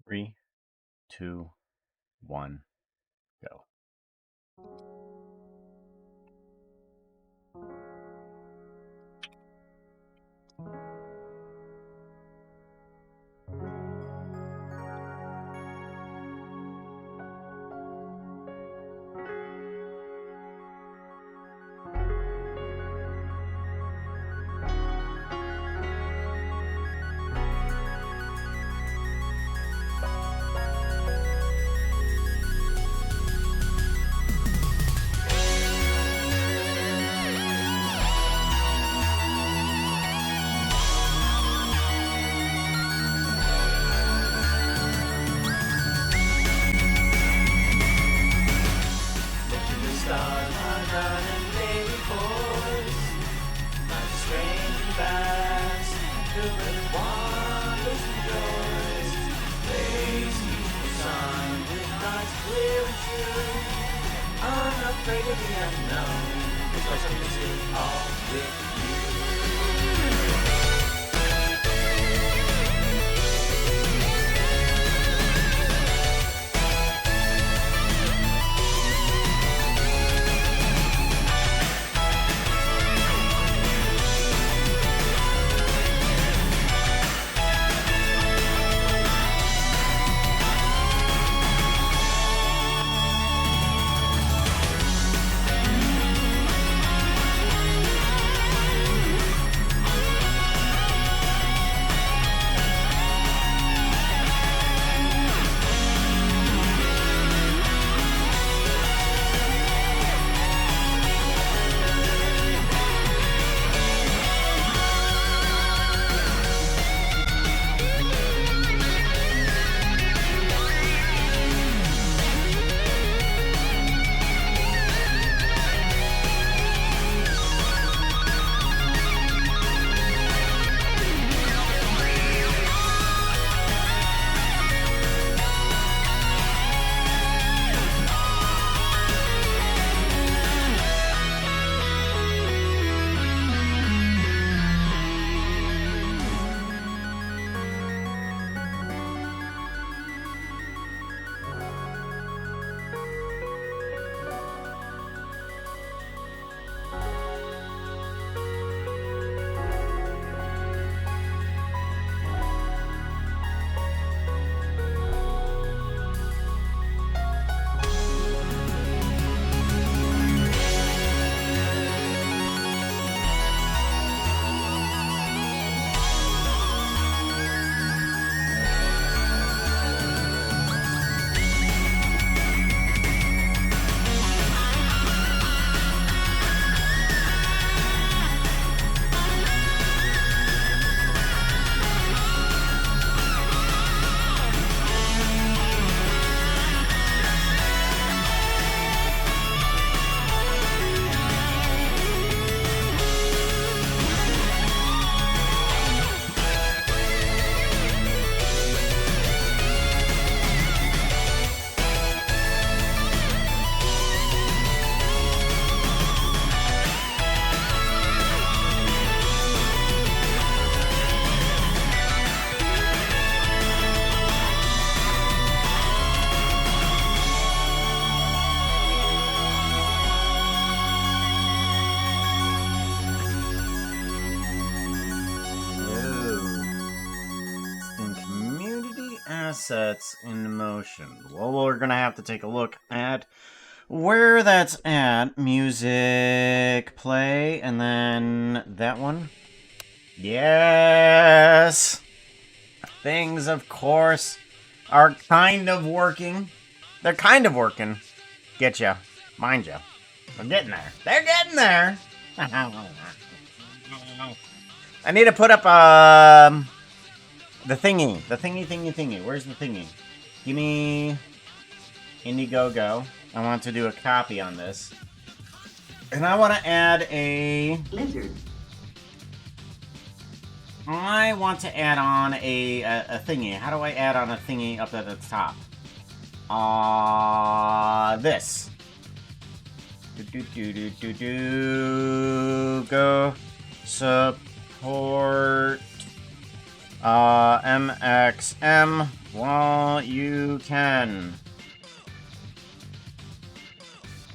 3, 2, 1, go. Unafraid of the unknown, because I miss it all with you. Assets in motion. Well, we're gonna have to take a look at where that's at. Music, play, and then that one. Yes! Things, of course, are kind of working. They're kind of working. Get ya. Mind ya. They're getting there. They're getting there! I need to put up, the thingy. Where's the thingy? Give me Indiegogo. I want to do a copy on this. And I want to add a... Lizard. I want to add on a thingy. How do I add on a thingy up at the top? This. Go support MXM while you can.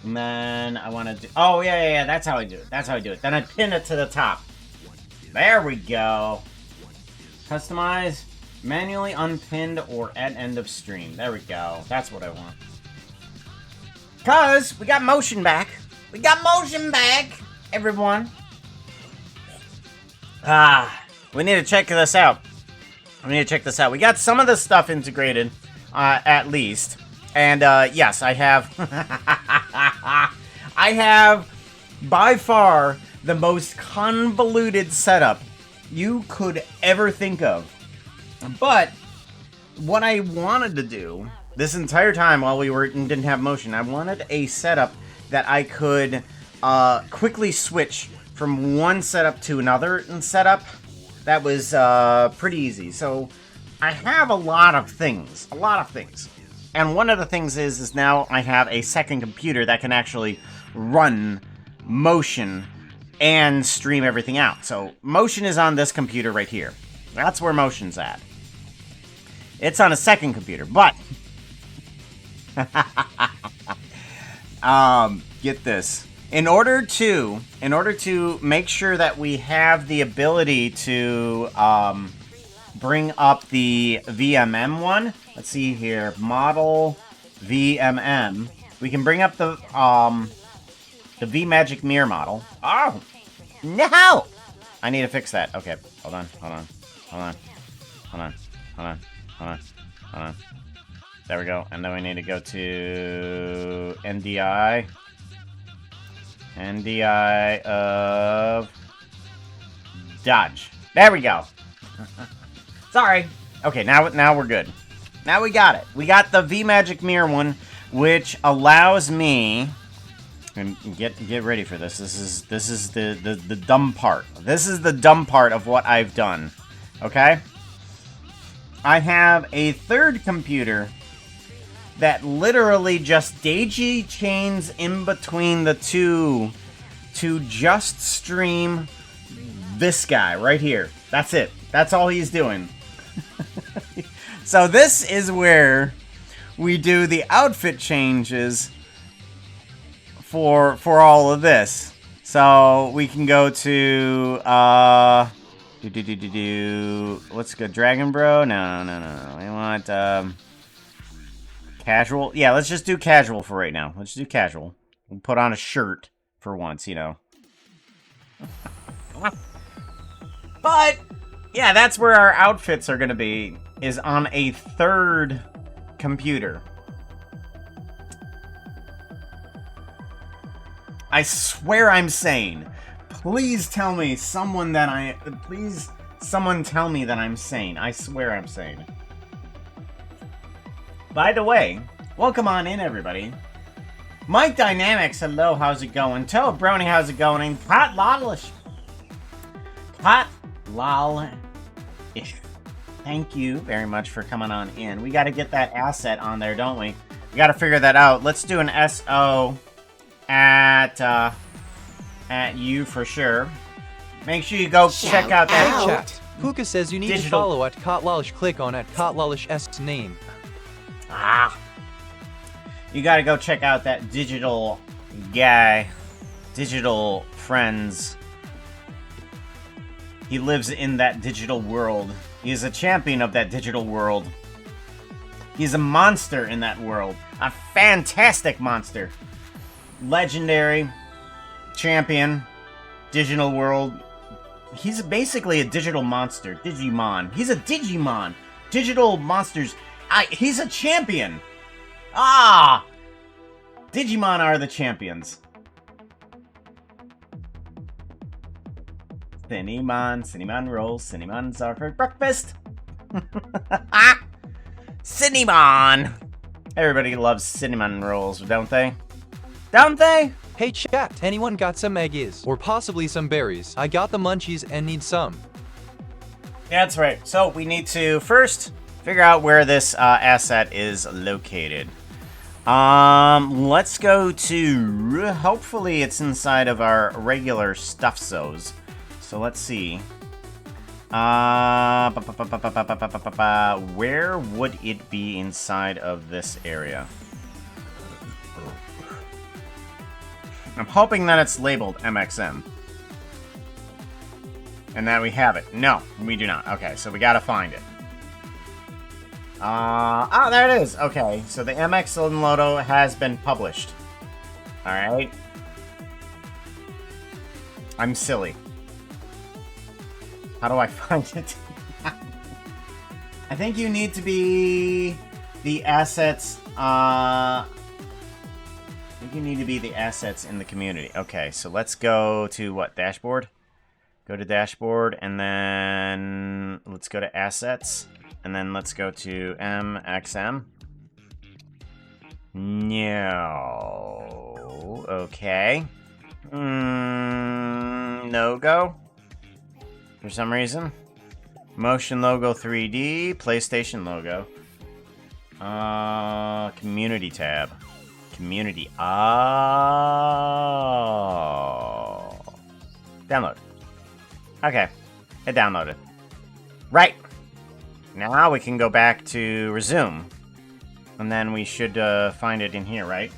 And then I want to do... Oh, yeah, that's how I do it. That's how I do it. Then I pin it to the top. There we go. Customize. Manually unpinned or at end of stream. There we go. That's what I want. Because we got motion back. We got motion back, everyone. We need to check this out. We need to check this out. We got some of the stuff integrated, at least. And, yes, I have... I have, by far, the most convoluted setup you could ever think of. But, what I wanted to do, this entire time while we didn't have motion, I wanted a setup that I could, quickly switch from one setup to another setup. That was, pretty easy. So, I have a lot of things. And one of the things is now I have a second computer that can actually run motion and stream everything out. So, motion is on this computer right here. That's where motion's at. It's on a second computer, but... get this. In order to make sure that we have the ability to bring up the VMM one, let's see here, model VMM. We can bring up the V-Magic Mirror model. Oh, no! I need to fix that. Okay, hold on. There we go. And then we need to go to NDI. NDI of Dodge. There we go. Sorry. Okay, now we're good. Now we got it. We got the V-Magic Mirror one, which allows me... And get ready for this. This is the dumb part. This is the dumb part of what I've done. Okay? I have a third computer that literally just daisy chains in between the two to just stream this guy right here. That's it. That's all he's doing. So this is where we do the outfit changes for all of this. So we can go to let's go Dragon Bro. No. We want casual. Yeah, let's just do casual for right now. Let's do casual. We'll put on a shirt for once, you know. But yeah, that's where our outfits are going to be, is on a third computer. I swear I'm sane. Please tell me someone tell me that I'm sane. I swear I'm sane. By the way, welcome on in, everybody. Mike Dynamics, hello, how's it going? Toad Brony, how's it going? And Pat Lawlish. Pat Lawlish. Thank you very much for coming on in. We got to get that asset on there, don't we? We got to figure that out. Let's do an SO at you for sure. Make sure you go check out that. Hey, chat. Puka says you need to follow at Kotlalish. Click on at Kotlalish name. You gotta go check out that digital guy. Digital friends. He lives in that digital world. He is a champion of that digital world. He's a monster in that world. A fantastic monster. Legendary. Champion. Digital world. He's basically a digital monster. Digimon. He's a Digimon. Digital monsters. He's a champion. Digimon are the champions. Cinnamon rolls. Cinnamons are for breakfast. Cinnamon. Everybody loves cinnamon rolls, don't they? Don't they? Hey chat, anyone got some eggies? Or possibly some berries? I got the munchies and need some. Yeah, that's right. So we need to first figure out where this asset is located. Let's go to... Hopefully it's inside of our regular stuff-sos. So let's see. Where would it be inside of this area? I'm hoping that it's labeled MXM. And that we have it. No, we do not. Okay, so we gotta find it. Oh, there it is. Okay, so the MXM logo has been published. Alright. I'm silly. How do I find it? I think you need to be the assets, I think you need to be the assets in the community. Okay, so let's go to what? Dashboard? Go to dashboard, and then let's go to assets, and then let's go to MXM. No. Okay. No go. For some reason. Motion logo 3D. PlayStation logo. Community tab. Community. Oh. Download. Okay. It downloaded. Right. Now we can go back to resume. And then we should find it in here, right?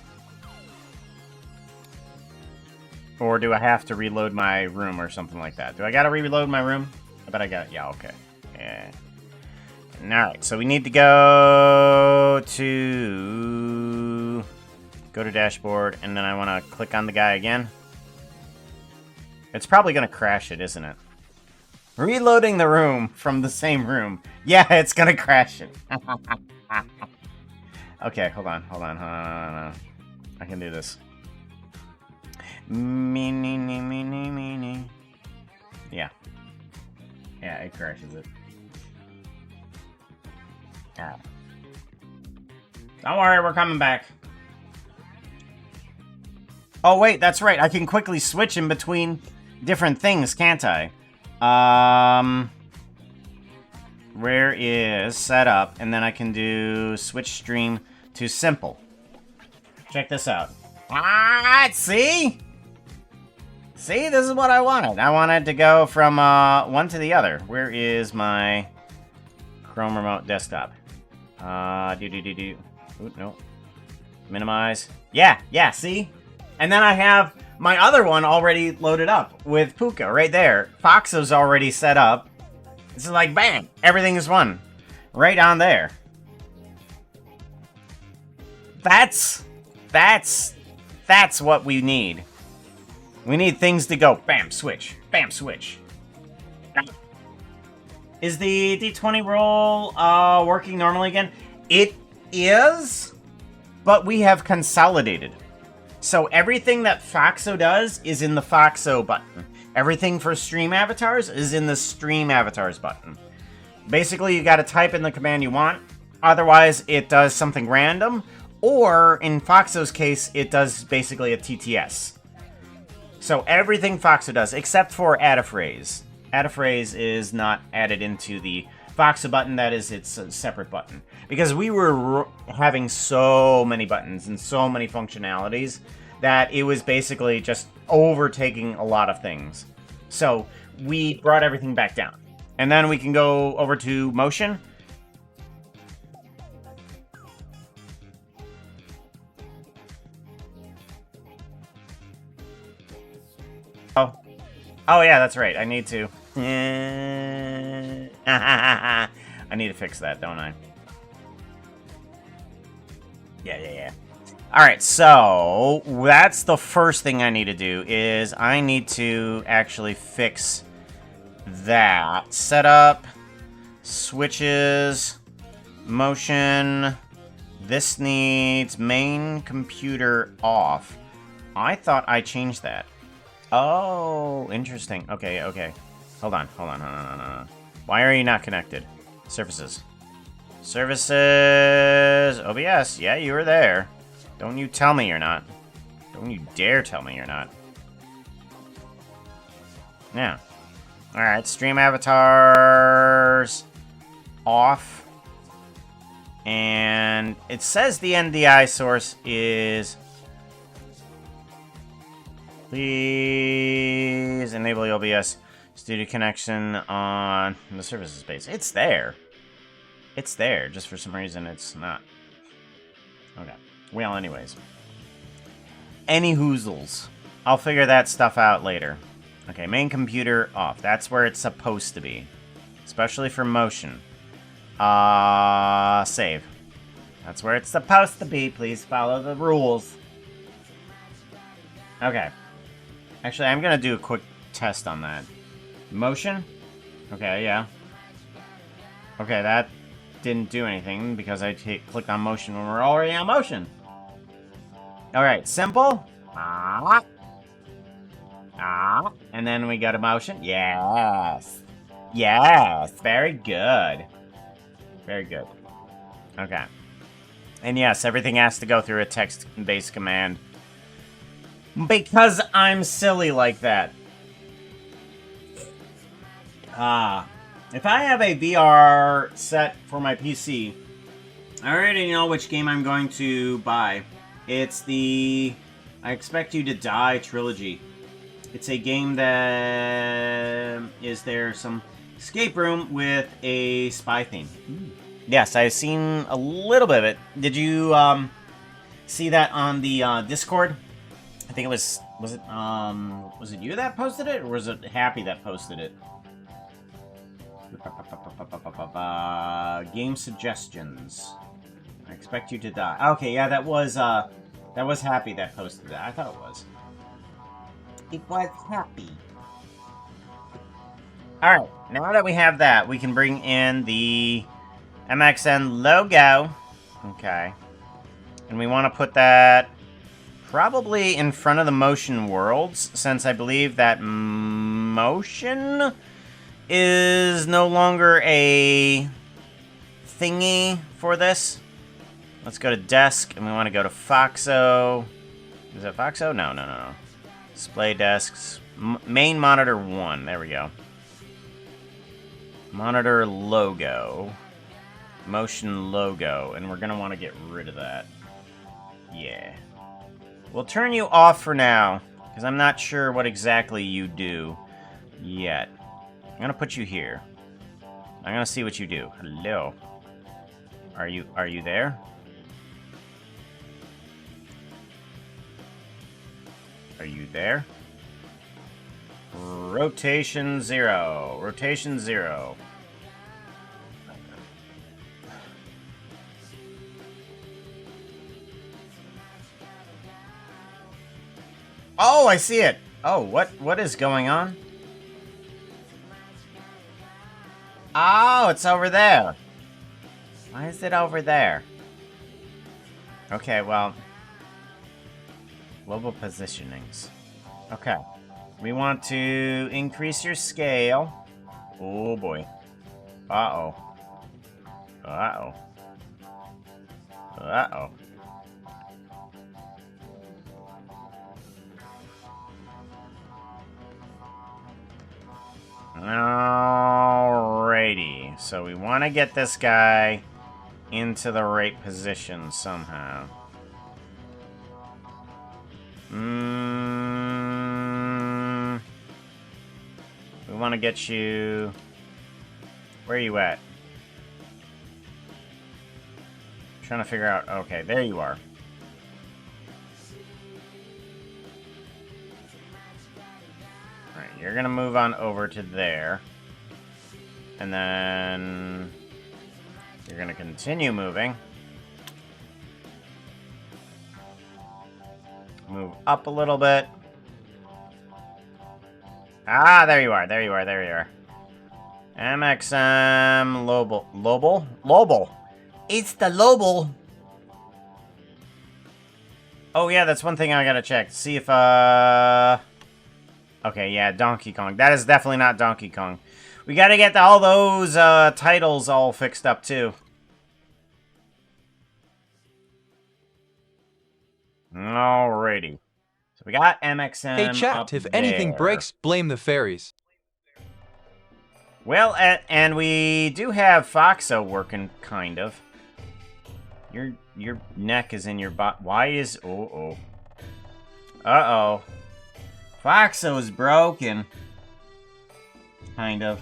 Or do I have to reload my room or something like that? Do I gotta reload my room? I bet I got it. Yeah, okay. Yeah. Alright, so we need to go to dashboard, and then I want to click on the guy again. It's probably going to crash it, isn't it? Reloading the room from the same room. Yeah, it's going to crash it. Okay, hold on. I can do this. Meeny. Yeah. Yeah, it crashes it. Yeah. Don't worry, we're coming back. Oh, wait, that's right. I can quickly switch in between different things, can't I? Where is setup? And then I can do switch stream to simple. Check this out. Ah, see? See, this is what I wanted. I wanted to go from one to the other. Where is my Chrome remote desktop? Ooh, no. Minimize. Yeah, see? And then I have my other one already loaded up with Puka right there. Foxo's already set up. This is like, bang! Everything is one. Right on there. That's what we need. We need things to go bam, switch. Bam, switch. Is the D20 roll working normally again? It is, but we have consolidated. So everything that Foxo does is in the Foxo button. Everything for stream avatars is in the stream avatars button. Basically, you gotta type in the command you want. Otherwise, it does something random. Or, in Foxo's case, it does basically a TTS. So everything Foxo does, except for add a phrase. Add a phrase is not added into the Foxo button. That is its separate button. Because we were having so many buttons and so many functionalities that it was basically just overtaking a lot of things. So we brought everything back down. And then we can go over to motion. Oh yeah, that's right. I need to. I need to fix that, don't I? Yeah. Alright, so that's the first thing I need to do is I need to actually fix that. Setup, switches, motion. This needs main computer off. I thought I changed that. Oh, interesting. Okay. Hold on. Why are you not connected? Services. OBS. Yeah, you were there. Don't you tell me you're not. Don't you dare tell me you're not. Yeah. Alright, stream avatars off. And it says the NDI source is... Please enable OBS Studio connection on the services base. It's there. It's there. Just for some reason, it's not. Okay. Well, anyways. Any hoozles. I'll figure that stuff out later. Okay, main computer off. That's where it's supposed to be. Especially for motion. Save. That's where it's supposed to be. Please follow the rules. Okay. Actually, I'm gonna do a quick test on that. Motion? Okay, yeah. Okay, that didn't do anything because I clicked on motion when we're already on motion. Alright, simple. And then we go to motion. Yes. Yes. Very good. Very good. Okay. And yes, everything has to go through a text-based command. Because I'm silly like that. If I have a VR set for my PC, I already know which game I'm going to buy. It's the I Expect You to Die trilogy. It's a game that is there some escape room with a spy theme. Yes, I've seen a little bit of it. Did you see that on the Discord? I think it was it you that posted it, or was it Happy that posted it? Game suggestions. I Expect You to Die. Okay, yeah, that was Happy that posted that. I thought it was. It was Happy. Alright, now that we have that, we can bring in the MXM logo. Okay. And we want to put that probably in front of the motion worlds, since I believe that motion is no longer a thingy for this. Let's go to desk, and we want to go to Foxo. Is it Foxo? No. Display desks. Main monitor 1. There we go. Monitor logo. Motion logo. And we're going to want to get rid of that. Yeah. We'll turn you off for now, because I'm not sure what exactly you do yet. I'm going to put you here. I'm going to see what you do. Hello. Are you there? Are you there? Rotation 0. Rotation 0. Oh, I see it. Oh, what is going on? Oh, it's over there. Why is it over there? Okay, well, global positionings. Okay. We want to increase your scale. Oh, boy. Uh-oh. Uh-oh. Uh-oh. Alrighty. So we want to get this guy into the right position somehow. We want to get you... Where are you at? I'm trying to figure out... Okay, there you are. Alright, you're going to move on over to there. And then... You're going to continue moving. Move up a little bit. Ah, there you are. There you are. There you are. MXM Lobel. It's the Lobel. Oh, yeah, that's one thing I gotta check. See if, Okay, yeah, Donkey Kong. That is definitely not Donkey Kong. We gotta get all those, titles all fixed up, too. Alrighty. So we got MXM. Hey chat, if anything breaks, blame the fairies. Well, and we do have Foxo working, kind of. Your neck is in your butt. Why is... Uh-oh. Uh-oh. Foxo's broken. Kind of.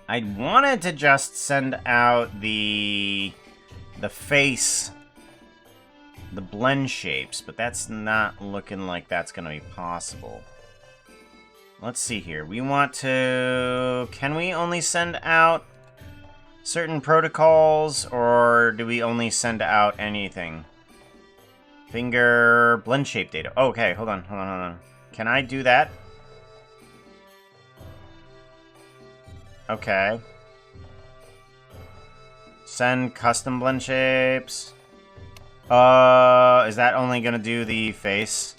I wanted to just send out the face, the blend shapes, but that's not looking like that's going to be possible. Let's see here. We want to... Can we only send out certain protocols, or do we only send out anything? Finger blend shape data. Oh, okay, hold on. Can I do that? Okay. Send custom blend shapes. Is that only gonna do the face?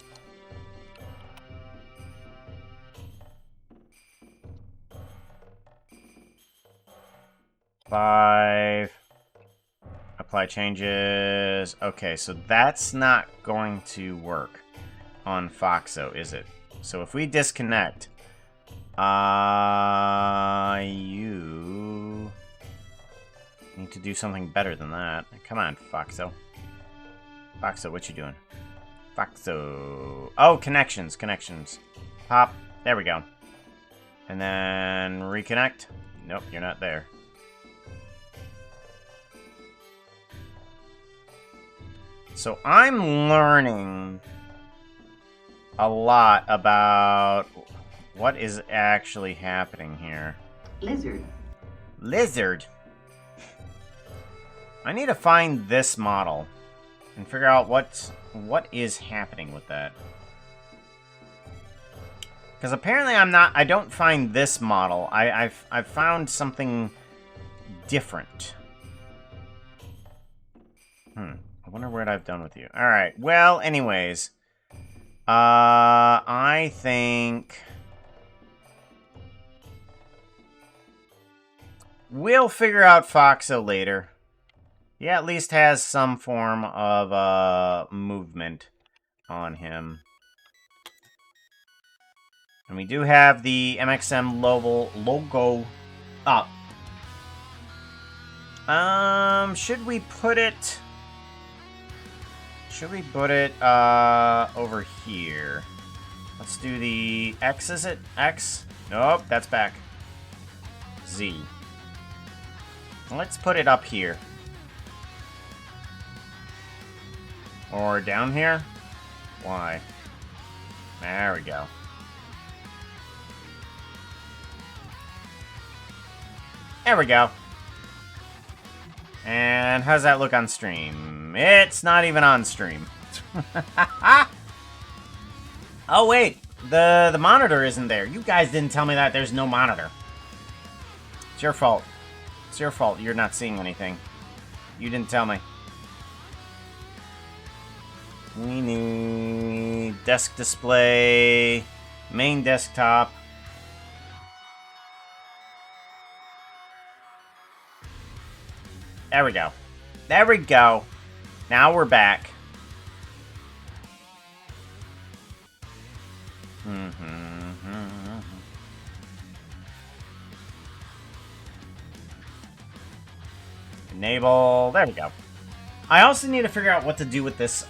Five. Apply changes. Okay, so that's not going to work on Foxo, is it? So if we disconnect, you need to do something better than that. Come on, Foxo. Foxo, what you doing? Foxo. Oh, connections. Pop. There we go. And then reconnect. Nope, you're not there. So I'm learning a lot about what is actually happening here. Lizard? I need to find this model and figure out what is happening with that. Because apparently I don't find this model. I've found something different. I wonder what I've done with you. Alright, well, anyways. I think... we'll figure out Foxo later. He at least has some form of, movement on him. And we do have the MXM logo up. Should we put it... Should we put it, over here? Let's do the X, is it? X? Nope, that's back. Z. Let's put it up here. Or down here? Why? There we go. There we go. And how's that look on stream? It's not even on stream. Oh, wait. The monitor isn't there. You guys didn't tell me that there's no monitor. It's your fault. It's your fault. You're not seeing anything. You didn't tell me. We need desk display, main desktop. There we go. There we go. Now we're back. Enable. There we go. I also need to figure out what to do with this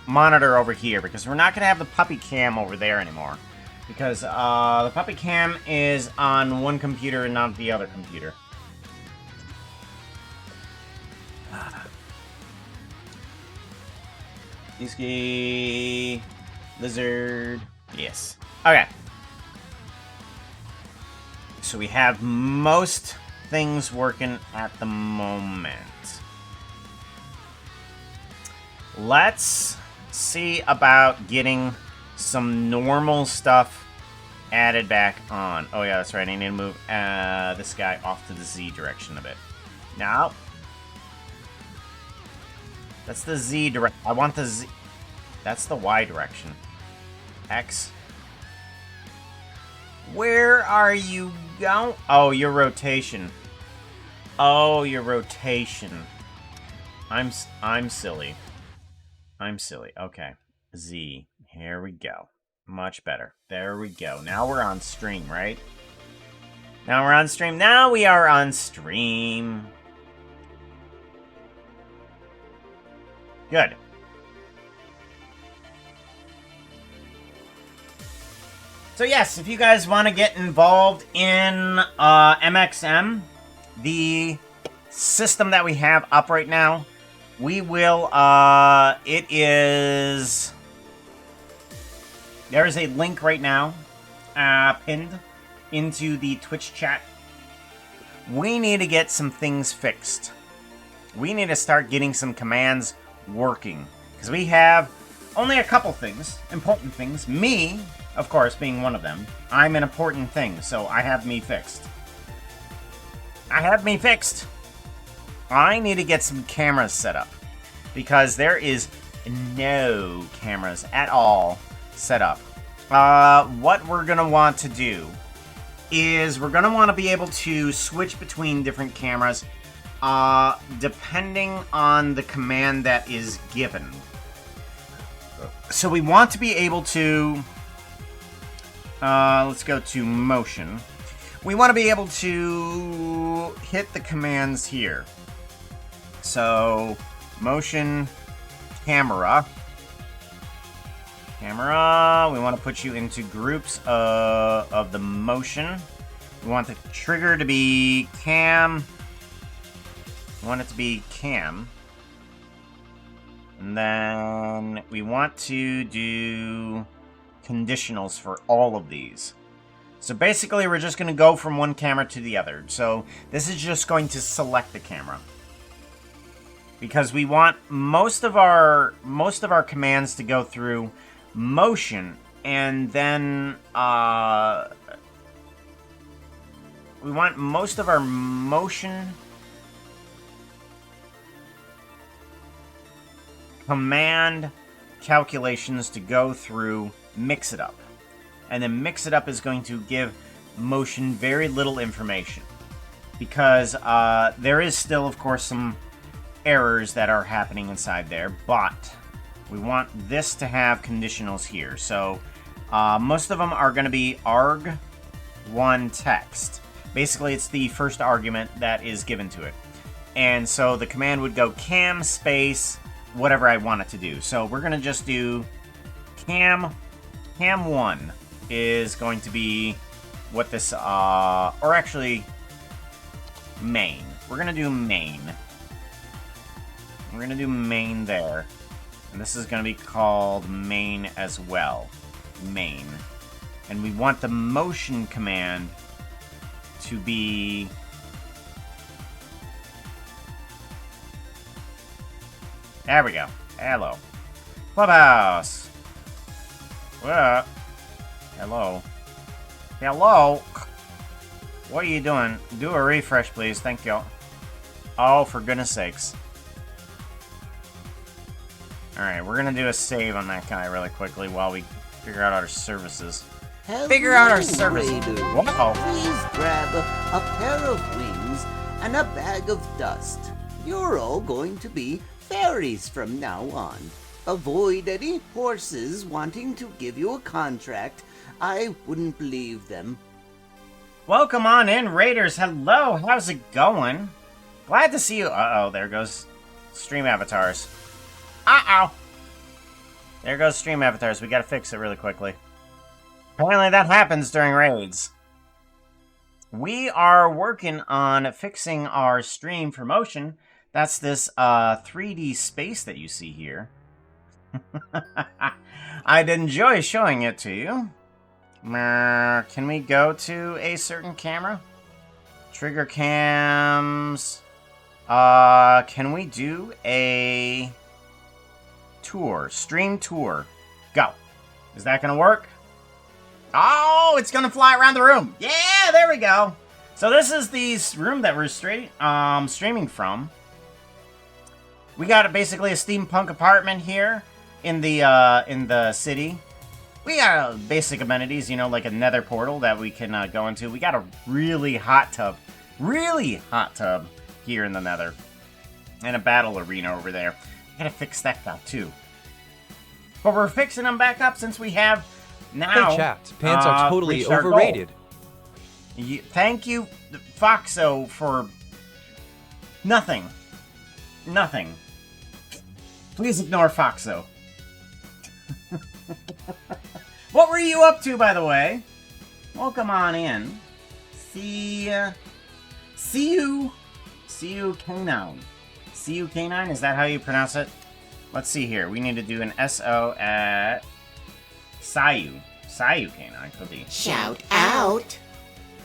monitor over here, because we're not going to have the puppy cam over there anymore. Because the puppy cam is on one computer and not the other computer. Iski. Lizard. Yes. Okay. So we have most things working at the moment. Let's see about getting some normal stuff added back on. Oh yeah, that's right. I need to move this guy off to the Z direction a bit. Now, that's the Z direction. I want the Z. That's the Y direction. X. Where are you going? Oh, your rotation. Oh, your rotation. I'm silly. I'm silly. Okay. Z. Here we go. Much better. There we go. Now we're on stream, right? Now we're on stream. Now we are on stream. Good. So yes, if you guys want to get involved in MXM, the system that we have up right now, we will, it is, there is a link right now pinned into the Twitch chat. We need to get some things fixed. We need to start getting some commands working. Because we have only a couple things, important things. Me, of course, being one of them. I'm an important thing, so I have me fixed. I have me fixed. I need to get some cameras set up. Because there is no cameras at all set up. What we're going to want to do is we're going to want to be able to switch between different cameras depending on the command that is given. So we want to be able to, let's go to motion. We want to be able to hit the commands here. So motion, camera, we want to put you into groups of the motion. We want the trigger to be cam. We want it to be cam. And then we want to do conditionals for all of these. So basically we're just going to go from one camera to the other. So this is just going to select the camera. Because we want most of our commands to go through motion, and then we want most of our motion command calculations to go through Mix It Up. And then Mix It Up is going to give motion very little information. Because there is still, of course, some errors that are happening inside there, but we want this to have conditionals here. So most of them are going to be arg1 text. Basically, it's the first argument that is given to it. And so the command would go cam space whatever I want it to do. So we're going to just do cam1 is going to be what this, or actually main. We're going to do main. We're going to do main there. And this is going to be called main as well. Main. And we want the motion command to be... There we go. Hello. Clubhouse. What up? Hello. Hello. What are you doing? Do a refresh, please. Thank you. Oh, for goodness sakes. Alright, we're gonna do a save on that guy really quickly while we figure out our services. Hello, Figure out our services. Raiders. Whoa. Please grab a pair of wings and a bag of dust. You're all going to be fairies from now on. Avoid any horses wanting to give you a contract. I wouldn't believe them. Welcome on in, Raiders. Hello, how's it going? Glad to see you. Uh-oh, there goes stream avatars. Uh-oh. There goes stream avatars. We gotta fix it really quickly. Apparently that happens during raids. We are working on fixing our stream for motion. That's this 3D space that you see here. I'd enjoy showing it to you. Can we go to a certain camera? Trigger cams. Can we do a tour? Stream tour. Go. Is that gonna work? Oh, it's gonna fly around the room. Yeah, there we go. So this is the room that we're streaming from. We got basically a steampunk apartment here in the city. We got basic amenities, you know, like a nether portal that we can go into. We got a really hot tub here in the nether. And a battle arena over there. I gotta fix that guy too. But we're fixing them back up since we have now... Hey chat, pants are totally reached our goal. overrated. Thank you, Foxo, for... Nothing. Nothing. Please ignore Foxo. What were you up to, by the way? Welcome on in. See you K9. See you K9, is that how you pronounce it? Let's see here. We need to do an SO at Sayu. Sayu K9 could be. Shout out!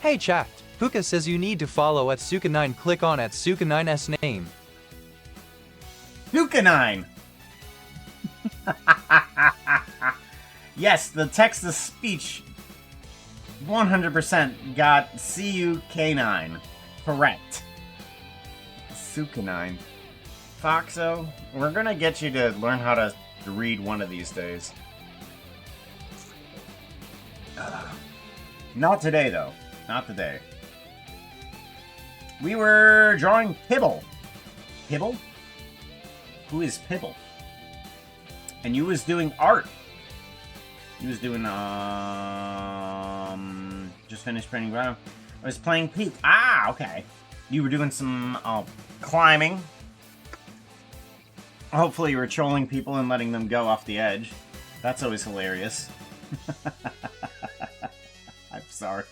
Hey chat, Puka says you need to follow at Suka9. Click on at Suka9's name. Suka9! Yes, the text-to-speech 100% got CUK9 correct. Suka9. Foxo, we're gonna get you to learn how to read one of these days. Not today, though. Not today. We were drawing Pibble. Pibble? Who is Pibble? And you was doing art. You was doing, just finished printing ground. I was playing Peak. Ah, okay. You were doing some, climbing. Hopefully you were trolling people and letting them go off the edge. That's always hilarious. I'm sorry.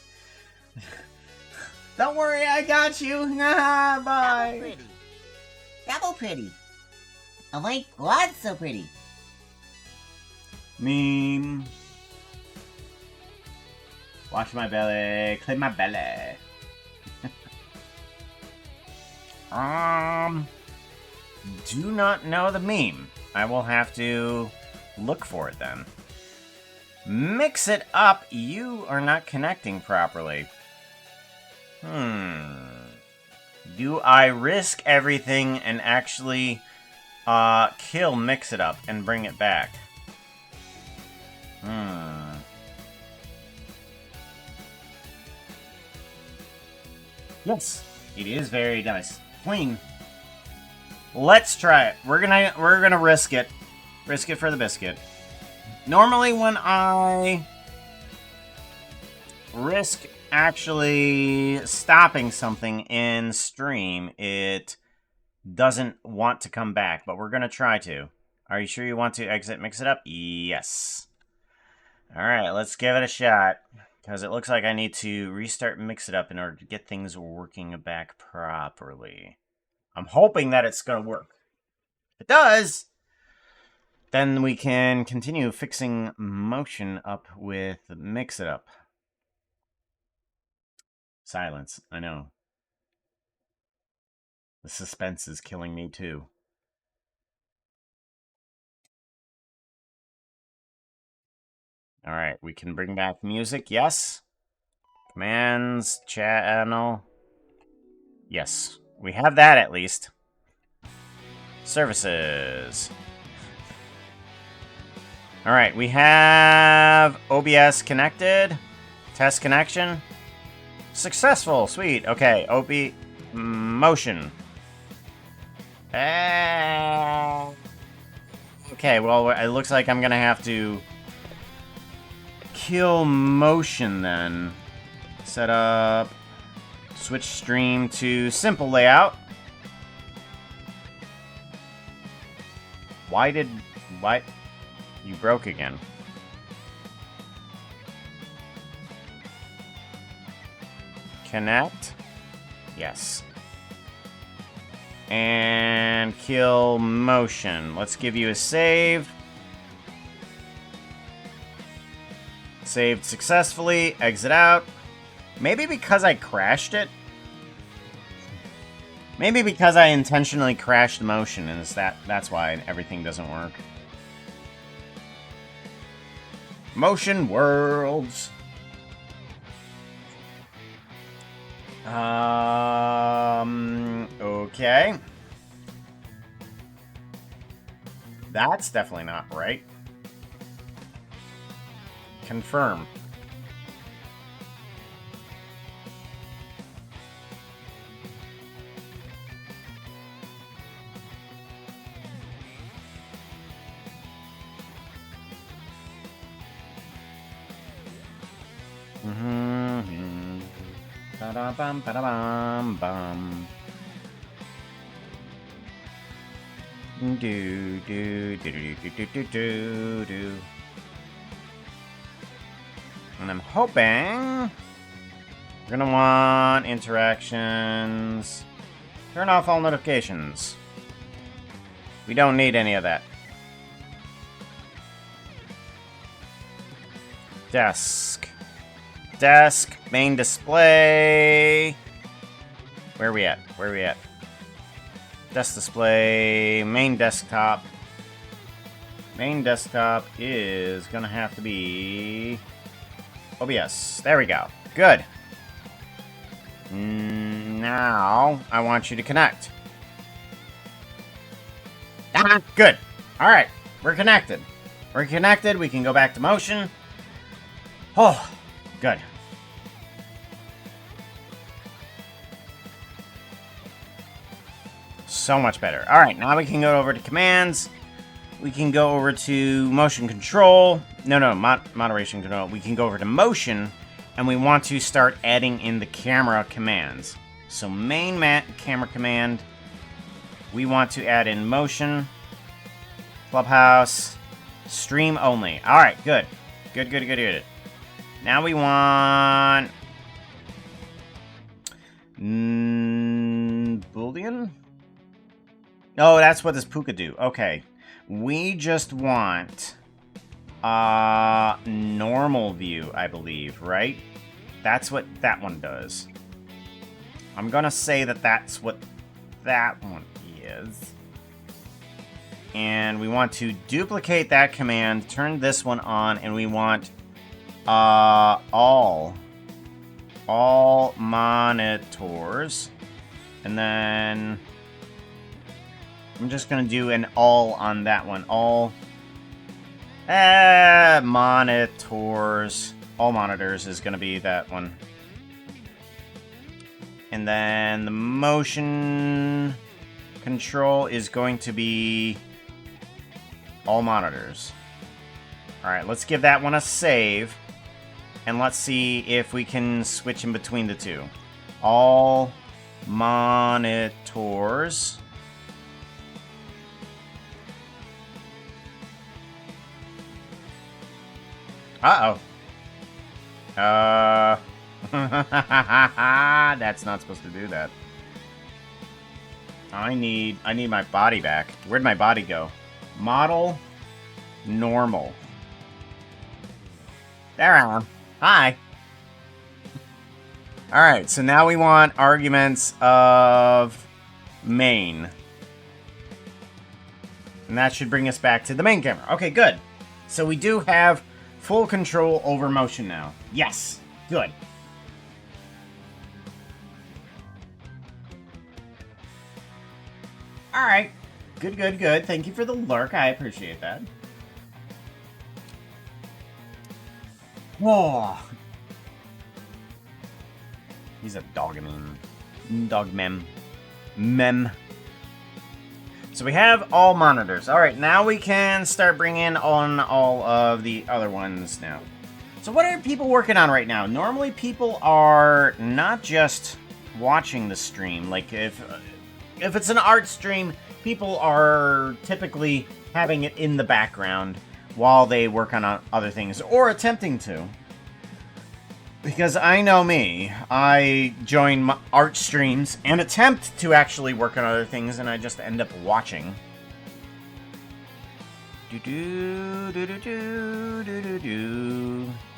Don't worry, I got you. Nah, bye. Pretty. Double pretty. Oh my god, so pretty. Meme. Wash my belly. Clean my belly. Do not know the meme. I will have to look for it then. Mix it up. You are not connecting properly. Do I risk everything and actually kill Mix It Up and bring it back? Yes, it is very nice. Clean. Let's try it. We're gonna risk it. Risk it for the biscuit. Normally when I risk actually stopping something in stream, it doesn't want to come back, but we're gonna try to. Are you sure you want to exit Mix It Up? Yes. Alright, let's give it a shot. Because it looks like I need to restart Mix It Up in order to get things working back properly. I'm hoping that it's going to work. If it does, then we can continue fixing motion up with Mix It Up. Silence, I know. The suspense is killing me too. Alright, we can bring back music, yes. Commands, channel. Yes, we have that at least. Services. Alright, we have OBS connected. Test connection. Successful, sweet. Okay, motion. Okay, well, it looks like I'm gonna have to kill motion then. Set up. Switch stream to simple layout. Why? You broke again. Connect. Yes. And kill motion. Let's give you a save. Saved successfully. Exit out. Maybe because I crashed it? Maybe because I intentionally crashed motion and that's why everything doesn't work. Motion worlds. Okay. That's definitely not right. Confirm. Ba-da-bum, ba-da-bum, bum. Do do do do do do do do. And I'm hoping we're gonna want interactions. Turn off all notifications. We don't need any of that. Desk. Desk. Main display. Where are we at? Where are we at? Desk display. Main desktop. Main desktop is gonna have to be OBS. There we go. Good. Now, I want you to connect. Good. Alright. We're connected. We're connected. We can go back to motion. Oh, good. So much better. Alright, now we can go over to commands. We can go over to motion control. No, moderation control. We can go over to motion, and we want to start adding in the camera commands. So main camera command, we want to add in motion, clubhouse, stream only. All right, good. Good. Now we want Boolean? Oh, that's what this Puka do. Okay. We just want normal view, I believe, right? That's what that one does. I'm gonna say that that's what that one is. And we want to duplicate that command, turn this one on, and we want all monitors. And then I'm just gonna do an all on that one. All monitors. All monitors is gonna be that one. And then the motion control is going to be all monitors. Alright, let's give that one a save. And let's see if we can switch in between the two. All monitors. Uh-oh. That's not supposed to do that. I need my body back. Where'd my body go? Model. Normal. There I am. Hi. Alright, so now we want arguments of main. And that should bring us back to the main camera. Okay, good. So we do have full control over motion now. Yes. Good. Alright. Good. Thank you for the lurk. I appreciate that. Whoa. He's a dog mem. So we have all monitors. Alright, now we can start bringing on all of the other ones now. So what are people working on right now? Normally people are not just watching the stream. Like if it's an art stream, people are typically having it in the background while they work on other things, or attempting to. Because I know me, I join art streams and attempt to actually work on other things, and I just end up watching.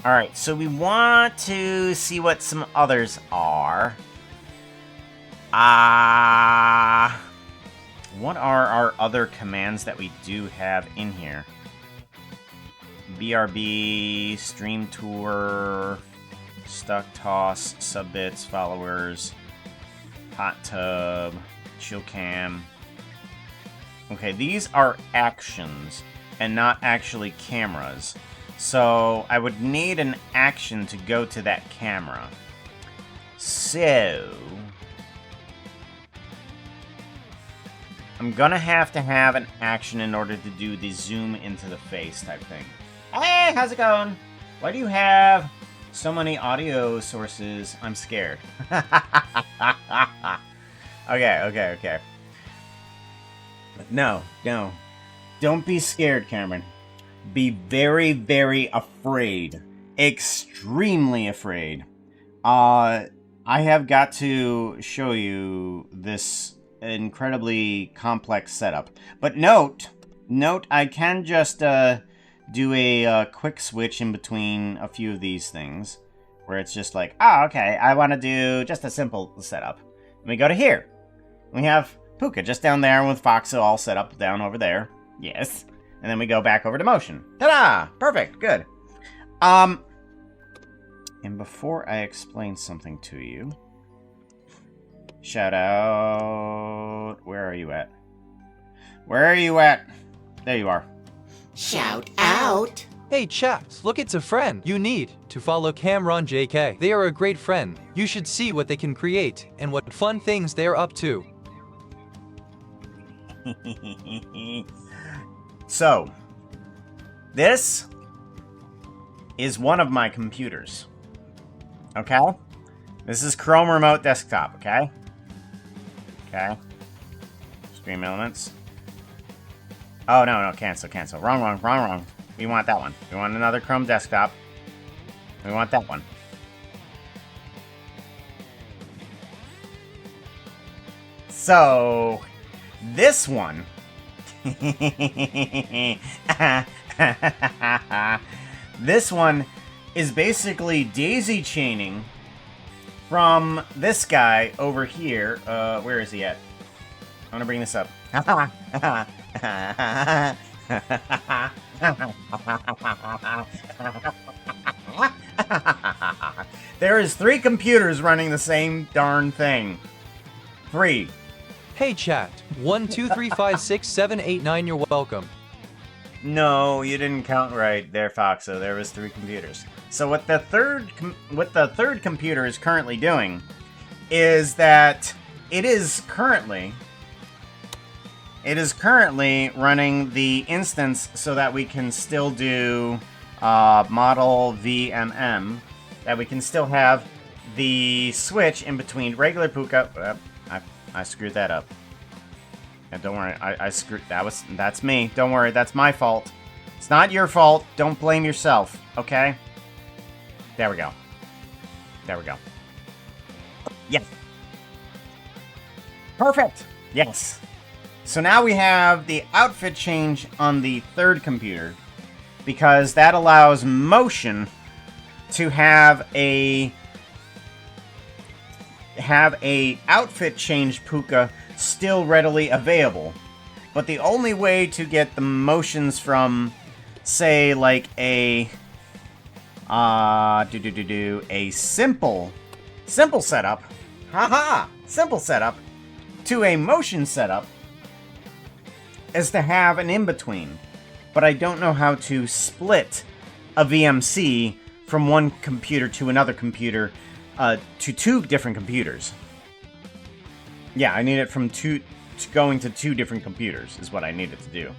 Alright, so we want to see what some others are. What are our other commands that we do have in here? BRB, stream tour, stuck toss, subbits, followers, hot tub, chill cam. Okay, these are actions and not actually cameras. So I would need an action to go to that camera. So I'm gonna have to have an action in order to do the zoom into the face type thing. Hey, how's it going? Why do you have so many audio sources? I'm scared. Okay. No. Don't be scared, Cameron. Be very, very afraid. extremely afraid. I have got to show you this incredibly complex setup. But note, I can just do a quick switch in between a few of these things, where it's just like, oh, okay, I want to do just a simple setup. And we go to here. We have Puka just down there with Foxa all set up down over there. Yes. And then we go back over to motion. Ta-da! Perfect. Good. And before I explain something to you, shout out... Where are you at? Where are you at? There you are. Shout out. Hey chaps, look, it's a friend. You need to follow Cameron JK. They are a great friend. You should see what they can create and what fun things they're up to. So, this is one of my computers. Okay? This is Chrome Remote Desktop, okay? Okay. Stream elements. Oh, no, cancel. Wrong. We want that one. We want another Chrome Desktop. We want that one. So, this one... This one is basically daisy chaining from this guy over here. Where is he at? I want to bring this up. There is 3 computers running the same darn thing. 3. Hey chat, 1, 2, 3, 5, 6, 7, 8, 9, you're welcome. No, you didn't count right there, Foxo. There was 3 computers. So what the third computer is currently doing is that it is currently running the instance so that we can still do model VMM, that we can still have the switch in between regular Puka. I screwed that up. Yeah, don't worry, I screwed, that's me. Don't worry, that's my fault. It's not your fault. Don't blame yourself, okay? There we go. Yes. Perfect. Yes. So now we have the outfit change on the third computer, because that allows motion to have a outfit change Puka still readily available. But the only way to get the motions from, say, like a simple setup, simple setup, to a motion setup is to have an in-between. But I don't know how to split a VMC from one computer to another computer to 2 different computers. Yeah, I need it from going to 2 different computers is what I need it to do.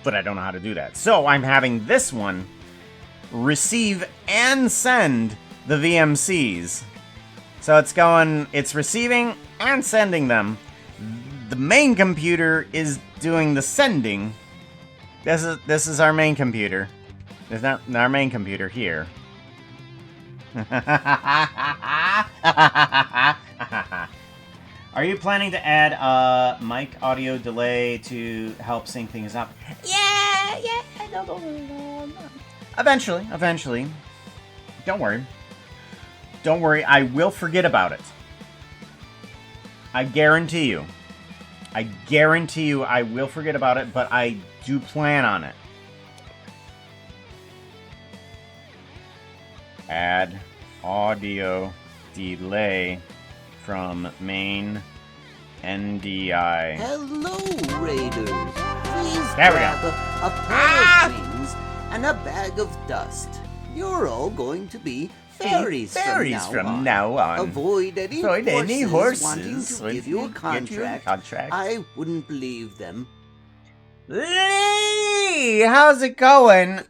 But I don't know how to do that. So I'm having this one receive and send the VMCs. So it's receiving and sending them. The main computer is doing the sending. This is our main computer. There's not our main computer here. Are you planning to add mic audio delay to help sync things up? Yeah. No. Eventually. Don't worry, I will forget about it. I guarantee you I will forget about it, but I do plan on it. Add audio delay from main NDI. Hello, Raiders. Please There we grab go. a pair of wings and a bag of dust. You're all going to be fairies from now on. Avoid any horses wanting to give you a contract. I wouldn't believe them. Lee, how's it going?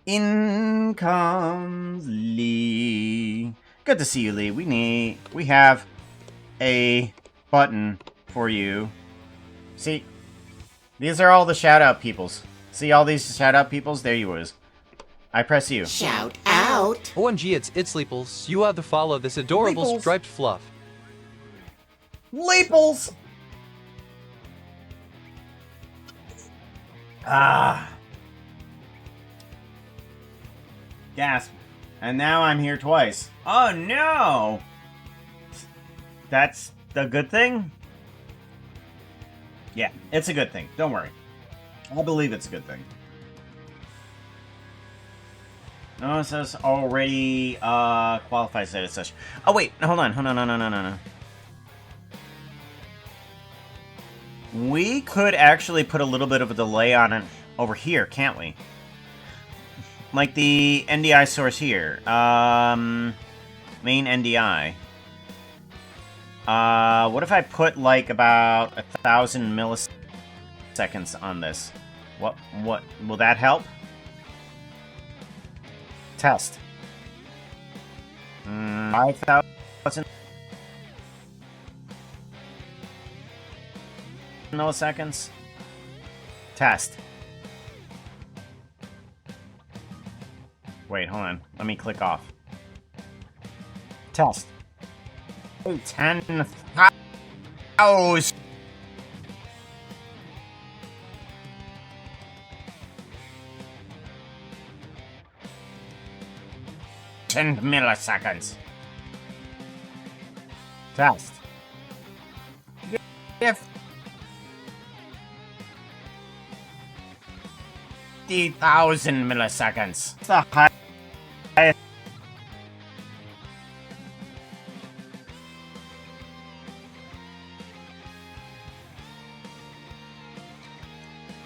In comes Lee. Good to see you, Lee. We have a button for you. See, these are all the shout-out peoples. See all these shout-out peoples? There you is. I press you. Shout out. OMG, it's Leeples. You have to follow this adorable Leeples. striped fluff. Leeples! Ah. Gasp. And now I'm here twice. Oh no! That's the good thing? Yeah, it's a good thing. Don't worry. I believe it's a good thing. No, it says already qualifies that as such. Oh wait, hold on. No. We could actually put a little bit of a delay on it over here, can't we? Like the NDI source here. Main NDI. What if I put like about 1,000 milliseconds on this? What will that help? Test. 5,000 milliseconds. Test. Wait, hold on. Let me click off. Test. 10,000. Milliseconds. Test. 50,000 milliseconds. It's the highest.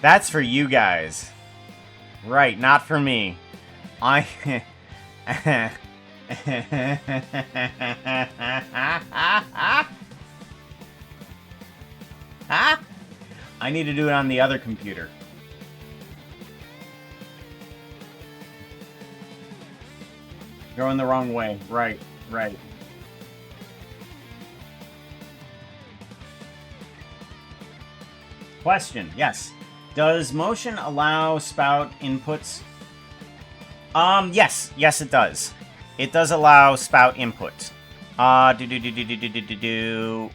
That's for you guys. Right, not for me. I I need to do it on the other computer. Going the wrong way. Right. Question, yes. Does motion allow spout inputs? Yes. Yes, it does. It does allow spout inputs.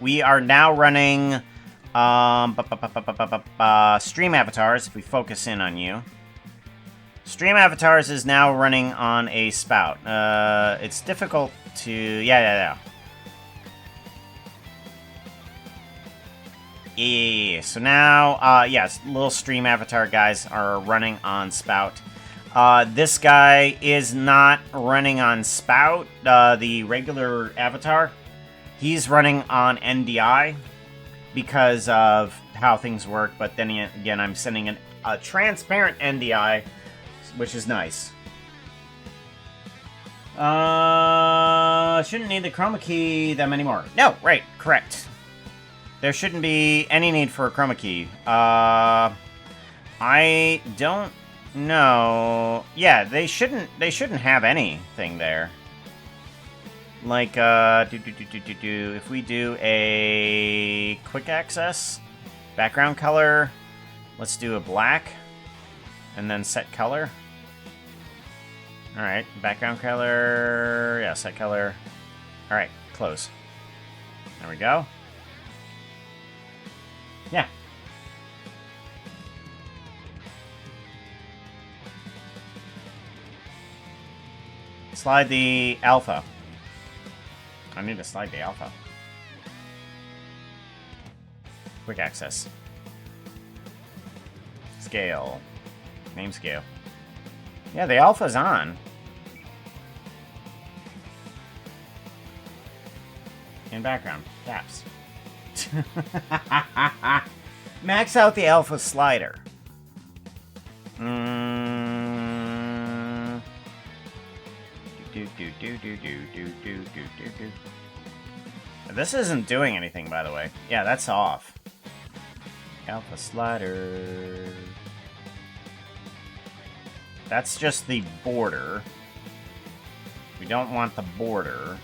We are now running stream avatars, if we focus in on you. Stream avatars is now running on a spout. It's difficult to... Yeah. Yeah. So now, yes, little stream avatar guys are running on spout. This guy is not running on spout, the regular avatar. He's running on NDI because of how things work, but then again, I'm sending a transparent NDI, which is nice. Shouldn't need the chroma key them anymore. No, right, correct. There shouldn't be any need for a chroma key. I don't know. Yeah, they shouldn't have anything there. Like, if we do a quick access, background color, let's do a black, and then set color. Alright, background color, yeah, set color. Alright, close. There we go. Yeah. Slide the alpha. I need to slide the alpha. Quick access. Scale. Name scale. Yeah, the alpha's on. In background. Taps. Max out the alpha slider. This isn't doing anything, by the way. Yeah, that's off. Alpha slider. That's just the border. We don't want the border.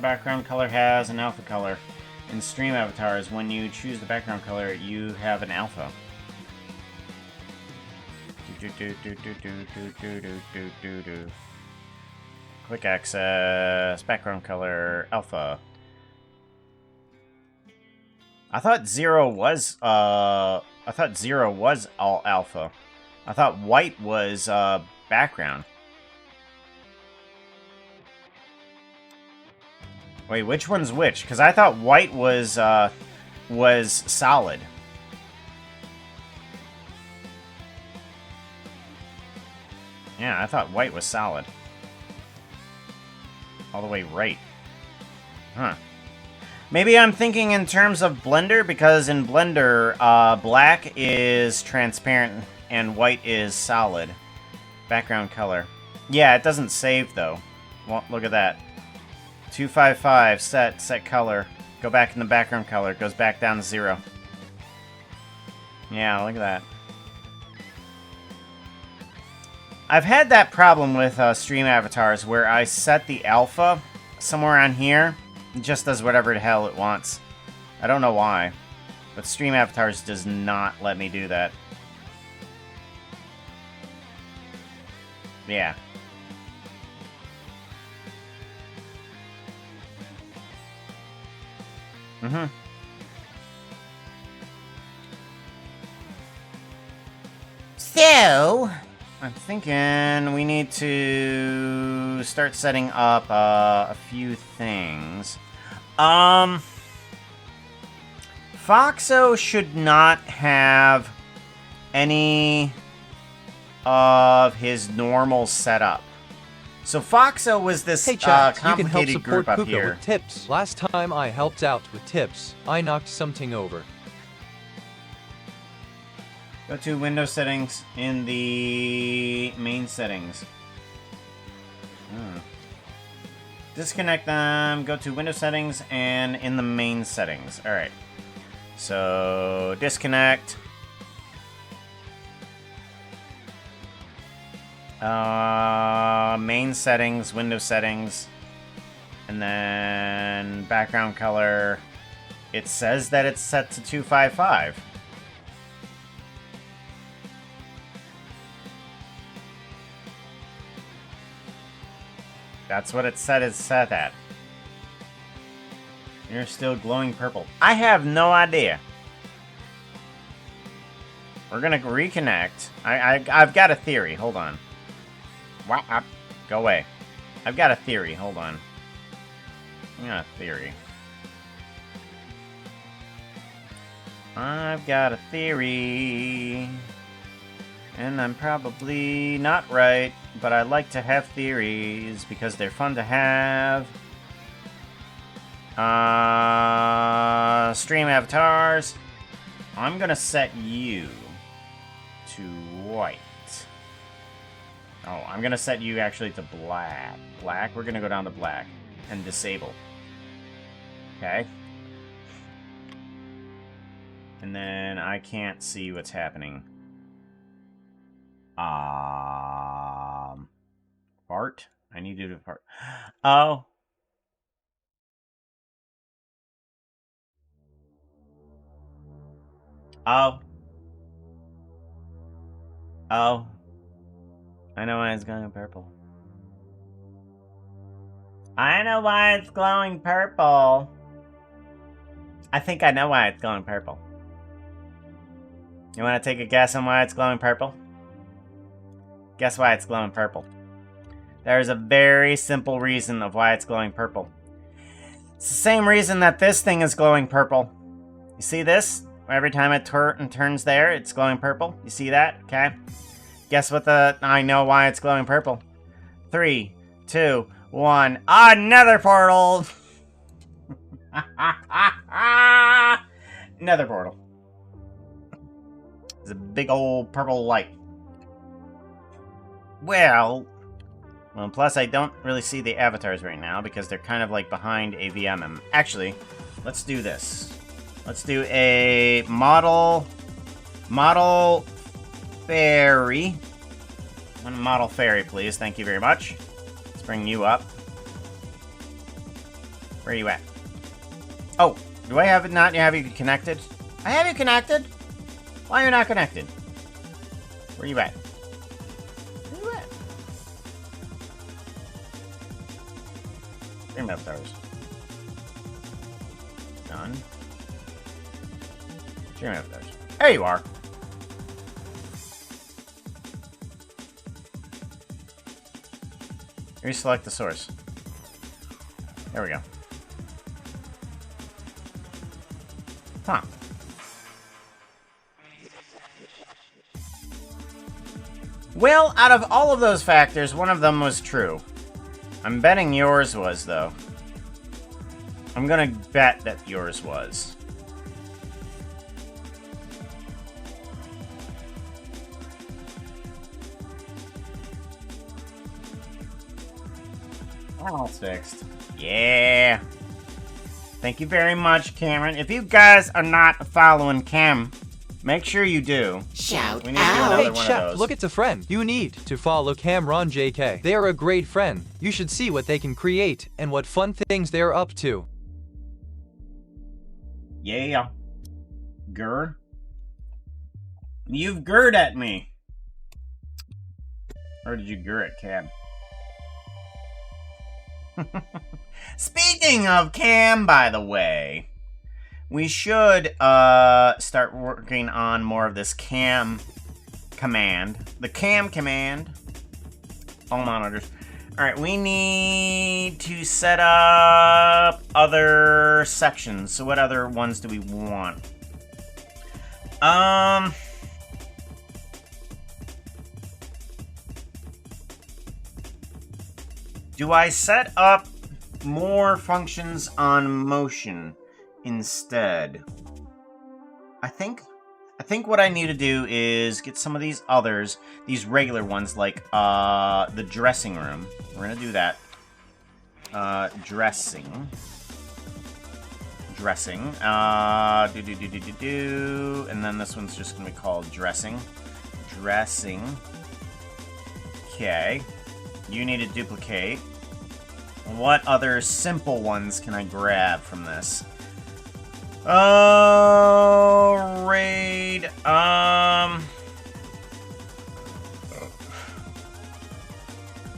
Background color has an alpha color. in stream avatars, when you choose the background color, you have an alpha. Quick access, background color, alpha. I thought zero was all alpha. I thought white was background. Wait, which one's which? Because I thought white was solid. Yeah, I thought white was solid. All the way right. Huh. Maybe I'm thinking in terms of Blender, because in Blender, black is transparent and white is solid. Background color. Yeah, it doesn't save, though. Well, look at that. 255, set color. Go back in the background color. It goes back down to 0. Yeah, look at that. I've had that problem with stream avatars where I set the alpha somewhere on here. It just does whatever the hell it wants. I don't know why. But stream avatars does not let me do that. Yeah. Mm-hmm. So, I'm thinking we need to start setting up a few things. Foxo should not have any of his normal setup. So Foxo was this Hey chat, you can help complicated support group up Puka here. with tips. Last time I helped out with tips, I knocked something over. Go to Windows settings in the main settings. Disconnect them, go to Windows settings, and in the main settings. Alright. So, disconnect. Main settings, Windows settings. And then background color. It says that it's set to 255. That's what it said it's set at. You're still glowing purple. I have no idea. We're gonna reconnect. I've got a theory. Hold on. Wow. Go away. I've got a theory. Hold on. I got a theory. I've got a theory. And I'm probably not right, but I like to have theories because they're fun to have. Stream avatars. I'm gonna set you to white. Oh, I'm gonna set you actually to black. Black, we're gonna go down to black and disable. Okay. And then I can't see what's happening. Fart? I need you to fart. Oh. Oh. Oh. I know why it's glowing purple. I know why it's glowing purple. I think I know why it's glowing purple. You want to take a guess on why it's glowing purple? Guess why it's glowing purple. There's a very simple reason of why it's glowing purple. It's the same reason that this thing is glowing purple. You see this? Every time it turns there, it's glowing purple. You see that? Okay. Guess what I know why it's glowing purple. 3, 2, 1. Another portal! Another portal. It's a big old purple light. Well, plus I don't really see the avatars right now because they're kind of like behind a VMM. Actually, let's do this. Let's do a model fairy. One model fairy, please. Thank you very much. Let's bring you up. Where are you at? Oh, Do I have you connected? I have you connected? Why are you not connected? Where you at? Where you at? Stream avatars. Done. Stream avatars. There you are. Reselect the source. There we go. Huh. Well, out of all of those factors, one of them was true. I'm betting yours was, though. I'm gonna bet that yours was. All fixed. Yeah. Thank you very much, Cameron. If you guys are not following Cam, make sure you do. Shout We need to do out. another Hey, one of Chef, those. look, it's a friend. You need to follow Cameron JK. They are a great friend. You should see what they can create and what fun things they are up to. Yeah. Grr. You've grrred at me. Or did you grr at Cam? Speaking of Cam, by the way, we should start working on more of this Cam command. The Cam command. All monitors. Alright, we need to set up other sections. So what other ones do we want? Do I set up more functions on motion instead? I think what I need to do is get some of these others, these regular ones, like the dressing room. We're gonna do that. Dressing. And then this one's just gonna be called dressing. Okay. You need to duplicate. What other simple ones can I grab from this? Raid.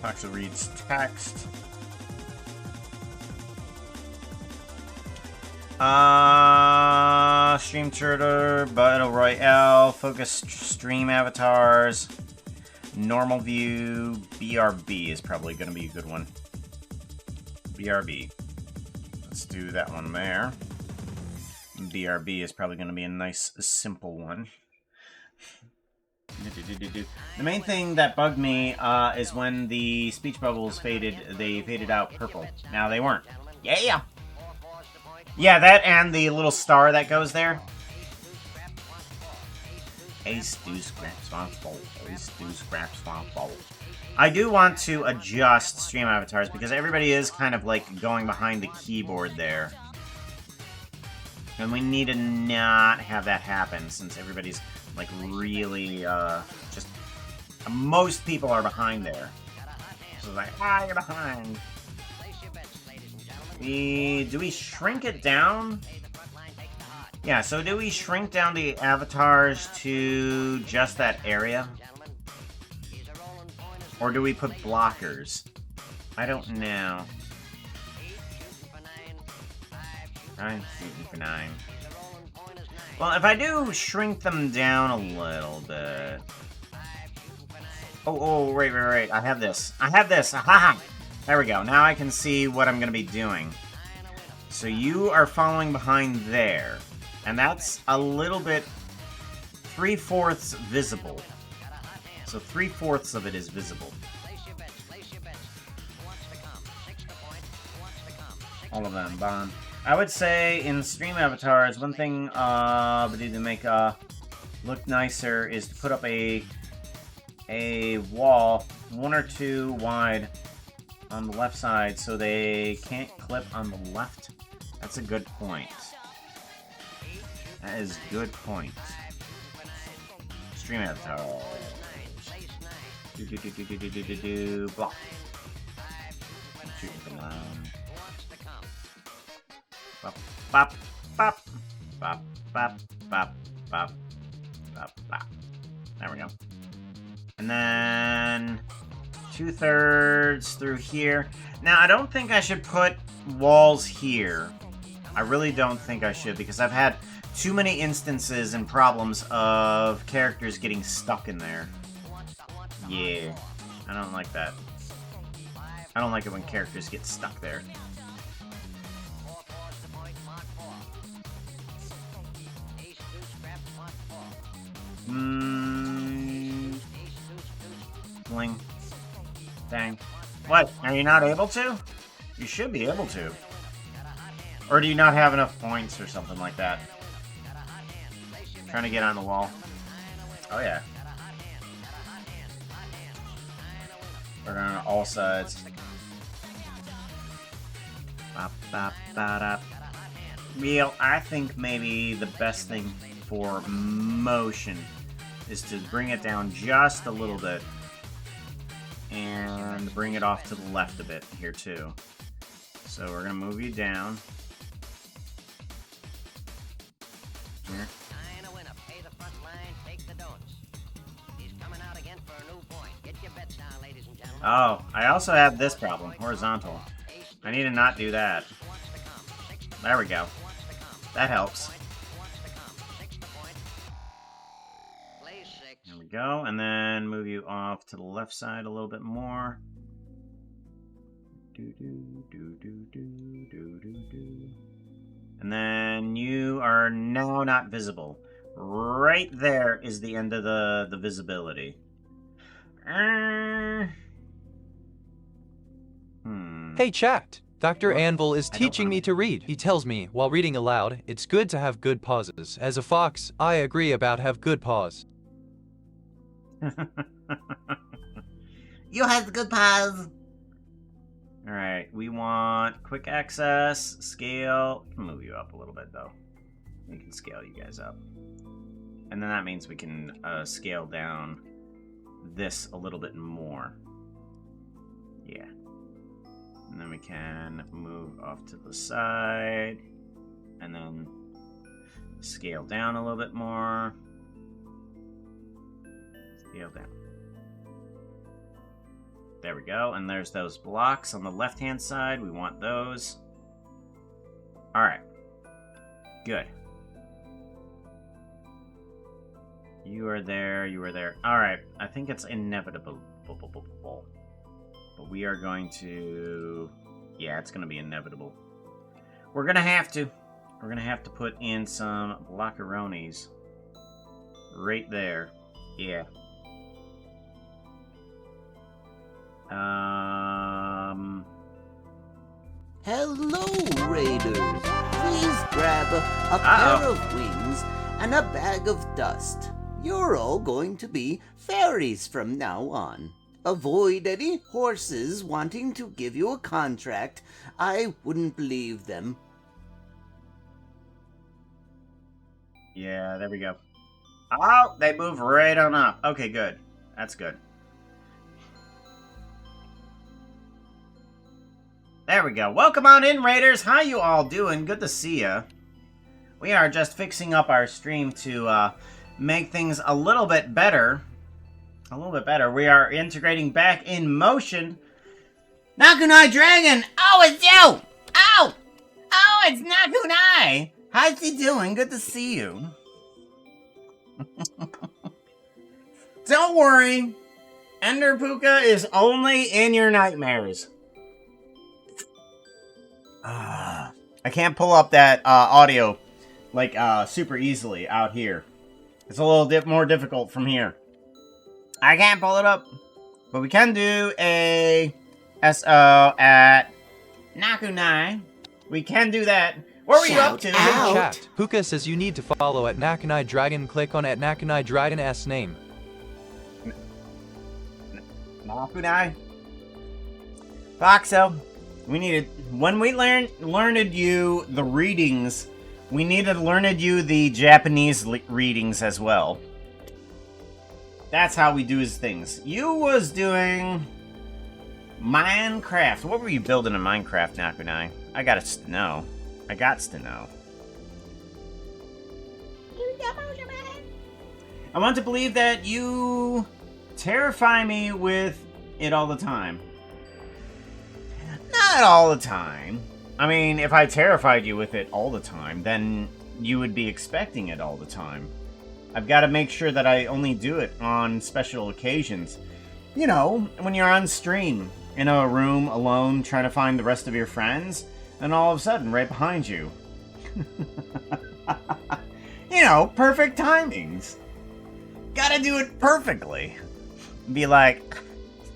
Actually reads text. Stream Turtle, Battle Royale, Focus Stream Avatars, Normal View, BRB is probably going to be a good one. BRB. Let's do that one there. BRB is probably going to be a nice, simple one. The main thing that bugged me is when the speech bubbles faded, they faded out purple. Now they weren't. Yeah! Yeah, that and the little star that goes there. Ace, do scrap, swamp, bolt. Ace, do scrap, swamp, bolt. I do want to adjust stream avatars because everybody is kind of like going behind the keyboard there. And we need to not have that happen since everybody's like really just most people are behind there. So it's like, you're behind. Do we shrink it down? Yeah, so do we shrink down the avatars to just that area? Or do we put blockers? I don't know. 9, 9. Well, if I do shrink them down a little bit... Oh, right. I have this. Haha! There we go. Now I can see what I'm going to be doing. So you are following behind there. And that's a little bit 3/4 visible. So 3/4 of it is visible. All of them, bomb. I would say in stream avatars, one thing to make look nicer is to put up a wall 1 or 2 wide on the left side so they can't clip on the left. That's a good point. That is a good point. Stream avatar. Block. Shoot them down. Bop, bop. bop. Bop, bop, bop, bop, bop, bop. There we go. And then 2/3 through here. Now, I don't think I should put walls here. I really don't think I should, because I've had too many instances and problems of characters getting stuck in there. Yeah, I don't like that. I don't like it when characters get stuck there. Bling. Dang. What? Are you not able to? You should be able to. Or do you not have enough points or something like that? Trying to get on the wall. Oh yeah. We're on all sides. Bop, bop, ba-da. Real, I think maybe the best thing for motion is to bring it down just a little bit. And bring it off to the left a bit here too. So we're gonna move you down. Here. Oh, I also have this problem. Horizontal. I need to not do that. There we go. That helps. There we go. And then move you off to the left side a little bit more. And then you are now not visible. Right there is the end of the visibility. Hey chat, Dr. Anvil is teaching me to read. He tells me, while reading aloud, it's good to have good pauses. As a fox, I agree about have good pause. You have good pause. Alright, we want quick access, scale. I can move you up a little bit though. We can scale you guys up. And then that means we can scale down this a little bit more. Yeah. And then we can move off to the side. And then scale down a little bit more. Scale down. There we go. And there's those blocks on the left-hand side. We want those. Alright. Good. You are there. You are there. Alright. I think it's inevitable. But we are going to... Yeah, it's going to be inevitable. We're going to have to. We're going to have to put in some blockaronis. Right there. Yeah. Hello, Raiders. Please grab a pair of wings and a bag of dust. You're all going to be fairies from now on. Avoid any horses wanting to give you a contract. I wouldn't believe them. Yeah, there we go. Oh, they move right on up. Okay, good. That's good. There we go. Welcome on in, Raiders. How you all doing? Good to see ya. We are just fixing up our stream to make things a little bit better. A little bit better. We are integrating back in motion. Nakunai Dragon! Oh, it's you! Oh! Oh, it's Nakunai! How's he doing? Good to see you. Don't worry. Ender Puka is only in your nightmares. I can't pull up that audio like super easily out here. It's a little more difficult from here. I can't pull it up, but we can do a SO at Nakunai. We can do that. Where are we up to? Chat. Puka says you need to follow at Nakunai Dragon. Click on at Nakunai Dragon S name. Nakunai? Foxo. We needed, when we learned you the readings, we needed to learn you the Japanese readings as well. That's how we do his things. You was doing Minecraft. What were you building in Minecraft, Nakunai? I got to know. I got to know. I want to believe that you terrify me with it all the time. Not all the time. I mean, if I terrified you with it all the time, then you would be expecting it all the time. I've got to make sure that I only do it on special occasions. You know, when you're on stream, in a room, alone, trying to find the rest of your friends, and all of a sudden, right behind you. You know, perfect timings. Gotta do it perfectly. Be like,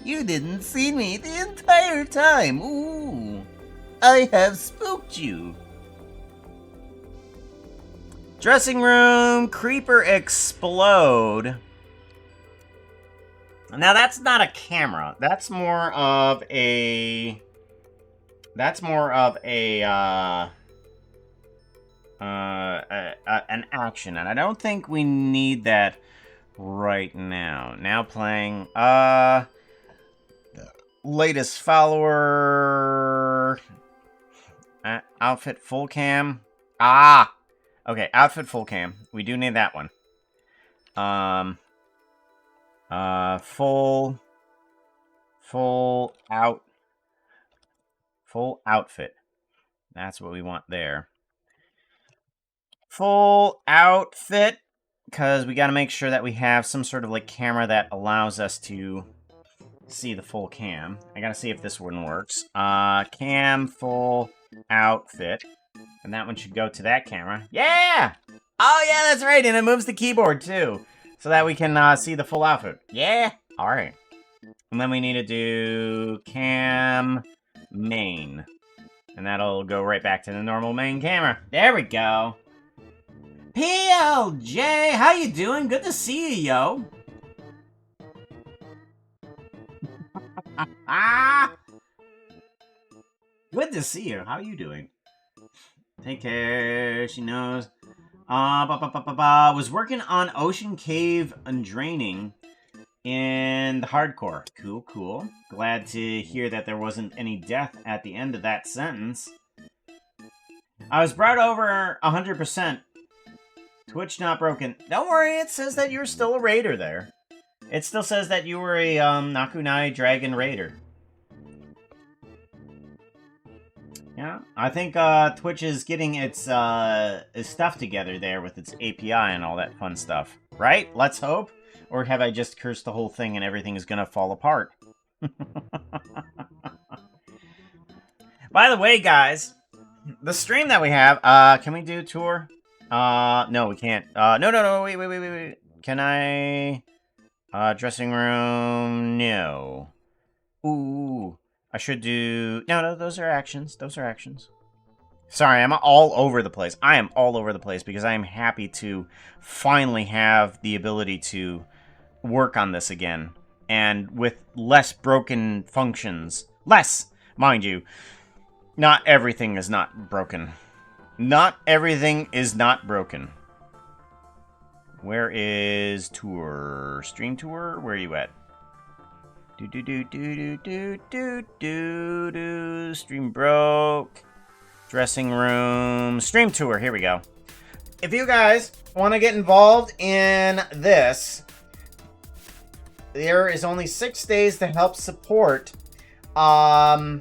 You didn't see me the entire time. Ooh, I have spooked you. dressing room, creeper explode. Now that's not a camera. That's more of a... an action, and I don't think we need that right now. Now playing, latest follower, outfit full cam. Okay, outfit full cam. We do need that one. Full outfit. That's what we want there. Full outfit, because we got to make sure that we have some sort of like camera that allows us to see the full cam. I got to see if this one works. Cam full outfit, and that one should go to that camera. Yeah! Oh yeah, that's right, and it moves the keyboard too, so that we can see the full outfit. Yeah! Alright. And then we need to do cam main. And that'll go right back to the normal main camera. There we go. PLJ, how you doing? Good to see you, yo. Good to see you. How you doing? Take care. She knows. Was working on Ocean Cave Undraining in the hardcore. Cool, cool. Glad to hear that there wasn't any death at the end of that sentence. I was brought over 100%. Twitch not broken. Don't worry, it says that you're still a raider there. It still says that you were a Nakunai Dragon Raider. Yeah, I think Twitch is getting its stuff together there with its API and all that fun stuff. Right? Let's hope. Or have I just cursed the whole thing and everything is gonna fall apart? By the way, guys, the stream that we have, can we do tour? No, we can't. No, wait. Can I, dressing room, no. Ooh, I should do, no, those are actions, Sorry, I'm all over the place. I am all over the place because I am happy to finally have the ability to work on this again. And with less broken functions. Less, mind you. Not everything is not broken. Not everything is not broken. Where is tour? Stream tour? Where are you at? Stream broke. Dressing room. Stream tour. Here we go. If you guys want to get involved in this, there is only 6 days to help support MXM,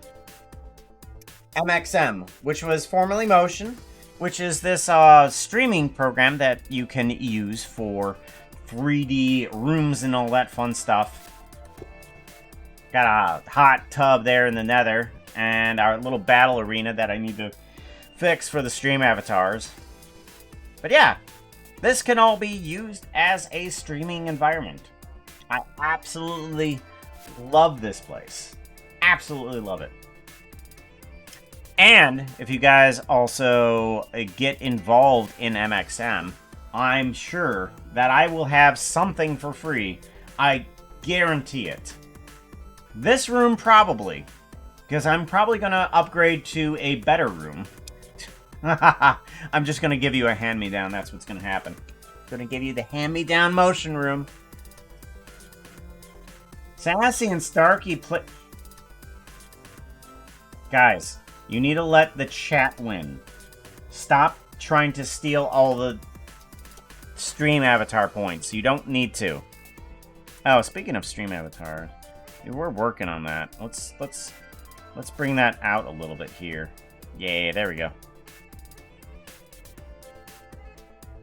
which was formerly Mtion, which is this streaming program that you can use for 3D rooms and all that fun stuff. Got a hot tub there in the nether, and our little battle arena that I need to fix for the stream avatars. But yeah, this can all be used as a streaming environment. I absolutely love this place. Absolutely love it. And if you guys also get involved in MXM, I'm sure that I will have something for free. I guarantee it. This room probably, because I'm probably going to upgrade to a better room. I'm just going to give you a hand-me-down. That's what's going to happen. Going to give you the hand-me-down motion room. Sassy and Starkey play... Guys, you need to let the chat win. Stop trying to steal all the... stream avatar points. You don't need to. Oh, speaking of stream avatar, we're working on that. Let's bring that out a little bit here. Yeah, there we go.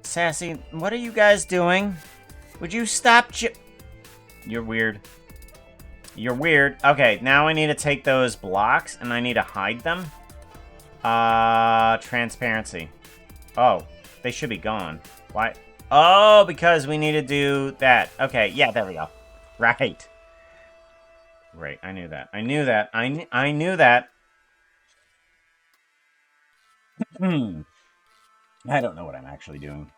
Sassy, what are you guys doing? Would you stop You're weird. You're weird. Okay, now I need to take those blocks and I need to hide them. Transparency. Oh, they should be gone. Why? Oh, because we need to do that. Okay, yeah, there we go. Right. Right, I knew that. I knew that. I knew that. I don't know what I'm actually doing.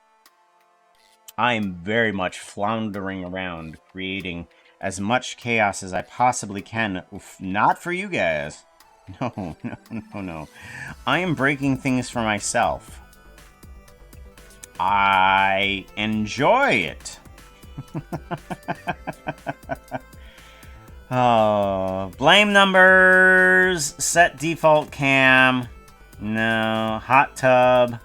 I am very much floundering around, creating as much chaos as I possibly can. Oof, not for you guys. No, no, no, no. I am breaking things for myself. I enjoy it. Oh, blame numbers, set default cam. No, hot tub.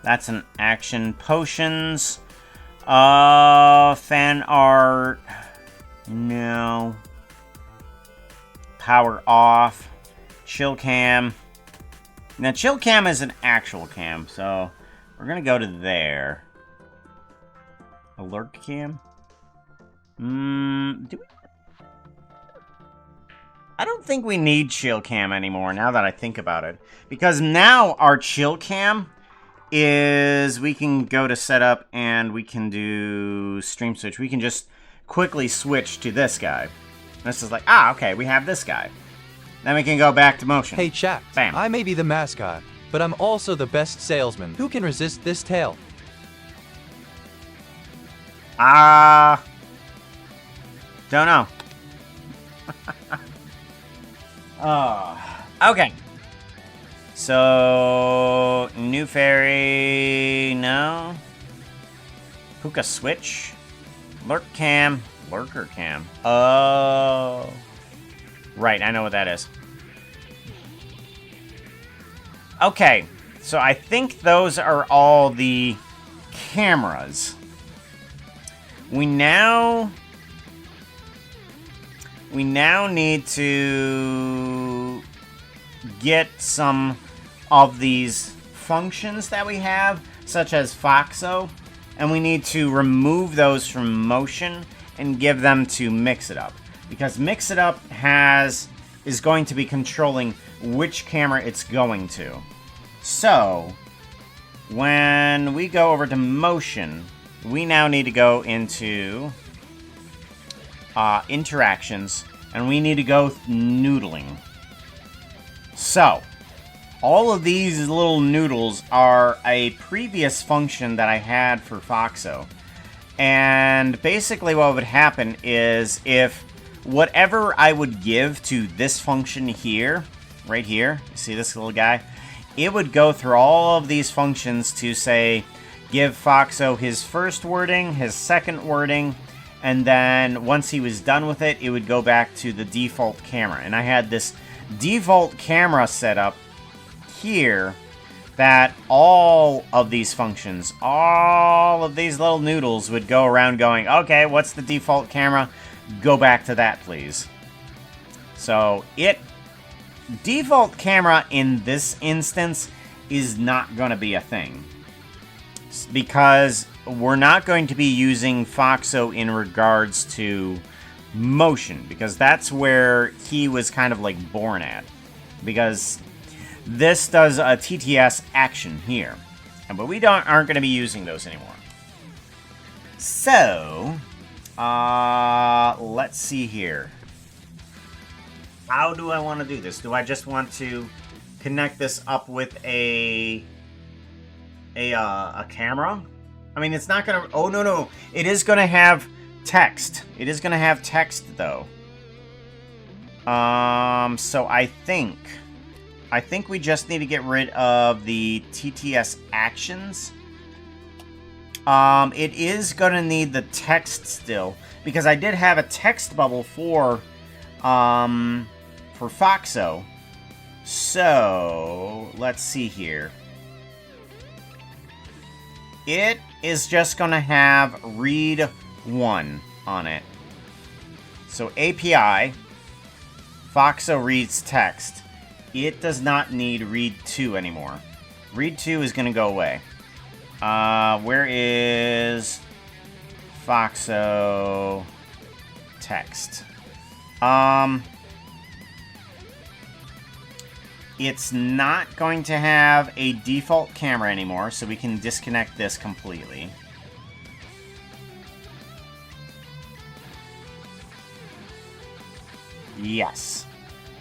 That's an action. Potions. Fan art. No. Power off. Chill cam. Now, chill cam is an actual cam, so we're gonna go to there. Alert cam. Do we? I don't think we need chill cam anymore now that I think about it, because now our chill cam is we can go to setup and we can do stream switch. We can just quickly switch to this guy. This is like, okay, we have this guy. Then we can go back to motion. Hey chat, Bam. I may be the mascot, but I'm also the best salesman. Who can resist this tale? Don't know. Okay. So, new fairy, no. Hookah switch. Lurk cam. Lurker cam. Oh. Right, I know what that is. Okay, so I think those are all the cameras. We now need to get some of these functions that we have, such as Foxo, and we need to remove those from motion and give them to Mix It Up, because Mix It Up is going to be controlling which camera it's going to. So when we go over to motion, we now need to go into interactions, and we need to go noodling. So all of these little noodles are a previous function that I had for Foxo. And basically what would happen is if whatever I would give to this function here, right here, you see this little guy? It would go through all of these functions to say, give Foxo his first wording, his second wording, and then once he was done with it, it would go back to the default camera. And I had this default camera set up here that all of these functions, all of these little noodles would go around going, okay, what's the default camera? Go back to that, please. So default camera in this instance is not going to be a thing, because we're not going to be using Foxo in regards to motion, because that's where he was kind of like born at, because this does a TTS action here, but we aren't going to be using those anymore. So let's see here. How do I want to do this? Do I just want to connect this up with a camera? I mean, it's not gonna. Oh no, it is gonna have text. It is gonna have text though. So I think we just need to get rid of the TTS actions. It is gonna need the text still, because I did have a text bubble for Foxo. So let's see here. It is just going to have read 1 on it. So API, Foxo reads text. It does not need read 2 anymore. Read 2 is going to go away. Where is Foxo text? It's not going to have a default camera anymore, so we can disconnect this completely. Yes.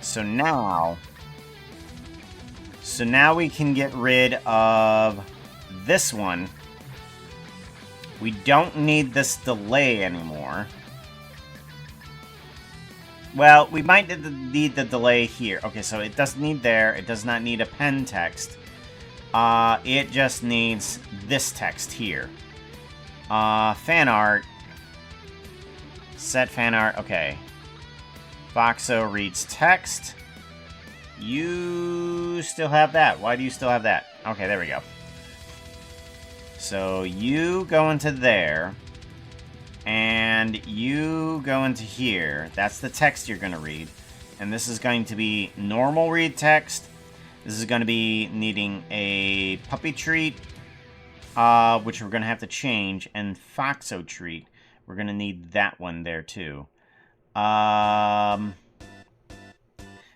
So now we can get rid of this one. We don't need this delay anymore. Well, we might need the delay here. Okay, so it doesn't need there. It does not need a pen text. It just needs this text here. Fan art. Set fan art. Okay. Foxo reads text. You still have that. Why do you still have that? Okay, there we go. So you go into there. And you go into here. That's the text you're going to read. And this is going to be normal read text. This is going to be needing a puppy treat, which we're going to have to change. And Foxo treat. We're going to need that one there too.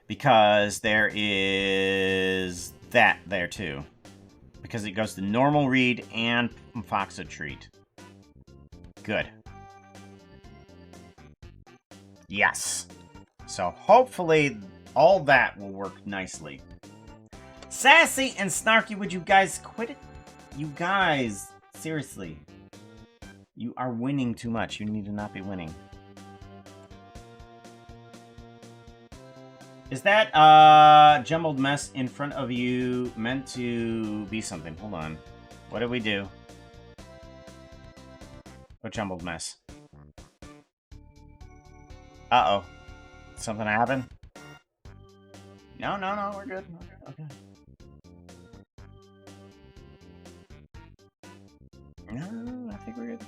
Because there is that there too. Because it goes to normal read and Foxo treat. Good. Yes. So hopefully all that will work nicely. Sassy and Snarky, would you guys quit it? You guys, seriously. You are winning too much. You need to not be winning. Is that jumbled mess in front of you meant to be something? Hold on. What did we do? What jumbled mess? Uh-oh. Something happened? No, we're good. Okay. No, I think we're good.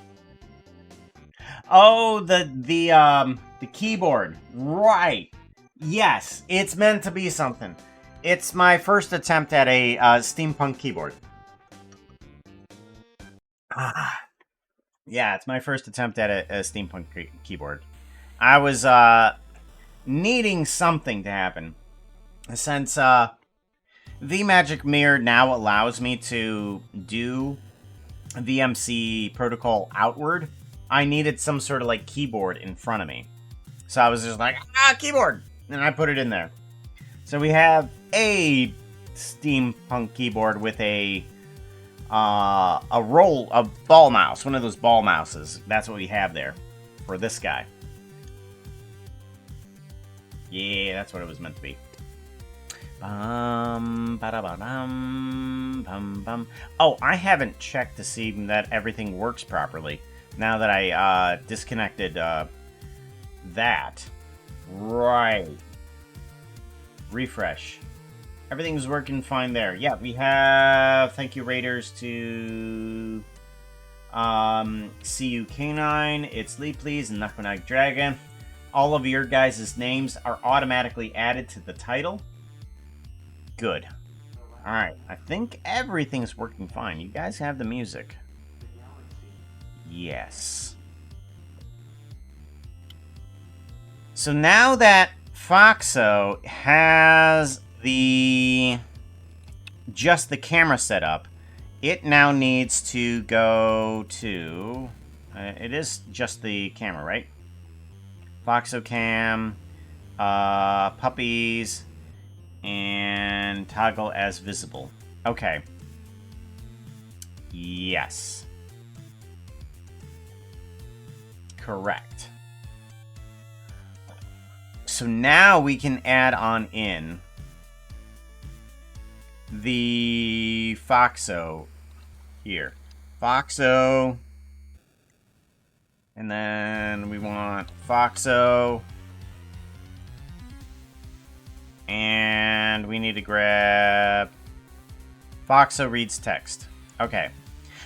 Oh, the keyboard. Right. Yes, it's meant to be something. It's my first attempt at a steampunk keyboard. Yeah, it's my first attempt at a steampunk keyboard. I was needing something to happen. Since the Magic Mirror now allows me to do VMC protocol outward, I needed some sort of like keyboard in front of me. So I was just like, keyboard! And I put it in there. So we have a steampunk keyboard with a ball mouse, one of those ball mouses. That's what we have there for this guy. Yeah, that's what it was meant to be. Oh, I haven't checked to see that everything works properly. Now that I disconnected that. Right. Refresh. Everything's working fine there. Yeah, we have... Thank you, Raiders, to... CU Canine, It's Lee Please, and Nakunag Dragon. All of your guys' names are automatically added to the title. Good. Alright, I think everything's working fine. You guys have the music. Yes. So now that Foxo has just the camera set up, it now needs to go to... it is just the camera, right? Foxo Cam, puppies, and toggle as visible. Okay. Yes. Correct. So now we can add on in the Foxo here. Foxo. And then we want Foxo. And we need to grab Foxo reads text. Okay.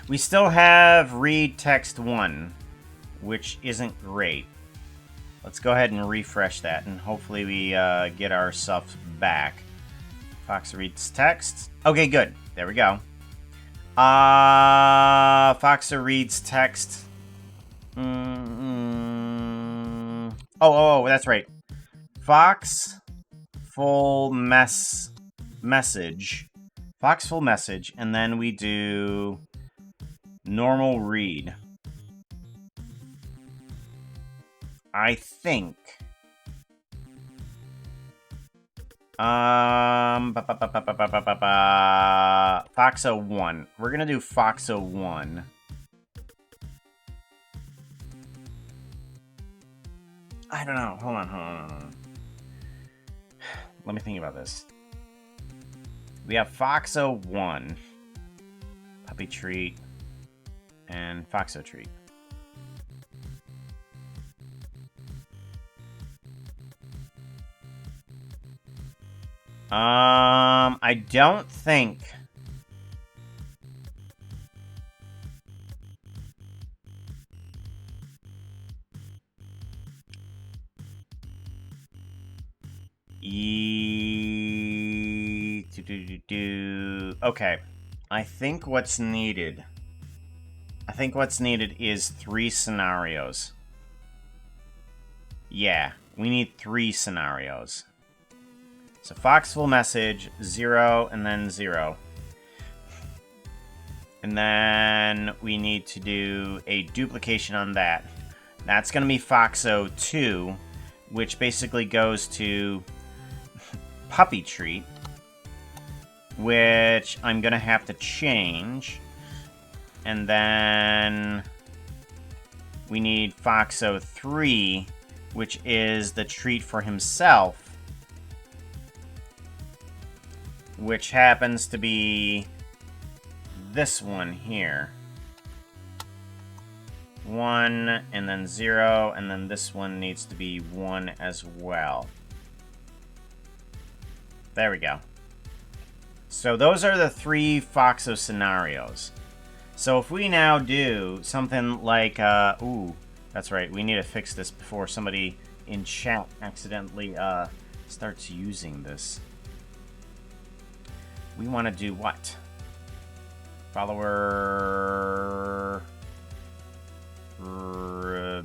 We still have read text 1, which isn't great. Let's go ahead and refresh that, and hopefully we get our stuff back. Fox reads text. Okay, good. There we go. Fox reads text. Oh, that's right. Fox full message. Fox full message, and then we do normal read. I think. Foxo 1. We're gonna do Foxo 1. I don't know. Hold on. Let me think about this. We have Foxo 1, Puppy Treat, and Foxo Treat. I don't think... Okay. I think what's needed is 3 scenarios. Yeah, we need 3 scenarios. So Fox full message, 0, and then 0. And then we need to do a duplication on that. That's going to be Foxo 2, which basically goes to Puppy Treat, which I'm going to have to change. And then we need Foxo 3, which is the treat for himself, which happens to be this one here. 1, and then 0, and then this one needs to be 1 as well. There we go. So those are the 3 Foxo scenarios. So if we now do something like, ooh, that's right, we need to fix this before somebody in chat accidentally starts using this. We want to do what? Follower...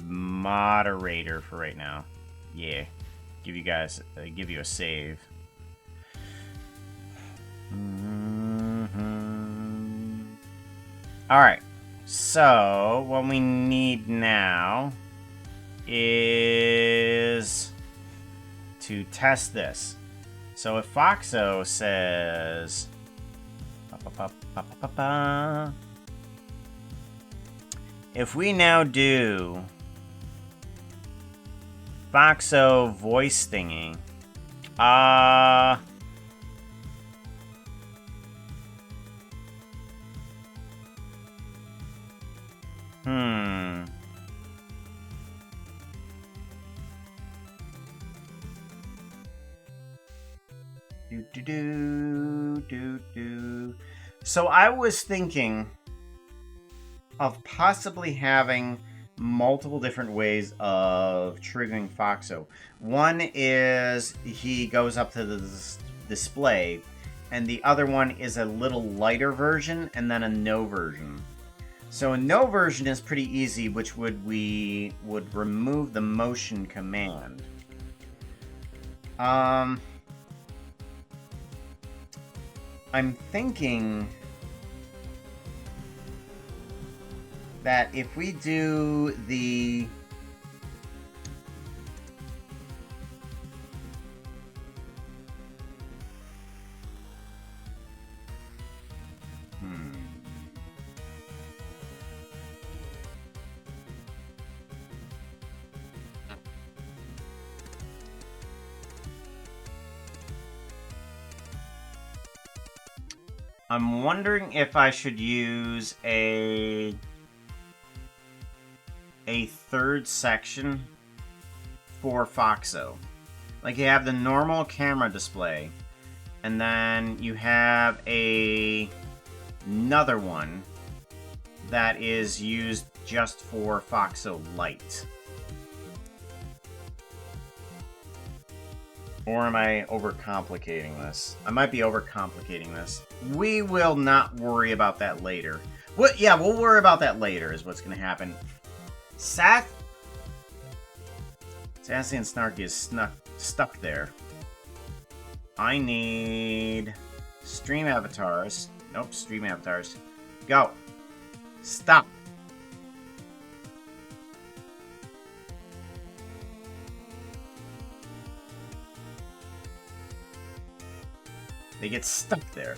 moderator for right now. Yeah. Give you a save. Alright. So, what we need now is to test this. So if Foxo says... If we now do Foxo voice thingy, So I was thinking of possibly having multiple different ways of triggering Foxo. One is he goes up to the display, and the other one is a little lighter version and then a no version. So a no version is pretty easy, which would remove the motion command. I'm thinking that if we do the I'm wondering if I should use a third section for Foxo. Like, you have the normal camera display, and then you have another one that is used just for Foxo Lite. Or am I overcomplicating this? I might be overcomplicating this. We will not worry about that later. Yeah, we'll worry about that later is what's going to happen. Sassy and Snarky is stuck there. I need stream avatars. Nope, stream avatars. Go. Stop. They get stuck there.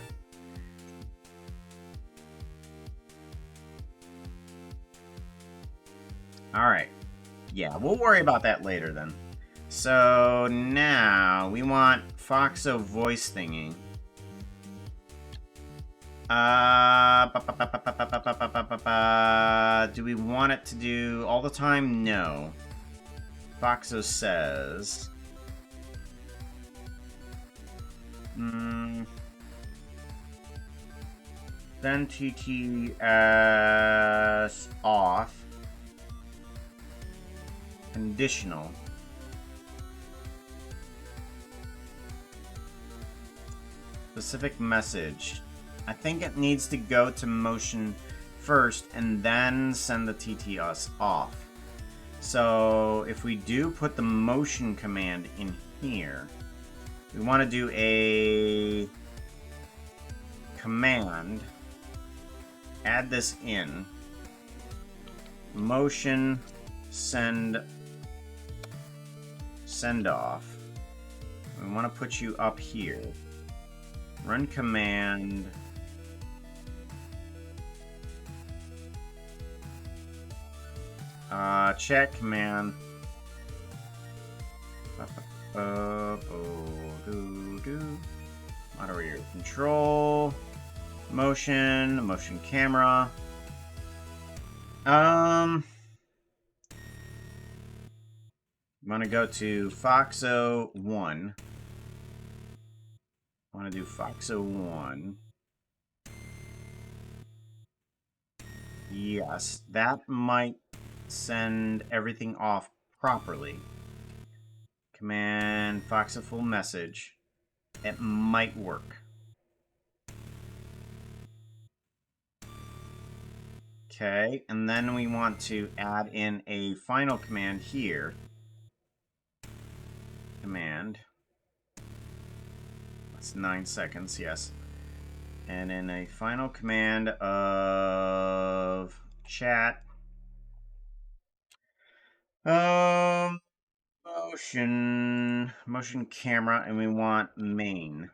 Alright. Yeah, we'll worry about that later then. So now we want Foxo voice thingy. Do we want it to do all the time? No. Foxo says... Then TTS off. Conditional. Specific message. I think it needs to go to motion first and then send the TTS off. So if we do put the motion command in here, we want to do a command, add this in, motion send off. We want to put you up here. Run command. Chat command. Moderator control. Motion camera. I'm gonna go to Foxo 1. I want to do Foxo 1. Yes, that might send everything off properly. Command Foxo full message. It might work. Okay, and then we want to add in a final command here. Command. That's 9 seconds, yes. And in a final command of chat. Motion camera, and we want main.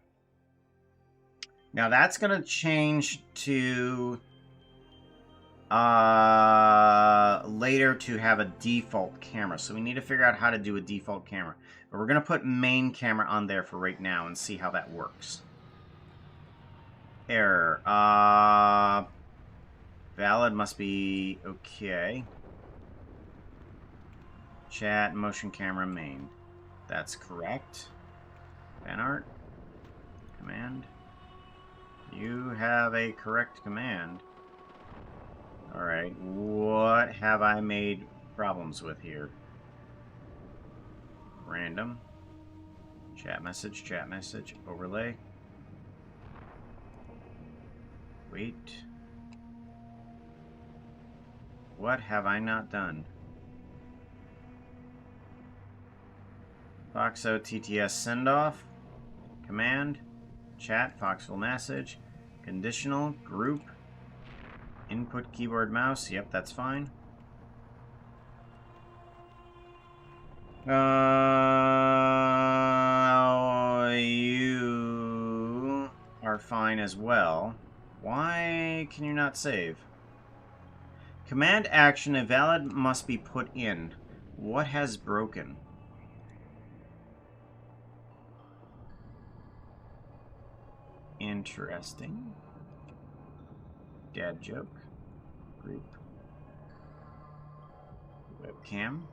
Now that's gonna change to later to have a default camera. So we need to figure out how to do a default camera. But we're gonna put main camera on there for right now and see how that works. Error. Valid must be okay. Chat, motion camera, main. That's correct. Fan art. Command. You have a correct command. Alright, what have I made problems with here? Random. Chat message, overlay. Wait. What have I not done? Foxo TTS send off. Command. Chat, Foxful message. Conditional, group. Input keyboard mouse. Yep, that's fine. You are fine as well. Why can you not save? Command action invalid must be put in. What has broken? Interesting. Dad joke. Group. Webcam.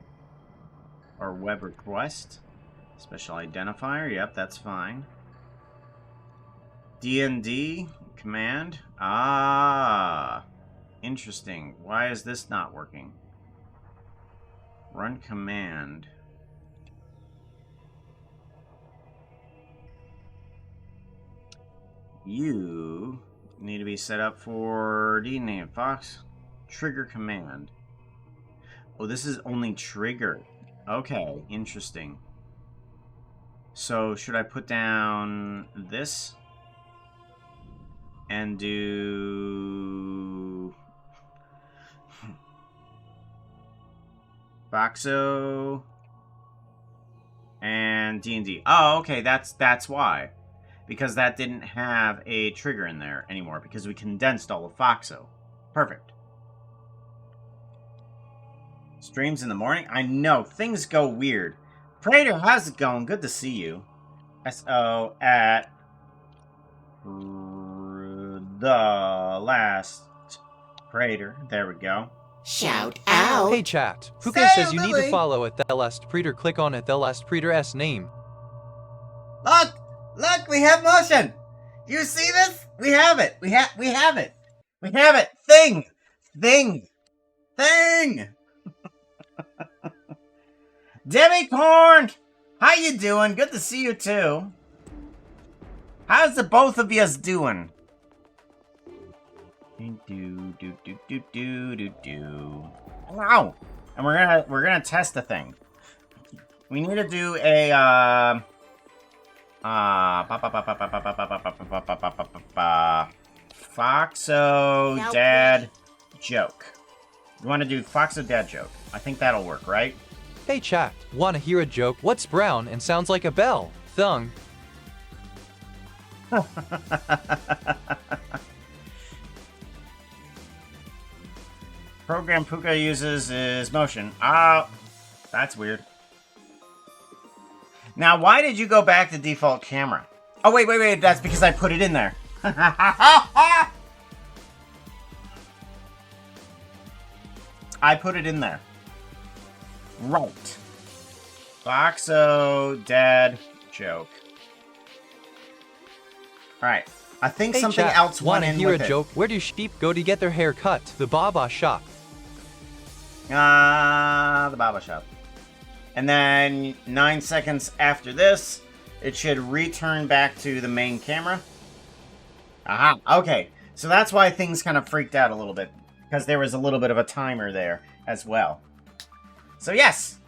Or web request. Special identifier. Yep, that's fine. DND. Command. Ah. Interesting. Why is this not working? Run command. You need to be set up for D-name Fox. Trigger command. Oh, this is only trigger. Okay, interesting. So, should I put down this? And do... Foxo and D&D. Oh, okay, that's why. Because that didn't have a trigger in there anymore, because we condensed all of Foxo. Perfect. Streams in the morning? I know, things go weird. Prater, how's it going? Good to see you. SO at the last Prater. There we go. Shout out. Hey chat, Puka Say says you need Lily. to follow at the last Preter. Click on at the last Preter's name. Look! Look, we have motion! Do you see this? We have it! We have it! We have it! Thing! Thing! Thing! Debbie Corn! How you doing? Good to see you too. How's the both of yous doing? Wow! And we're gonna test the thing. We need to do a Foxo dad joke. You want to do Foxo dad joke? I think that'll work, right? Hey chat, wanna hear a joke? What's brown and sounds like a bell? Thung. Program Puka uses is motion. Ah, that's weird. Now, why did you go back to default camera? Oh, wait. That's because I put it in there. I put it in there. Right. Foxo dad joke. Alright. I think Hey something chat, else went wanna in hear with a it. joke? Where do sheep go to get their hair cut? The Baba shop. The Baba Shop. And then 9 seconds after this, it should return back to the main camera. Aha, okay. So that's why things kind of freaked out a little bit, because there was a little bit of a timer there as well. So yes,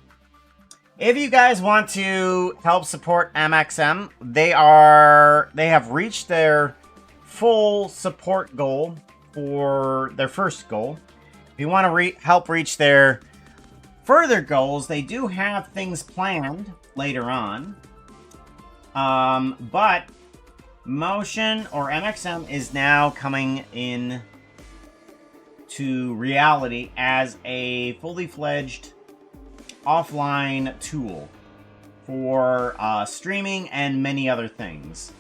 if you guys want to help support MXM, they have reached their full support goal for their first goal. If you want to help reach their further goals, they do have things planned later on. But Motion or MXM is now coming in to reality as a fully fledged offline tool for streaming and many other things.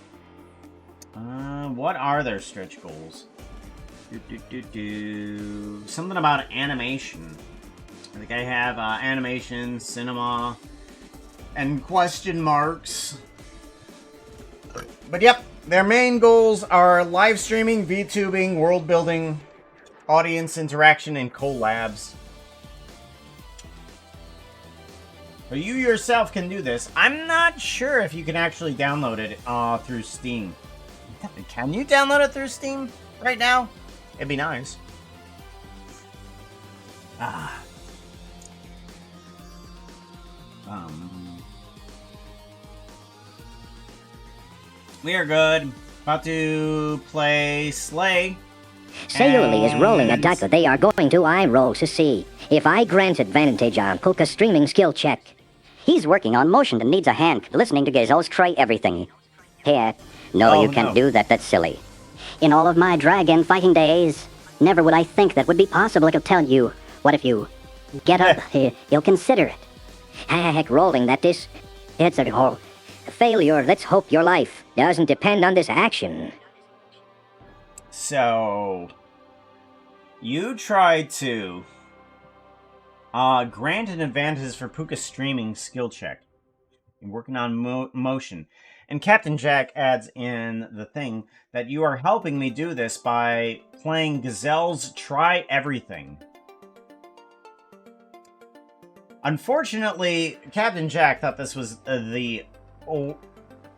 What are their stretch goals? Something about animation. I think I have animation, cinema, and question marks. But yep, their main goals are live streaming, VTubing, world building, audience interaction, and collabs. So you yourself can do this. I'm not sure if you can actually download it through Steam. Can you download it through Steam right now? It'd be nice. We are good. About to play Slay. Sayuli is rolling a dice that they are going to I roll to see if I grant advantage on Puka's streaming skill check. He's working on motion and needs a hand listening to Gazelles try everything. Here, no, you can't do that, that's silly. In all of my dragon fighting days, never would I think that would be possible. I could tell you, what if you get up, you'll consider it. Heck, rolling that this, it's a whole failure. Let's hope your life doesn't depend on this action. So, you tried to grant an advantage for Puka's streaming skill check. You're working on motion. And Captain Jack adds in the thing that you are helping me do this by playing Gazelle's Try Everything. Unfortunately, Captain Jack thought this was the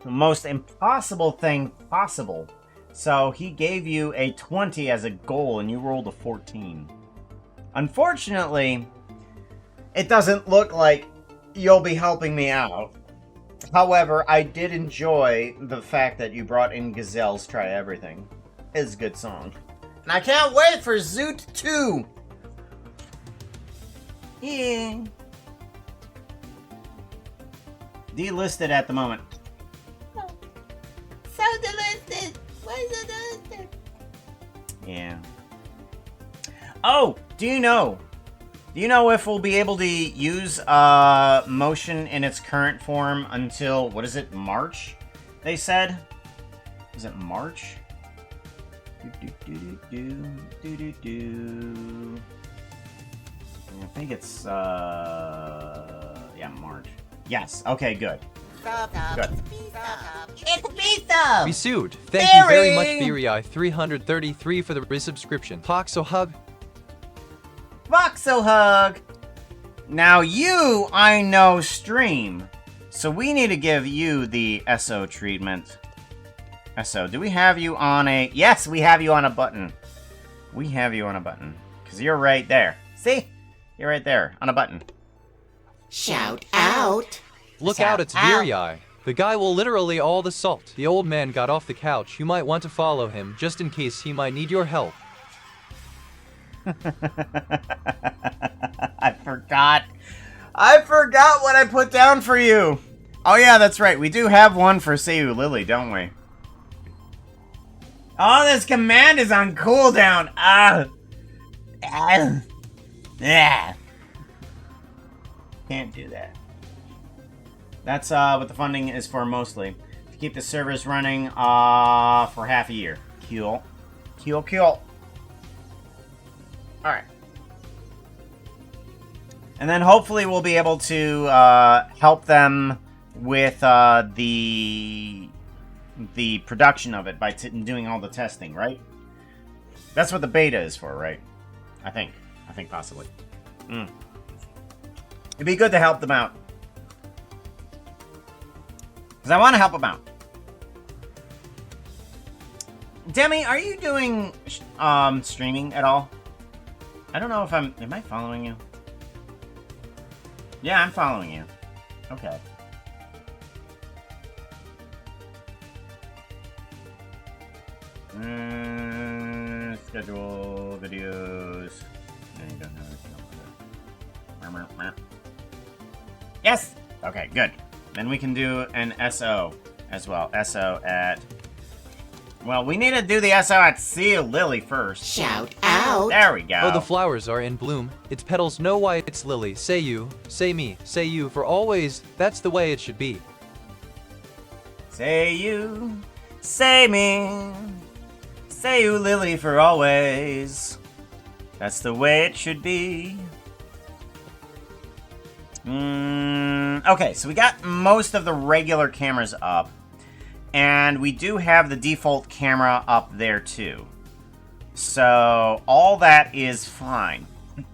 most impossible thing possible. So he gave you a 20 as a goal and you rolled a 14. Unfortunately, it doesn't look like you'll be helping me out. However, I did enjoy the fact that you brought in Gazelle's Try Everything. It's a good song. And I can't wait for Zoot 2! Yeah. Delisted at the moment. So delisted. Why so delisted? Yeah. Oh, do you know if we'll be able to use motion in its current form until, what is it, March? They said? Is it March? I think it's, yeah, March. Yes, okay, good. Good. It's pizza! Be sued. Thank you very much, Barry! Beery333 for the resubscription. Poxo hug. Voxel Hug! Now you, I know, stream. So we need to give you the SO treatment. SO, do we have you on a... Yes, we have you on a button. We have you on a button. Because you're right there. See? You're right there, on a button. Shout out. Look Shout out, it's out. Beery. The guy will literally all the salt. The old man got off the couch. You might want to follow him, just in case he might need your help. I forgot. I forgot what I put down for you. Oh yeah, that's right. We do have one for Sayu Lily, don't we? Oh, this command is on cooldown. Yeah. Can't do that. That's what the funding is for mostly. To keep the servers running for half a year. Cool. Cool, cool. Alright. And then hopefully we'll be able to help them with the production of it by doing all the testing, right? That's what the beta is for, right? I think possibly. It'd be good to help them out. Because I want to help them out. Demi, are you doing streaming at all? I don't know if am I following you? Yeah, I'm following you. Okay. Schedule videos. No, you don't have anything else. Yes! Okay, good. Then we can do an SO as well. SO at... Well, we need to do the SO at Sea Lily first. Shout out. There we go. Oh, the flowers are in bloom. Its petals know why it's lily. Say you, say me, say you for always. That's the way it should be. Say you, say me, say you, Lily, for always. That's the way it should be. Okay, so we got most of the regular cameras up. And we do have the default camera up there too. So all that is fine.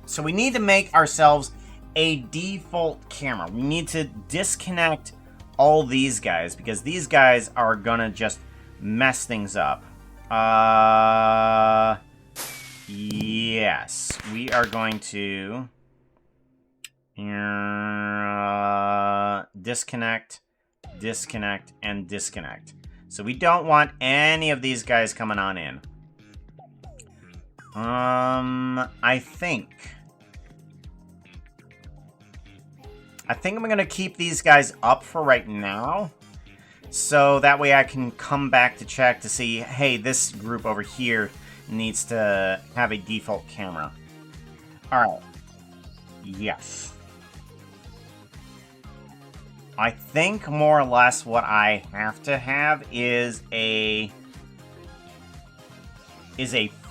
So we need to make ourselves a default camera. We need to disconnect all these guys because these guys are gonna just mess things up. Yes, we are going to disconnect, disconnect, and disconnect. So we don't want any of these guys coming on in. I think I'm gonna keep these guys up for right now. So that way I can come back to check to see, hey, this group over here needs to have a default camera. Alright. Yes. I think more or less what I have to have is a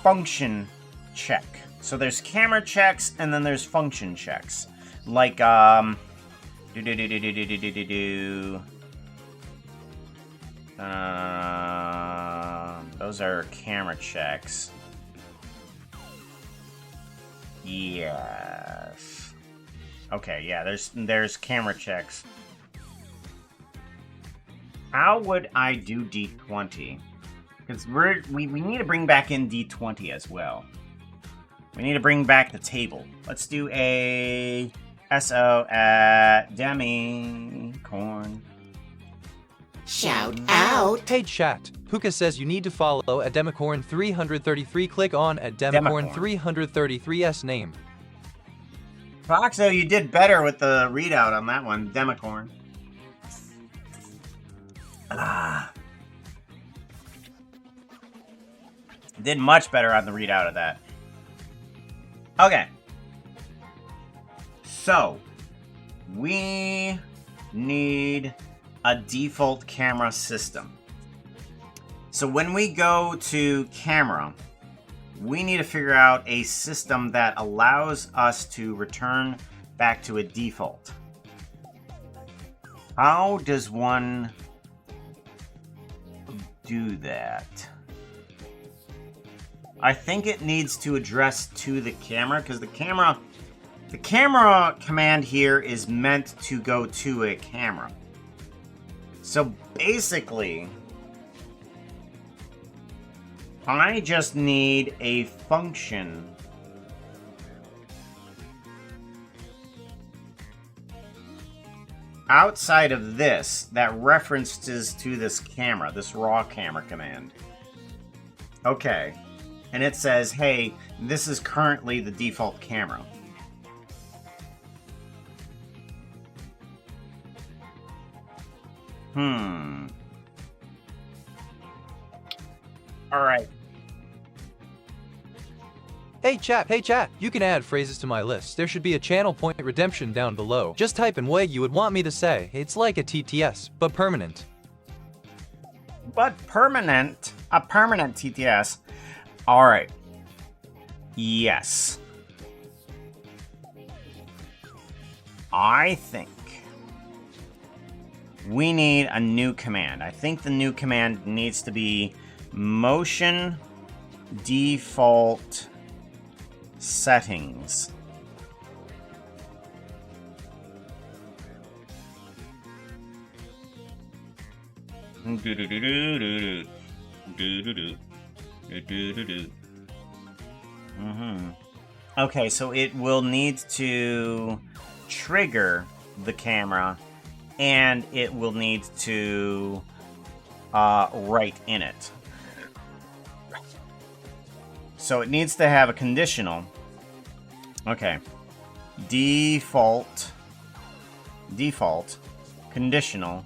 function check. So there's camera checks and then there's function checks. Like Those are camera checks. Yes. Okay, yeah, there's camera checks. How would I do D20? Because we need to bring back in D20 as well. We need to bring back the table. Let's do a SO at Demi-Corn. Shout out! Hey chat, Puka says you need to follow at Demicorn 333. Click on at Demicorn 333's name. Foxo, you did better with the readout on that one, Demicorn. Did much better on the readout of that. Okay. So, we need a default camera system. So when we go to camera, we need to figure out a system that allows us to return back to a default. How does one do that? I think it needs to address to the camera, because the camera command here is meant to go to a camera. So basically, I just need a function outside of this that references to this camera, this raw camera command. Okay. And it says, hey, this is currently the default camera. Alright. Hey chat, you can add phrases to my list. There should be a channel point redemption down below. Just type in what you would want me to say. It's like a TTS, but permanent. But permanent? A permanent TTS. Alright. Yes. I think we need a new command. I think the new command needs to be motion default settings. Okay, so it will need to trigger the camera, and it will need to write in it. So it needs to have a conditional. Okay. Default, conditional,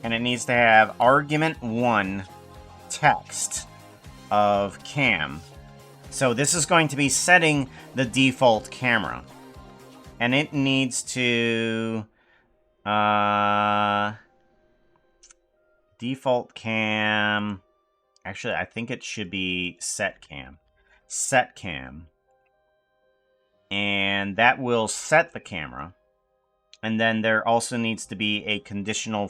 and it needs to have argument 1 text of cam. So this is going to be setting the default camera. And it needs to default cam. Actually, I think it should be set cam. Set cam. And that will set the camera. And then there also needs to be a conditional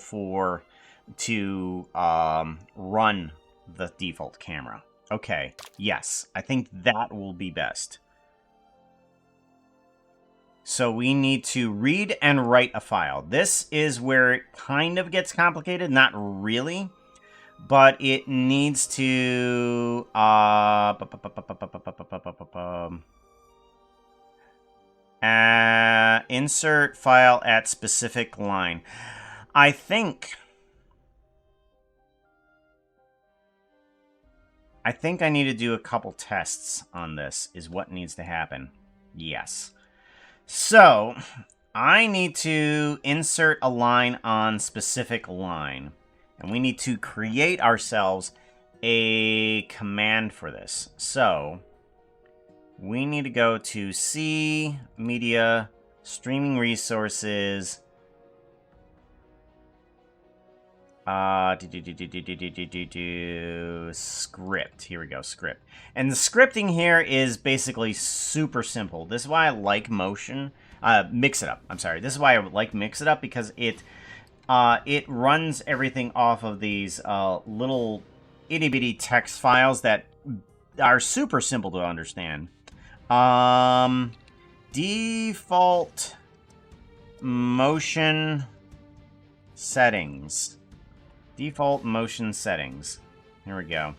to run the default camera. Okay, yes, I think that will be best. So we need to read and write a file. This is where it kind of gets complicated, not really, but it needs to insert file at specific line. I think I need to do a couple tests on this, is what needs to happen. Yes. So, I need to insert a line on specific line. And we need to create ourselves a command for this. So, we need to go to C, Media, Streaming Resources, script. Here we go, script. And the scripting here is basically super simple. This is why I like Motion. Mix It Up. I'm sorry. This is why I like Mix It Up, because it it runs everything off of these little itty-bitty text files that are super simple to understand. Default motion settings. Default motion settings. Here we go.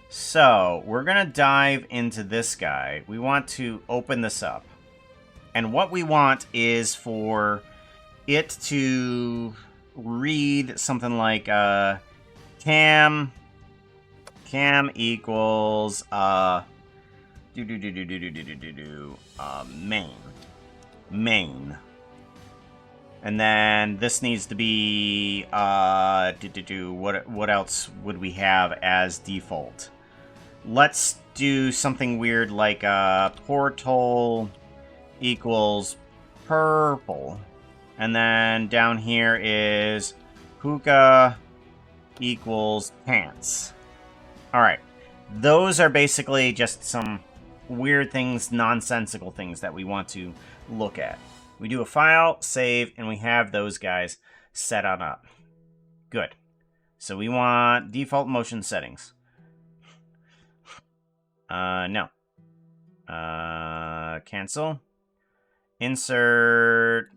So, we're going to dive into this guy. We want to open this up. And what we want is for it to read something like cam equals main. And then this needs to be what else would we have as default? Let's do something weird like portal equals purple. And then down here is hookah equals pants. Alright. Those are basically just some weird things, nonsensical things that we want to look at. We do a file, save, and we have those guys set on up. Good. So we want default motion settings. No. Cancel. Insert.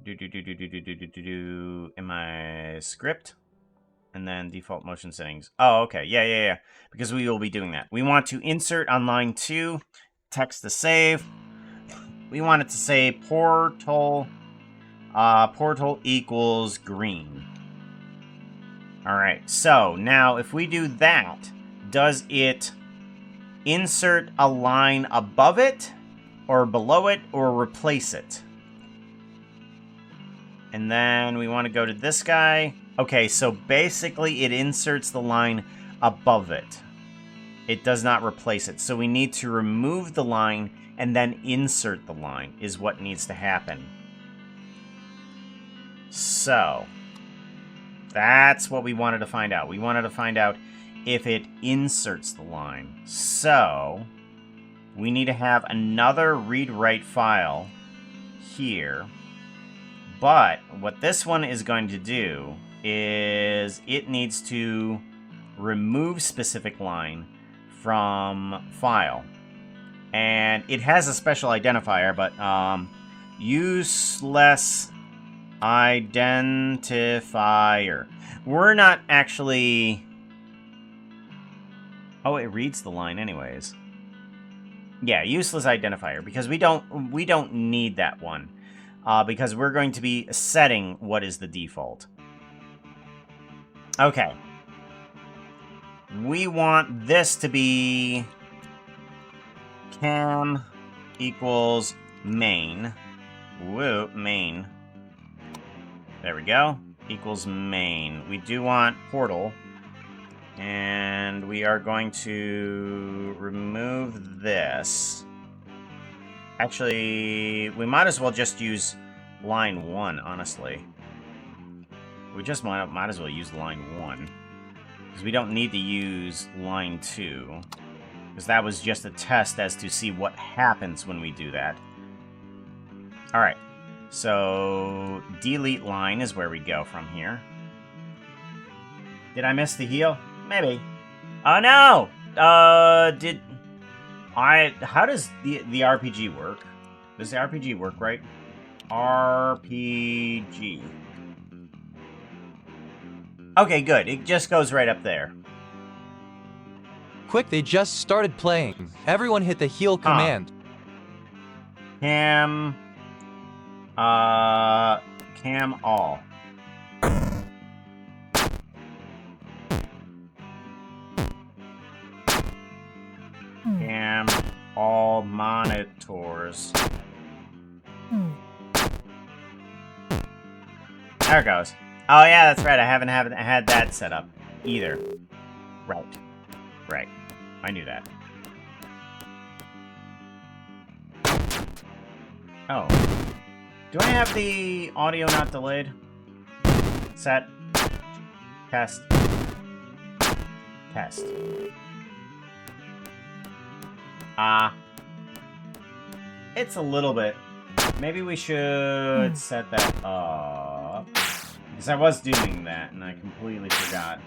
In my script. And then default motion settings. Oh, okay. Yeah. Because we will be doing that. We want to insert on line 2. Text to save. We want it to say portal equals green. Alright, so now if we do that, does it insert a line above it, or below it, or replace it? And then we want to go to this guy. Okay, so basically it inserts the line above it. It does not replace it. So we need to remove the line and then insert the line is what needs to happen. So, that's what we wanted to find out. We wanted to find out if it inserts the line. So, we need to have another read-write file here. But what this one is going to do is it needs to remove specific line from file. And it has a special identifier, but useless identifier. We're not actually... Oh, it reads the line anyways. Yeah, useless identifier, because we don't need that one. Because we're going to be setting what is the default. Okay. We want this to be cam equals main. Woo, main. There we go. Equals main. We do want portal. And we are going to remove this. Actually, we might as well just use line 1, honestly. We just might as well use line 1. Because we don't need to use line 2. Because that was just a test as to see what happens when we do that. Alright. So, delete line is where we go from here. Did I miss the heal? Maybe. Oh no! How does the RPG work? Does the RPG work right? RPG. Okay, good. It just goes right up there. Quick, they just started playing. Everyone hit the heal command. Cam all. Cam all monitors. There it goes. Oh yeah, that's right. I haven't had that set up either. Right. I knew that. Oh. Do I have the audio not delayed? Set. Test. Test. It's a little bit Maybe we should set that up. Because I was doing that, and I completely forgot.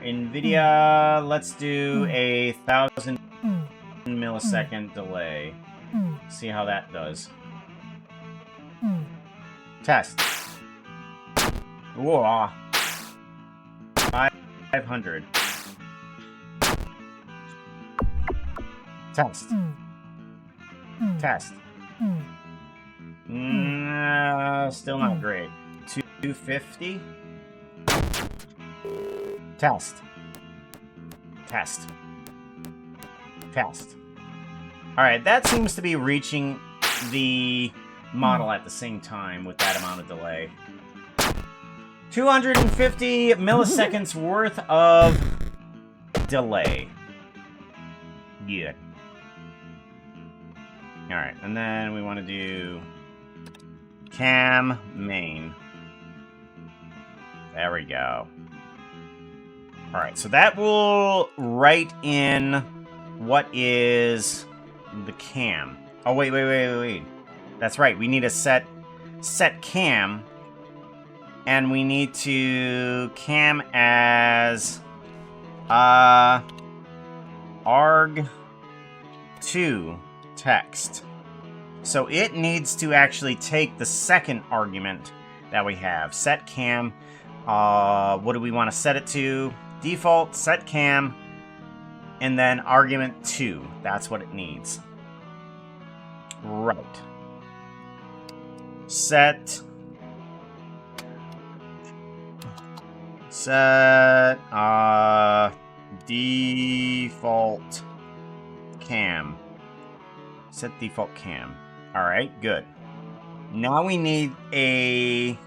NVIDIA, let's do a 1,000 millisecond delay. See how that does. Test. Whoa. 500. Test. Test. Still not great. 250. Test. Test. Test. Alright, that seems to be reaching the model at the same time with that amount of delay. 250 milliseconds worth of delay. Yeah. Alright, and then we want to do cam main. There we go. Alright, so that will write in what is the cam. Oh, wait. That's right, we need to set cam, and we need to cam as arg2 text. So it needs to actually take the second argument that we have. Set cam. What do we want to set it to? Default, set cam, and then argument 2. That's what it needs. Right. Set default cam. Set default cam. Alright, good. Now we need a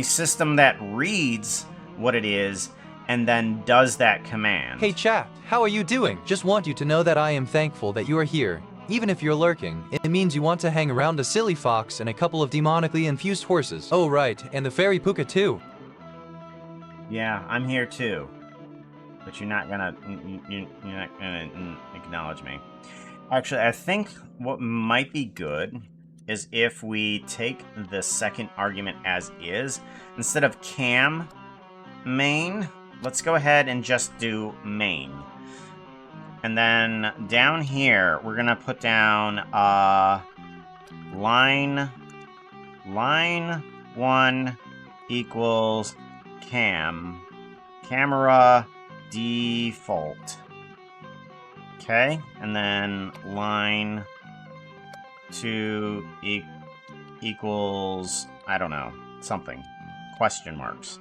system that reads what it is and then does that command. Hey chat, how are you doing? Just want you to know that I am thankful that you are here. Even if you're lurking, it means you want to hang around a silly fox and a couple of demonically infused horses. Oh right, and the fairy Puka too. Yeah, I'm here too. But you're not gonna acknowledge me. Actually, I think what might be good is if we take the second argument as is, instead of cam main, let's go ahead and just do main. And then down here, we're gonna put down line 1 equals camera default. Okay, and then line 2 equals, I don't know, something. Question marks.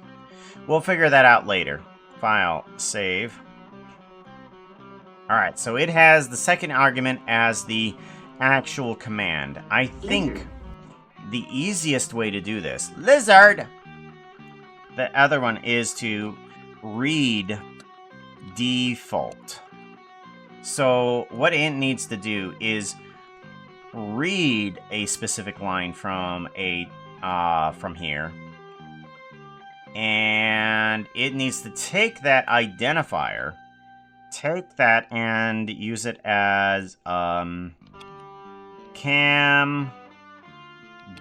We'll figure that out later. File, save. Alright, so it has the second argument as the actual command. I think the easiest way to do this, lizard! The other one is to read default. So what it needs to do is read a specific line from here, and it needs to take that identifier, take that and use it as cam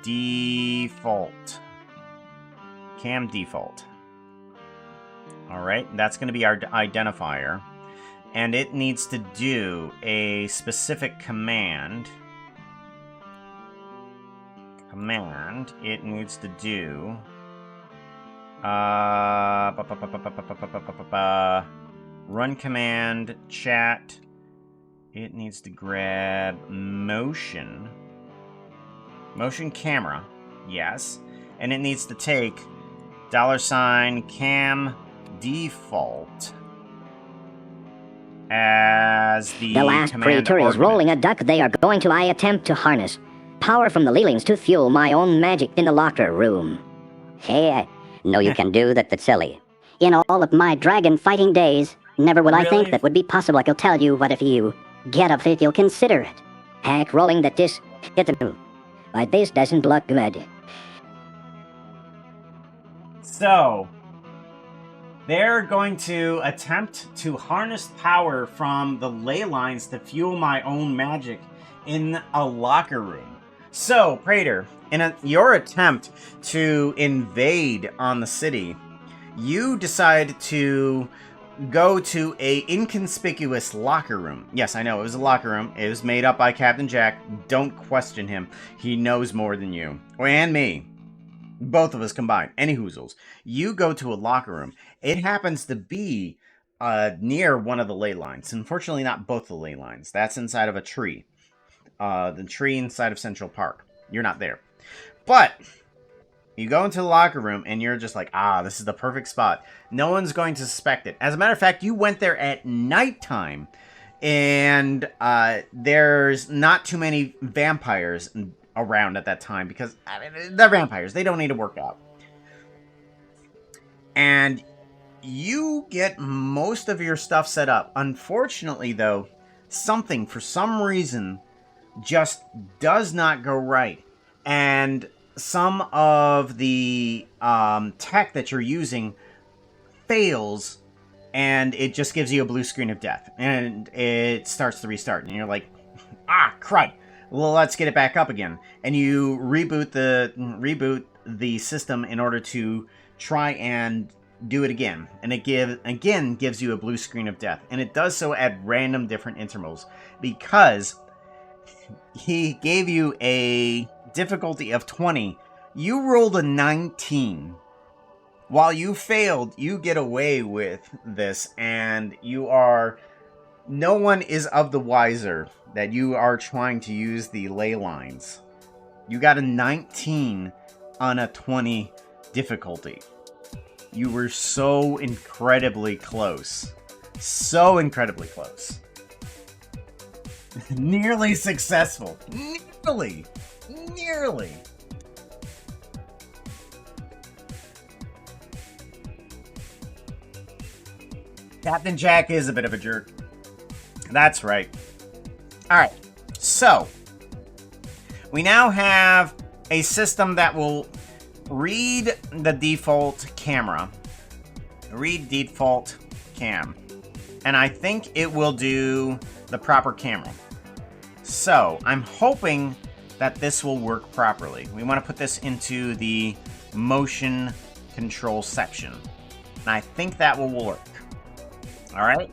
default. Cam default. Alright, that's going to be our identifier. And it needs to do a specific command. It needs to do run command chat. It needs to grab motion camera, yes, and it needs to take $cam default as the last creature is rolling a duck they are going to attempt to harness power from the Lilings to fuel my own magic in the locker room. Hey, I know you can do that, that's silly. In all of my dragon fighting days, never would I think that would be possible. I can tell you, what if you get up if you'll consider it. Heck, rolling that this, like this doesn't look good. So, they're going to attempt to harness power from the ley lines to fuel my own magic in a locker room. So, Praetor, in your attempt to invade on the city, you decide to go to a inconspicuous locker room. Yes, I know, it was a locker room. It was made up by Captain Jack. Don't question him. He knows more than you. And me. Both of us combined. Any hoozles. You go to a locker room. It happens to be near one of the ley lines. Unfortunately, not both the ley lines. That's inside of a tree. The tree inside of Central Park. You're not there. But you go into the locker room and you're just like, this is the perfect spot. No one's going to suspect it. As a matter of fact, you went there at nighttime. And there's not too many vampires around at that time. Because, they're vampires. They don't need to work out. And you get most of your stuff set up. Unfortunately, though, something, for some reason, just does not go right. And some of the tech that you're using fails, and it just gives you a blue screen of death. And it starts to restart. And you're like, crud. Well, let's get it back up again. And you reboot the system in order to try and do it again. And it gives you a blue screen of death. And it does so at random different intervals. Because he gave you a difficulty of 20. You rolled a 19. While you failed, you get away with this, and no one is of the wiser that you are trying to use the ley lines. You got a 19 on a 20 difficulty. You were so incredibly close. So incredibly close. Nearly successful. Nearly. Captain Jack is a bit of a jerk. That's right. Alright, so we now have a system that will read the default camera. Read default cam. And I think it will do the proper camera. So, I'm hoping that this will work properly. We want to put this into the motion control section. And I think that will work. Alright.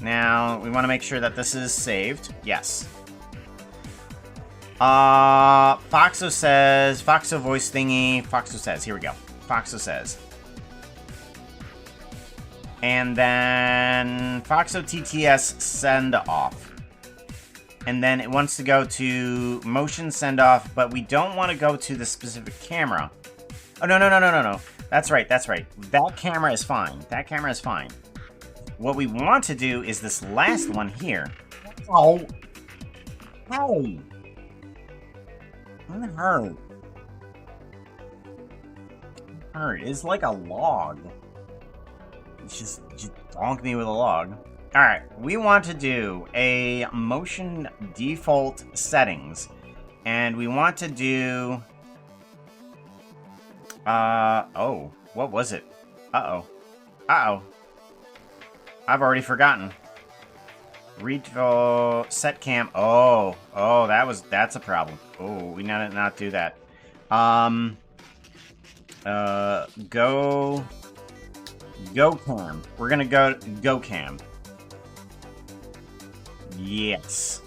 Now, we want to make sure that this is saved. Yes. Foxo says, Foxo voice thingy. Foxo says, here we go. Foxo says. And then Foxo TTS send off. And then it wants to go to motion send off, but we don't want to go to the specific camera. Oh, no. That's right. That camera is fine. What we want to do is this last one here. Oh. Hey. That hurt. It's like a log. It's just donk me with a log. Alright, we want to do a motion default settings. And we want to do... oh. What was it? Uh-oh. I've already forgotten. Read set cam. Oh, that's a problem. Oh, we need to not do that. Go cam. We're gonna go cam. Yes.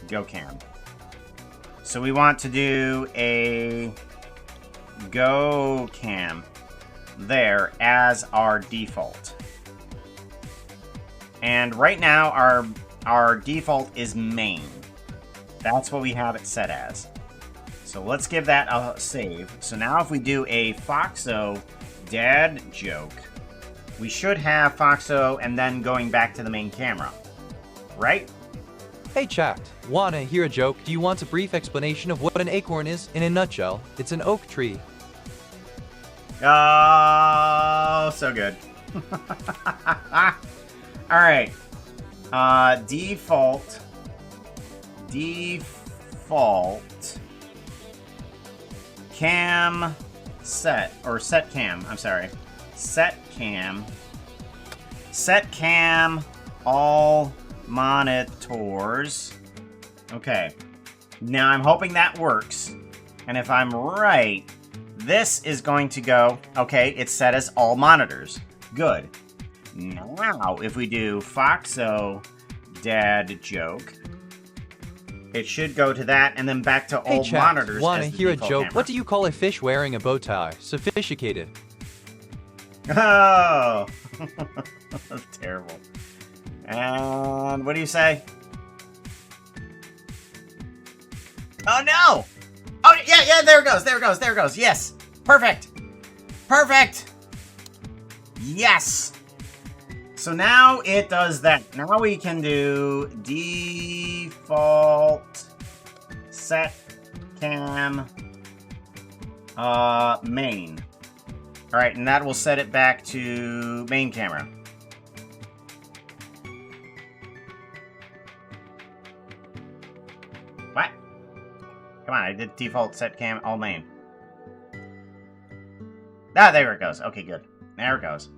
Go cam. So we want to do a go cam there as our default. And right now our default is main. That's what we have it set as. So let's give that a save. So now if we do a Foxo dad joke, we should have Foxo and then going back to the main camera. Right? Hey chat, wanna hear a joke? Do you want a brief explanation of what an acorn is in a nutshell? It's an oak tree. Oh, so good. Alright. Default cam set, or set cam, I'm sorry. Set cam all monitors Okay. Now I'm hoping that works. And if I'm right, this is going to go... Okay, it's set as all monitors. Good. Now, if we do Foxo dad joke, it should go to that and then back to Hey all chat, monitors. wanna as the hear a default joke? camera. What do you call a fish wearing a bow tie? Sophisticated. Oh! That's terrible. And what do you say? Oh no! Oh yeah, there it goes, there it goes, there it goes. Yes! Perfect! Perfect! Yes! So now it does that. Now we can do default set cam main. Alright, and that will set it back to main camera. What? Come on, I did default set cam all main. Ah, there it goes. Okay, good. There it goes.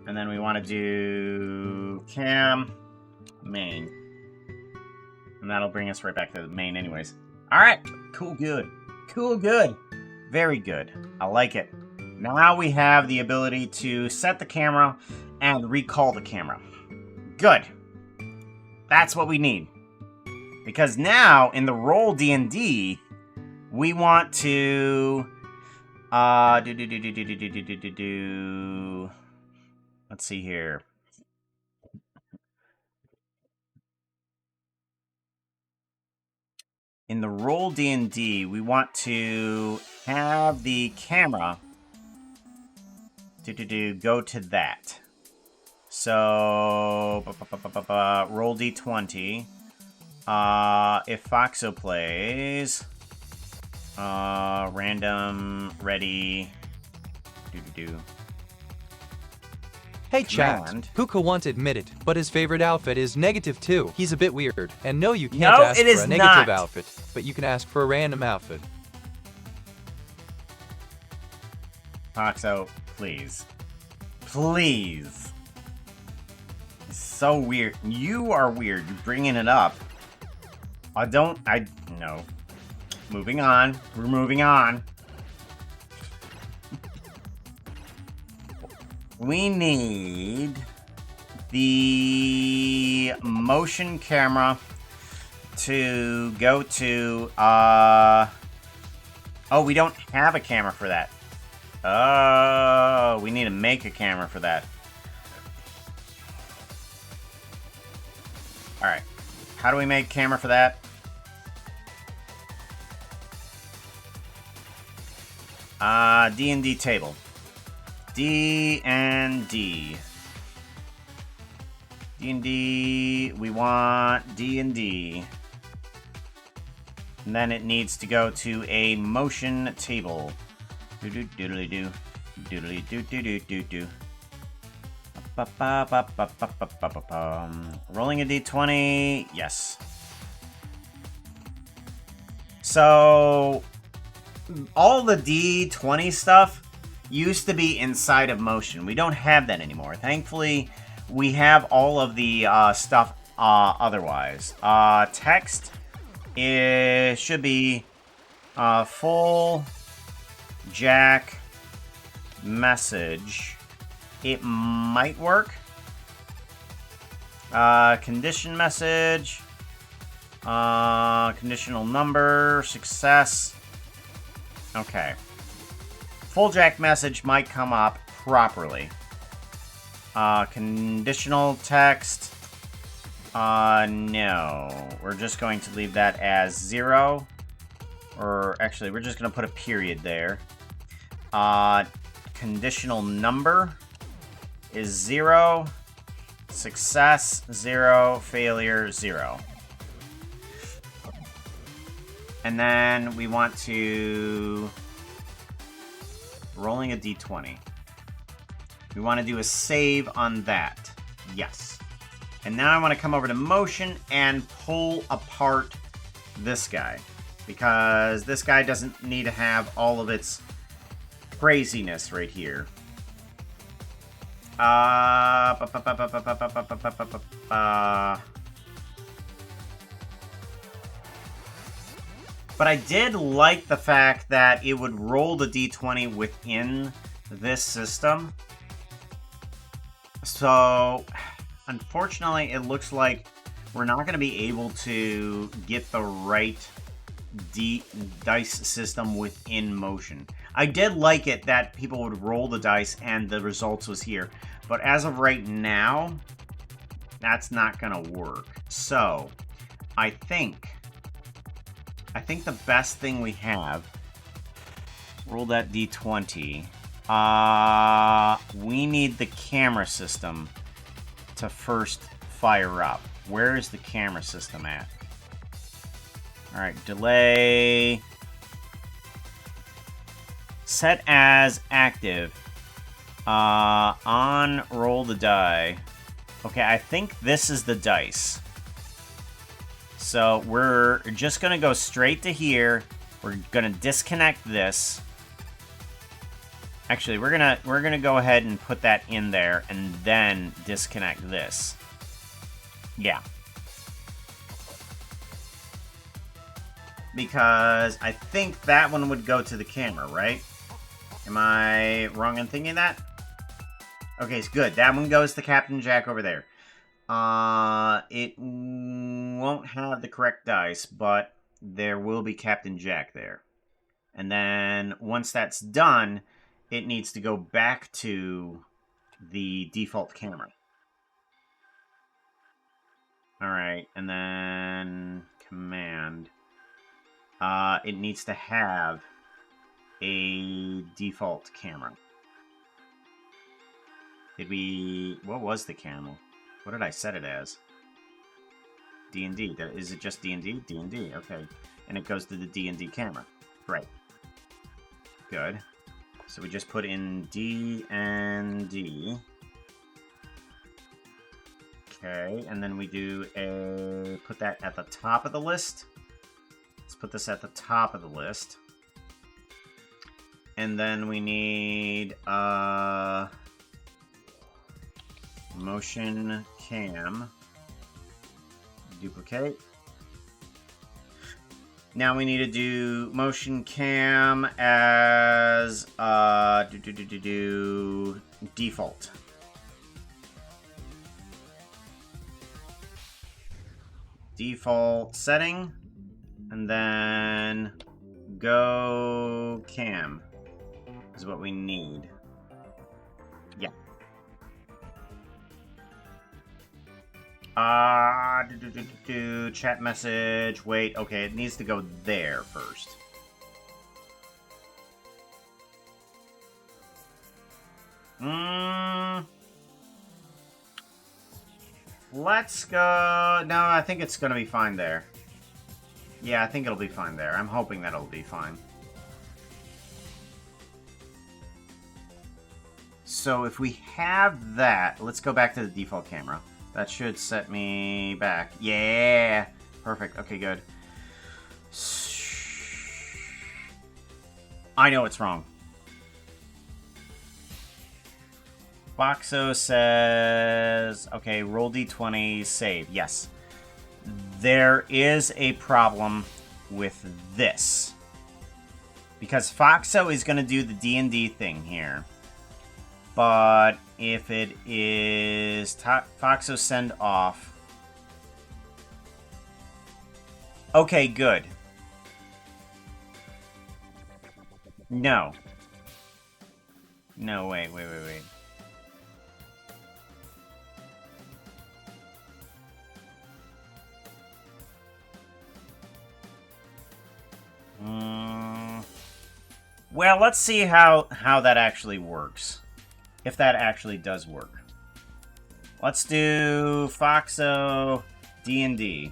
And then we want to do cam main. And that'll bring us right back to the main anyways. Alright, cool, good. Cool, good. Very good. I like it. Now we have the ability to set the camera and recall the camera. Good. That's what we need. Because now, in the roll D&D, we want to... Let's see here. In the roll D&D, we want to have the camera go to that. So, roll D20. If Foxo plays, random, ready, Hey chat, Command. Puka won't admit it, but his favorite outfit is -2. He's a bit weird. And no, you can't No, ask it for is a negative not. outfit, but you can ask for a random outfit. Foxo, please. Please. It's so weird. You are weird. You're bringing it up. No. Moving on. We're moving on. We need the motion camera to go to, oh, we don't have a camera for that. Oh, we need to make a camera for that. Alright. How do we make camera for that? D&D table. D&D. D&D. We want D&D. And then it needs to go to a motion table. Doodly-doodly-doo. Doodly-doo-doo-doo-doo-doo. Rolling a d20. Yes. So, all the d20 stuff used to be inside of motion. We don't have that anymore. Thankfully, we have all of the stuff otherwise. Text should be full jack message. It might work. Condition message. Conditional number. Success. Okay. Full jack message might come up properly. Conditional text. No. We're just going to leave that as 0. Or actually, we're just going to put a period there. Conditional number is 0. Success, 0. Failure, 0. And then we want to... Rolling a d20. We want to do a save on that. Yes. And now I want to come over to motion and pull apart this guy. Because this guy doesn't need to have all of its craziness right here. But I did like the fact that it would roll the d20 within this system. So, unfortunately, it looks like we're not going to be able to get the right dice system within motion. I did like it that people would roll the dice and the results was here. But as of right now, that's not going to work. So, I think the best thing we have, roll that d20. We need the camera system to first fire up. Where is the camera system at? Alright, delay. Set as active. On roll the die. Okay, I think this is the dice. So we're just gonna go straight to here. We're gonna disconnect this. Actually, we're gonna go ahead and put that in there and then disconnect this. Yeah. Because I think that one would go to the camera, right? Am I wrong in thinking that? Okay, it's good. That one goes to Captain Jack over there. It won't have the correct dice, but there will be Captain Jack there. And then once that's done, it needs to go back to the default camera. Alright, and then command. It needs to have a default camera. What was the camera? What did I set it as? D&D. Is it just D&D? D&D, okay. And it goes to the D&D camera. Right. Good. So we just put in D&D. Okay, and then we do put that at the top of the list. Let's put this at the top of the list. And then we need motion cam. Duplicate. Now we need to do motion cam as default. Default setting, and then go cam is what we need. Yeah. Chat message. Wait, okay, it needs to go there first. Let's go. No, I think it's gonna be fine there. Yeah, I think it'll be fine there. I'm hoping that it'll be fine. So if we have that, let's go back to the default camera. That should set me back. Yeah! Perfect. Okay, good. I know it's wrong. Boxo says, okay, roll d20, save. Yes. There is a problem with this. Because Foxo is going to do the D&D thing here. But if it is Foxo send off. Okay, good. No. No, wait. Well, let's see how that actually works. If that actually does work. Let's do Foxo D&D.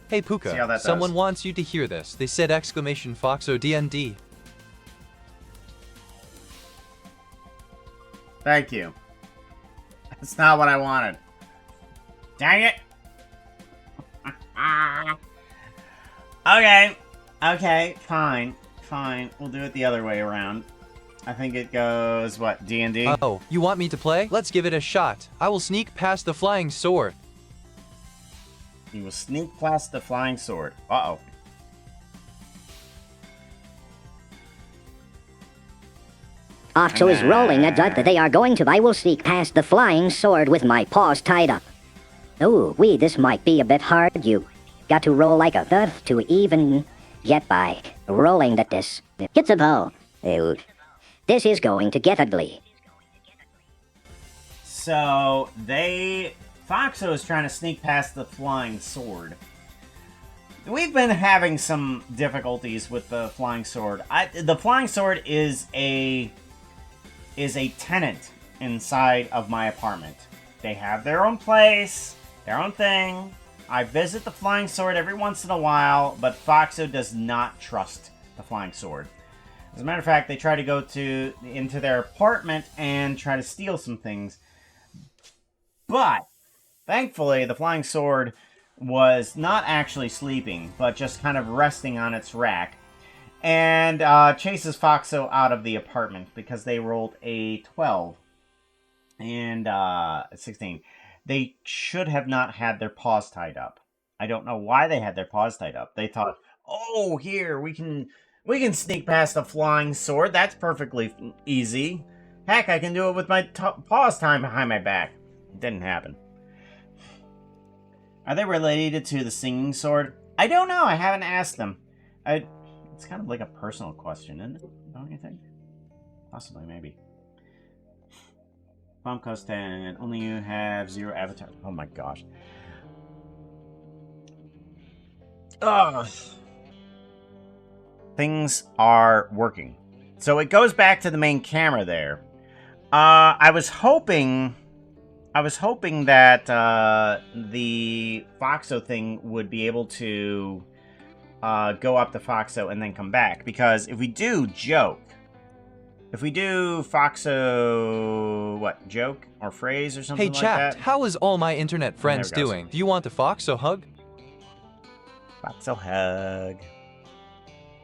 Hey See how Puka, that someone does. wants you to hear this. They said exclamation Foxo DND. Thank you. That's not what I wanted. Dang it! Okay, fine. We'll do it the other way around. I think it goes, what, D&D? Oh, you want me to play? Let's give it a shot. I will sneak past the flying sword. You will sneak past the flying sword. Uh-oh. Foxo is rolling a duck that they are going to. I will sneak past the flying sword with my paws tied up. Ooh, this might be a bit hard. You got to roll like a duck to even get by. Rolling that this. It's a ball. This is going to get ugly. So, Foxo is trying to sneak past the flying sword. We've been having some difficulties with the flying sword. The flying sword is a tenant inside of my apartment. They have their own place, their own thing. I visit the flying sword every once in a while, but Foxo does not trust the flying sword. As a matter of fact, they try to go into their apartment and try to steal some things. But, thankfully, the flying sword was not actually sleeping, but just kind of resting on its rack. And chases Foxo out of the apartment because they rolled a 12 and 16. They should have not had their paws tied up. I don't know why they had their paws tied up. They thought, oh, here, we can sneak past a flying sword. That's perfectly easy. Heck, I can do it with my paws tied behind my back. It didn't happen. Are they related to the singing sword? I don't know. I haven't asked them. It's kind of like a personal question, isn't it? Don't you think? Possibly, maybe. Bomb cost 10. Only you have 0 avatar. Oh my gosh. Ugh. Things are working. So it goes back to the main camera there. I was hoping that the Foxo thing would be able to go up to Foxo and then come back. Because if we do Foxo, joke or phrase or something Hey like chat, that? how is all my internet friends There it goes. doing? Do you want the Foxo hug? Foxo hug.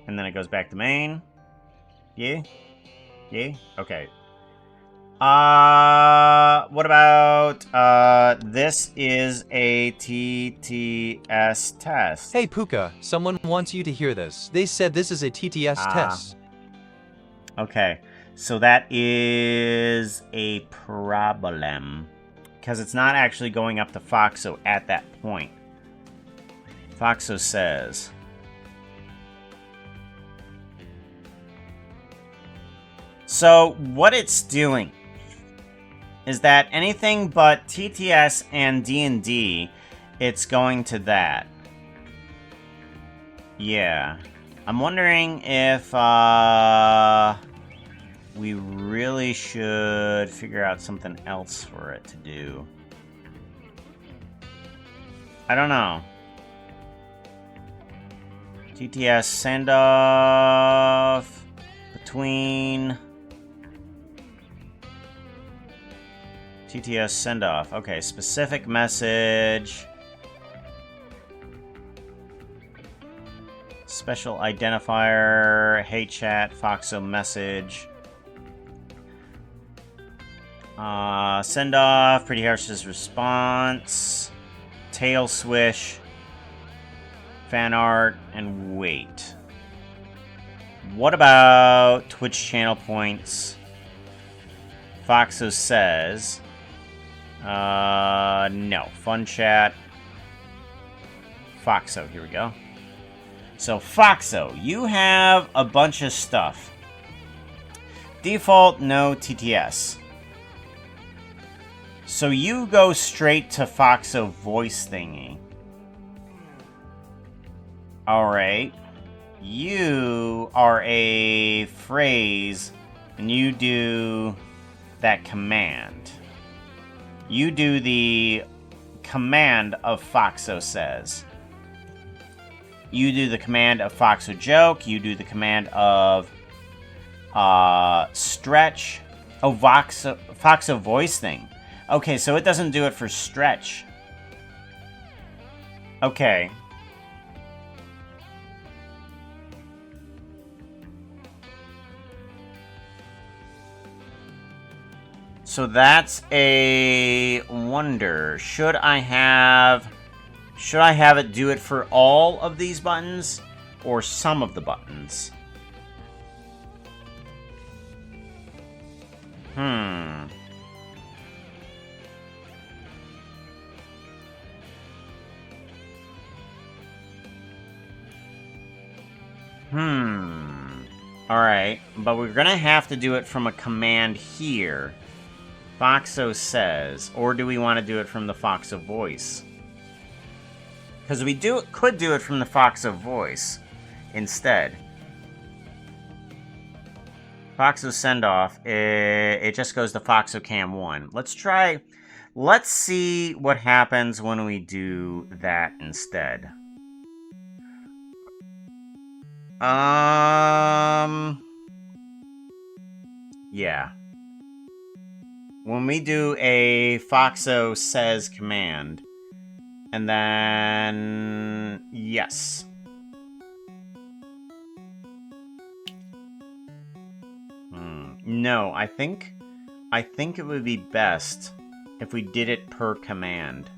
And then it goes back to main. Yeah? Yeah? Okay. What about, this is a TTS test. Hey Puka, someone wants you to hear this. They said this is a TTS test. Okay, so that is a problem. Because it's not actually going up to Foxo at that point. Foxo says... So, what it's doing is that anything but TTS and D&D, it's going to that. Yeah. I'm wondering if we really should figure out something else for it to do. I don't know. TTS send off between... TTS send off. Okay, specific message. Special identifier. Hey chat. Foxo message. Send off. Pretty Harsh's response. Tail swish. Fan art. And wait. What about Twitch channel points? Foxo says... no. Fun chat. Foxo, here we go. So, Foxo, you have a bunch of stuff. Default, no TTS. So you go straight to Foxo voice thingy. Alright. You are a phrase, and you do that command. You do the command of Foxo says. You do the command of Foxo joke. You do the command of stretch. Oh, Foxo voice thing. Okay, so it doesn't do it for stretch. Okay. So that's a wonder. Should I have it do it for all of these buttons or some of the buttons? Hmm. Alright, but we're gonna have to do it from a command here. Foxo says. Or do we want to do it from the Foxo voice? Because we could do it from the Foxo voice instead. Foxo send off. It just goes to Foxo Cam 1. Let's see what happens when we do that instead. Yeah. When we do a Foxo says command, and then yes. No, I think it would be best if we did it per command.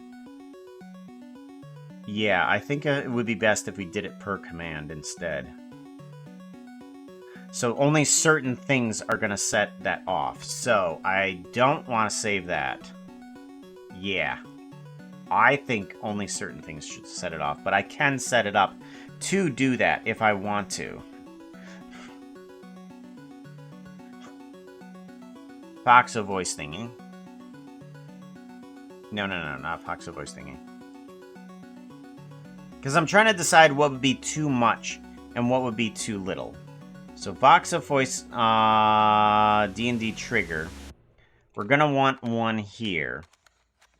Yeah, I think it would be best if we did it per command instead. So only certain things are going to set that off. So I don't want to save that. Yeah. I think only certain things should set it off. But I can set it up to do that if I want to. Foxo voice thingy. No, not Foxo voice thingy. Because I'm trying to decide what would be too much and what would be too little. So Foxo voice D&D trigger. We're going to want one here.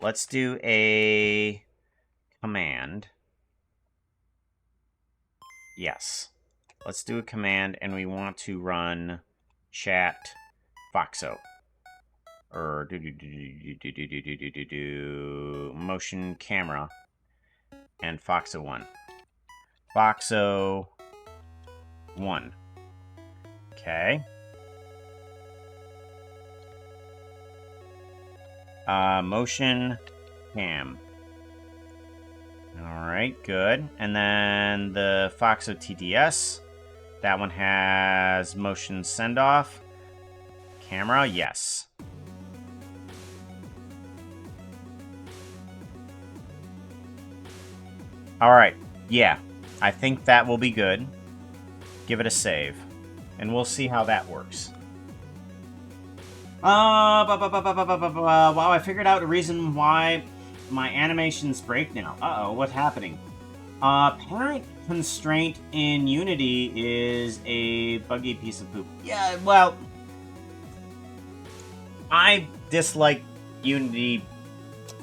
Let's do a command. Yes. Let's do a command, and we want to run chat Foxo. Or motion camera and Foxo 1. Foxo 1. Okay. Motion cam. Alright, good. And then the Foxo TDS. That one has motion send off. Camera, yes. Alright, yeah. I think that will be good. Give it a save. And we'll see how that works. Wow, I figured out a reason why my animations break now. Uh-oh, what's happening? Parent constraint in Unity is a buggy piece of poop. Yeah, well, I dislike Unity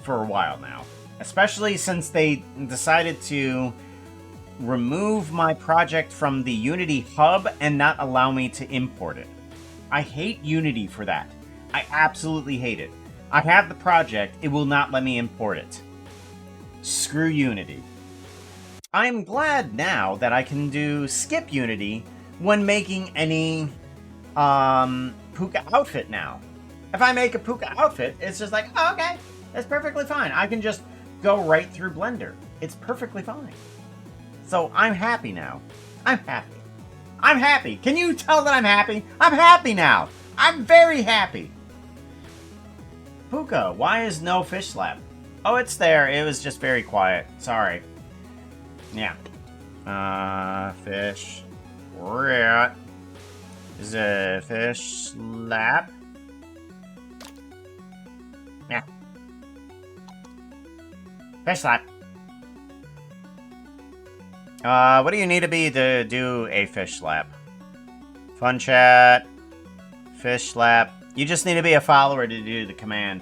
for a while now. Especially since they decided to remove my project from the Unity hub and not allow me to import it. I hate Unity for that. I absolutely hate it. I have the project, it will not let me import it. Screw Unity. I'm glad now that I can do skip Unity when making any Puka outfit now. If I make a Puka outfit, it's just like, oh, okay, that's perfectly fine. I can just go right through Blender. It's perfectly fine. So I'm happy now. I'm happy. I'm happy. Can you tell that I'm happy? I'm happy now. I'm very happy. Puka, why is no fish slap? Oh, it's there. It was just very quiet. Sorry. Yeah. Fish. Rat. Is a fish slap? Yeah. Fish slap. What do you need to be to do a fish slap? Fun chat. Fish slap. You just need to be a follower to do the command.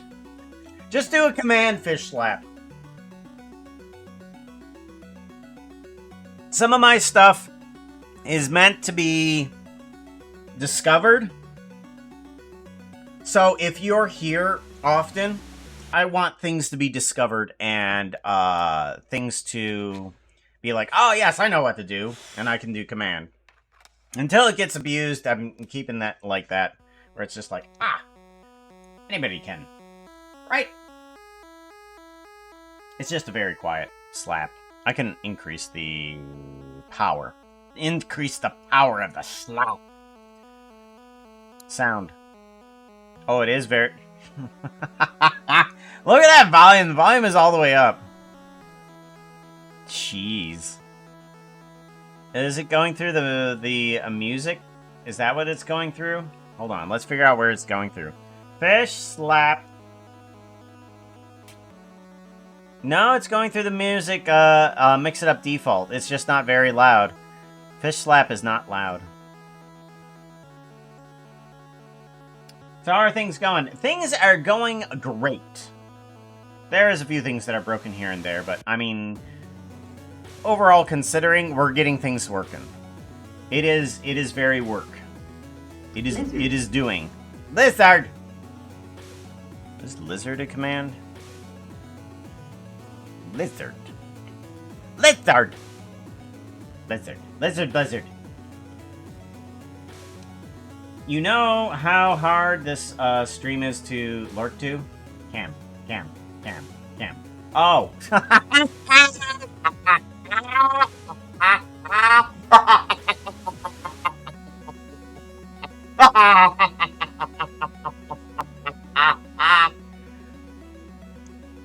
Just do a command, fish slap. Some of my stuff is meant to be discovered. So if you're here often, I want things to be discovered and things to be like, oh yes, I know what to do, and I can do command. Until it gets abused, I'm keeping that like that, where it's just like, anybody can. Right? It's just a very quiet slap. I can increase the power. Increase the power of the slap. Sound. Oh, it is very... Look at that volume. The volume is all the way up. Jeez. Is it going through the music? Is that what it's going through? Hold on. Let's figure out where it's going through. Fish slap. No, it's going through the music. Mix it up default. It's just not very loud. Fish slap is not loud. So how are things going? Things are going great. There is a few things that are broken here and there, but I mean, overall considering, we're getting things working. It is very work. It is doing. Lizard! Is lizard a command? Lizard. Lizard! Lizard. Lizard, lizard. You know how hard this stream is to lurk to? Cam. Oh!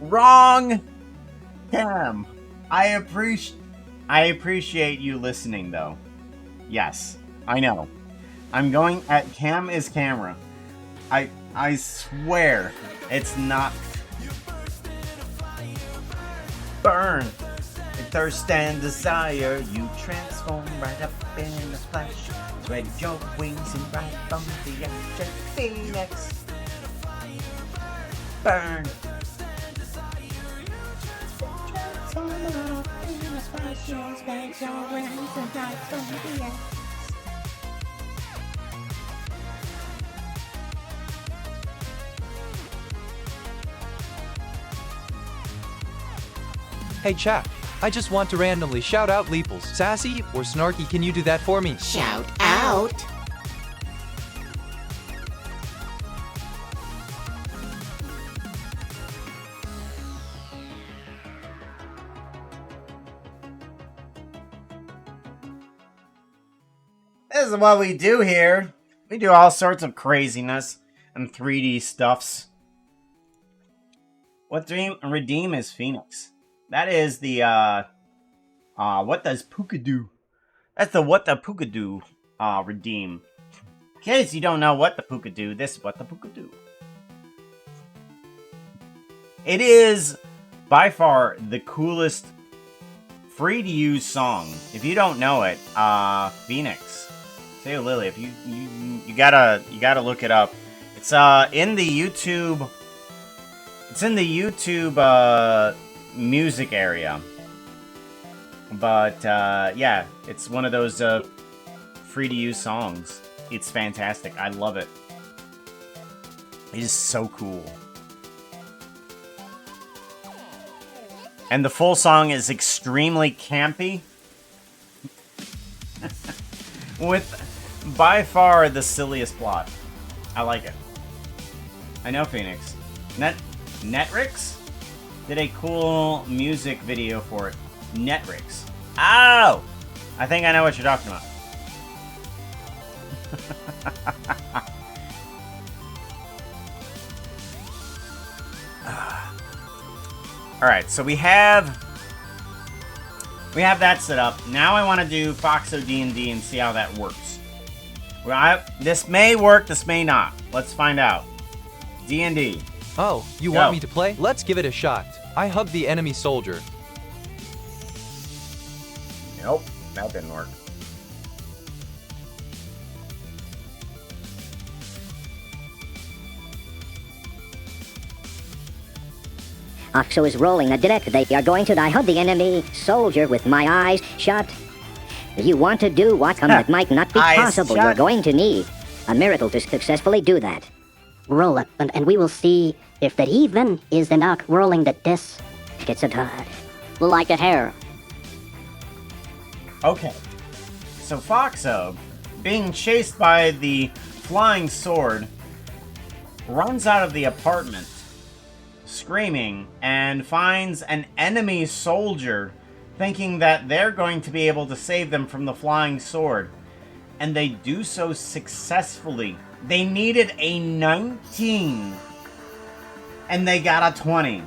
Wrong! Cam. I appreciate you listening, though. Yes, I know. I'm going at Cam is camera. I swear it's not. Burn. In thirst and desire, you transform right up in a splash. Spread your wings and right on the edge of Phoenix. Burn. Transform right up in a splash. Spread your wings and right on the edge. Hey chat, I just want to randomly shout out Leeples. Sassy or Snarky, can you do that for me? Shout out! This is what we do here. We do all sorts of craziness and 3D stuffs. What dream redeem is Phoenix? That is the what does Puka do? That's the what the Puka do redeem. In case you don't know what the Puka do, this is what the Puka do. It is by far the coolest free to use song. If you don't know it, Phoenix. Say Lily, if you gotta look it up. It's in the YouTube. It's in the YouTube music area. But yeah, it's one of those free to use songs. It's fantastic. I love it. It is so cool. And the full song is extremely campy. With by far the silliest plot. I like it. I know Phoenix. Netrix did a cool music video for it. Netrix. Oh! I think I know what you're talking about. Alright, so we have that set up. Now I want to do Foxo D&D and see how that works. This may work, this may not. Let's find out. D&D. Oh, you Go. want me to play? Let's give it a shot. I hug the enemy soldier. Nope, that didn't work. Oxo is rolling a direct. They are going to. I hug the enemy soldier with my eyes shut. You want to do what that might not be Eyes possible. shut. You're going to need a miracle to successfully do that. Roll it, and we will see if that even is enough rolling that this Gets it like a hair. Okay. So Foxo, being chased by the flying sword, runs out of the apartment, screaming, and finds an enemy soldier, thinking that they're going to be able to save them from the flying sword. And they do so successfully They needed a 19, and they got a 20.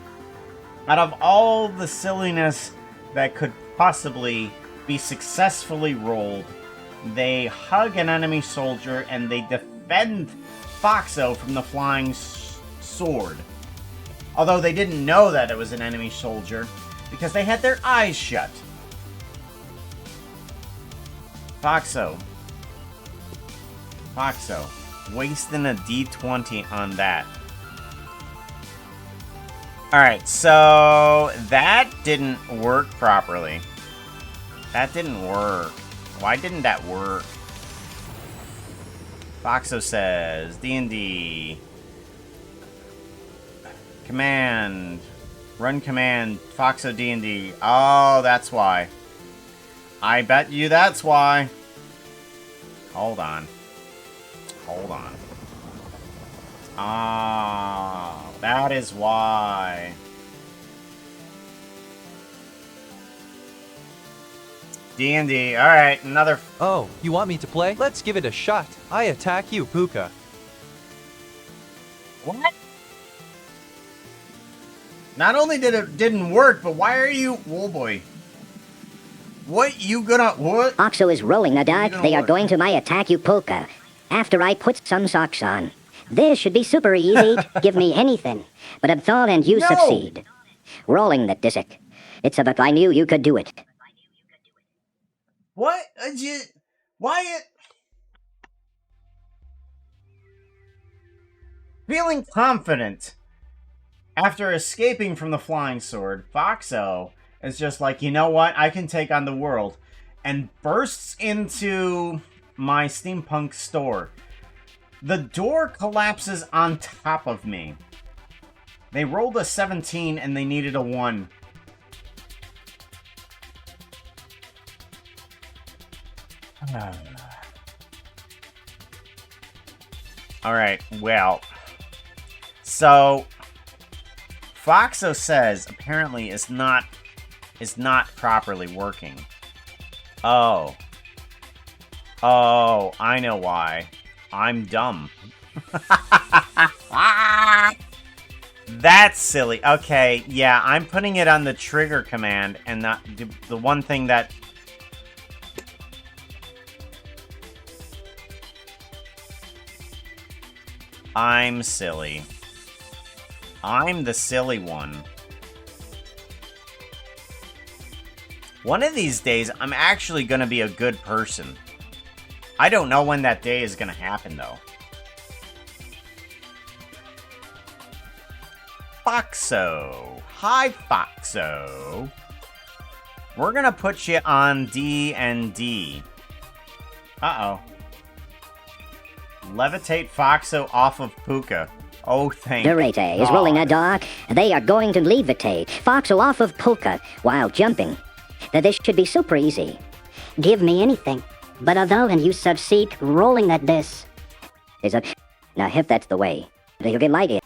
Out of all the silliness that could possibly be successfully rolled, they hug an enemy soldier and they defend Foxo from the flying sword. Although they didn't know that it was an enemy soldier because they had their eyes shut. Foxo, wasting a D20 on that. Alright, so that didn't work properly. That didn't work. Why didn't that work? Foxo says, D&D. Command. Run command. Foxo D&D. Oh, that's why. I bet you that's why. Hold on. Hold on. Ah, that is why. D&D. Alright, another... Oh, you want me to play? Let's give it a shot. I attack you, Puka. What? Not only didn't work, but why are you... Oh boy. What you gonna... What? Foxo is rolling a die. gonna They are what? going to my attack you, Puka. After I put some socks on. This should be super easy. Give me anything. But I've thought and you No. succeed. Rolling the disc. It's about I knew you could do it. What? Why? Feeling confident after escaping from the flying sword, Foxo is just like, you know what? I can take on the world. And bursts into my steampunk store. The door collapses on top of me. They rolled a 17 and they needed a 1. Alright, well. So Foxo says apparently is not properly working. Oh. Oh, I know why. I'm dumb. That's silly. Okay, yeah, I'm putting it on the trigger command and not the one thing that... I'm silly. I'm the silly one. One of these days, I'm actually going to be a good person. I don't know when that day is going to happen, though. Foxo. Hi, Foxo. We're going to put you on D&D. Uh-oh. Levitate Foxo off of Puka. Oh, thank Durate is God. rolling a die. They are going to levitate Foxo off of Puka while jumping. This should be super easy. Give me anything. But although and you succeed rolling at this. Is a... Now if that's the way, you can light it.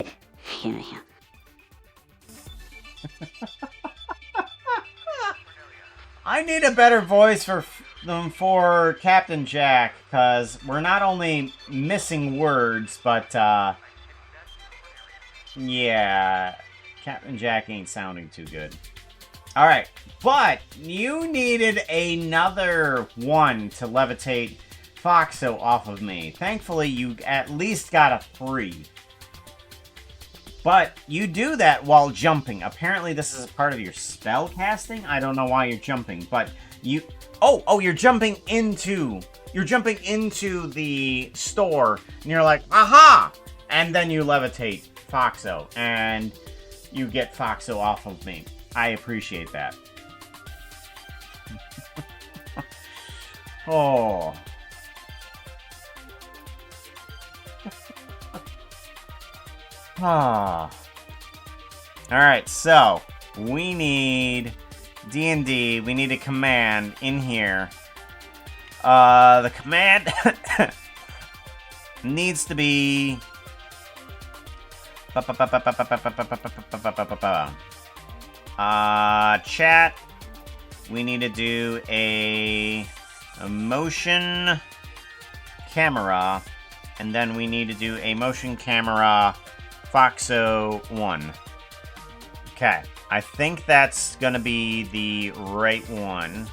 I need a better voice for Captain Jack, because we're not only missing words, but, yeah, Captain Jack ain't sounding too good. Alright, but you needed another 1 to levitate Foxo off of me. Thankfully, you at least got a 3. But you do that while jumping. Apparently, this is a part of your spell casting. I don't know why you're jumping, but you... Oh, you're jumping into... You're jumping into the store, and you're like, aha! And then you levitate Foxo, and you get Foxo off of me. I appreciate that. Oh. Ah. Alright, so we need D&D. We need a command in here. The command needs to be... Chat. We need to do a motion camera And then we need to do a motion camera Foxo 1. Okay, I think that's gonna be the right one.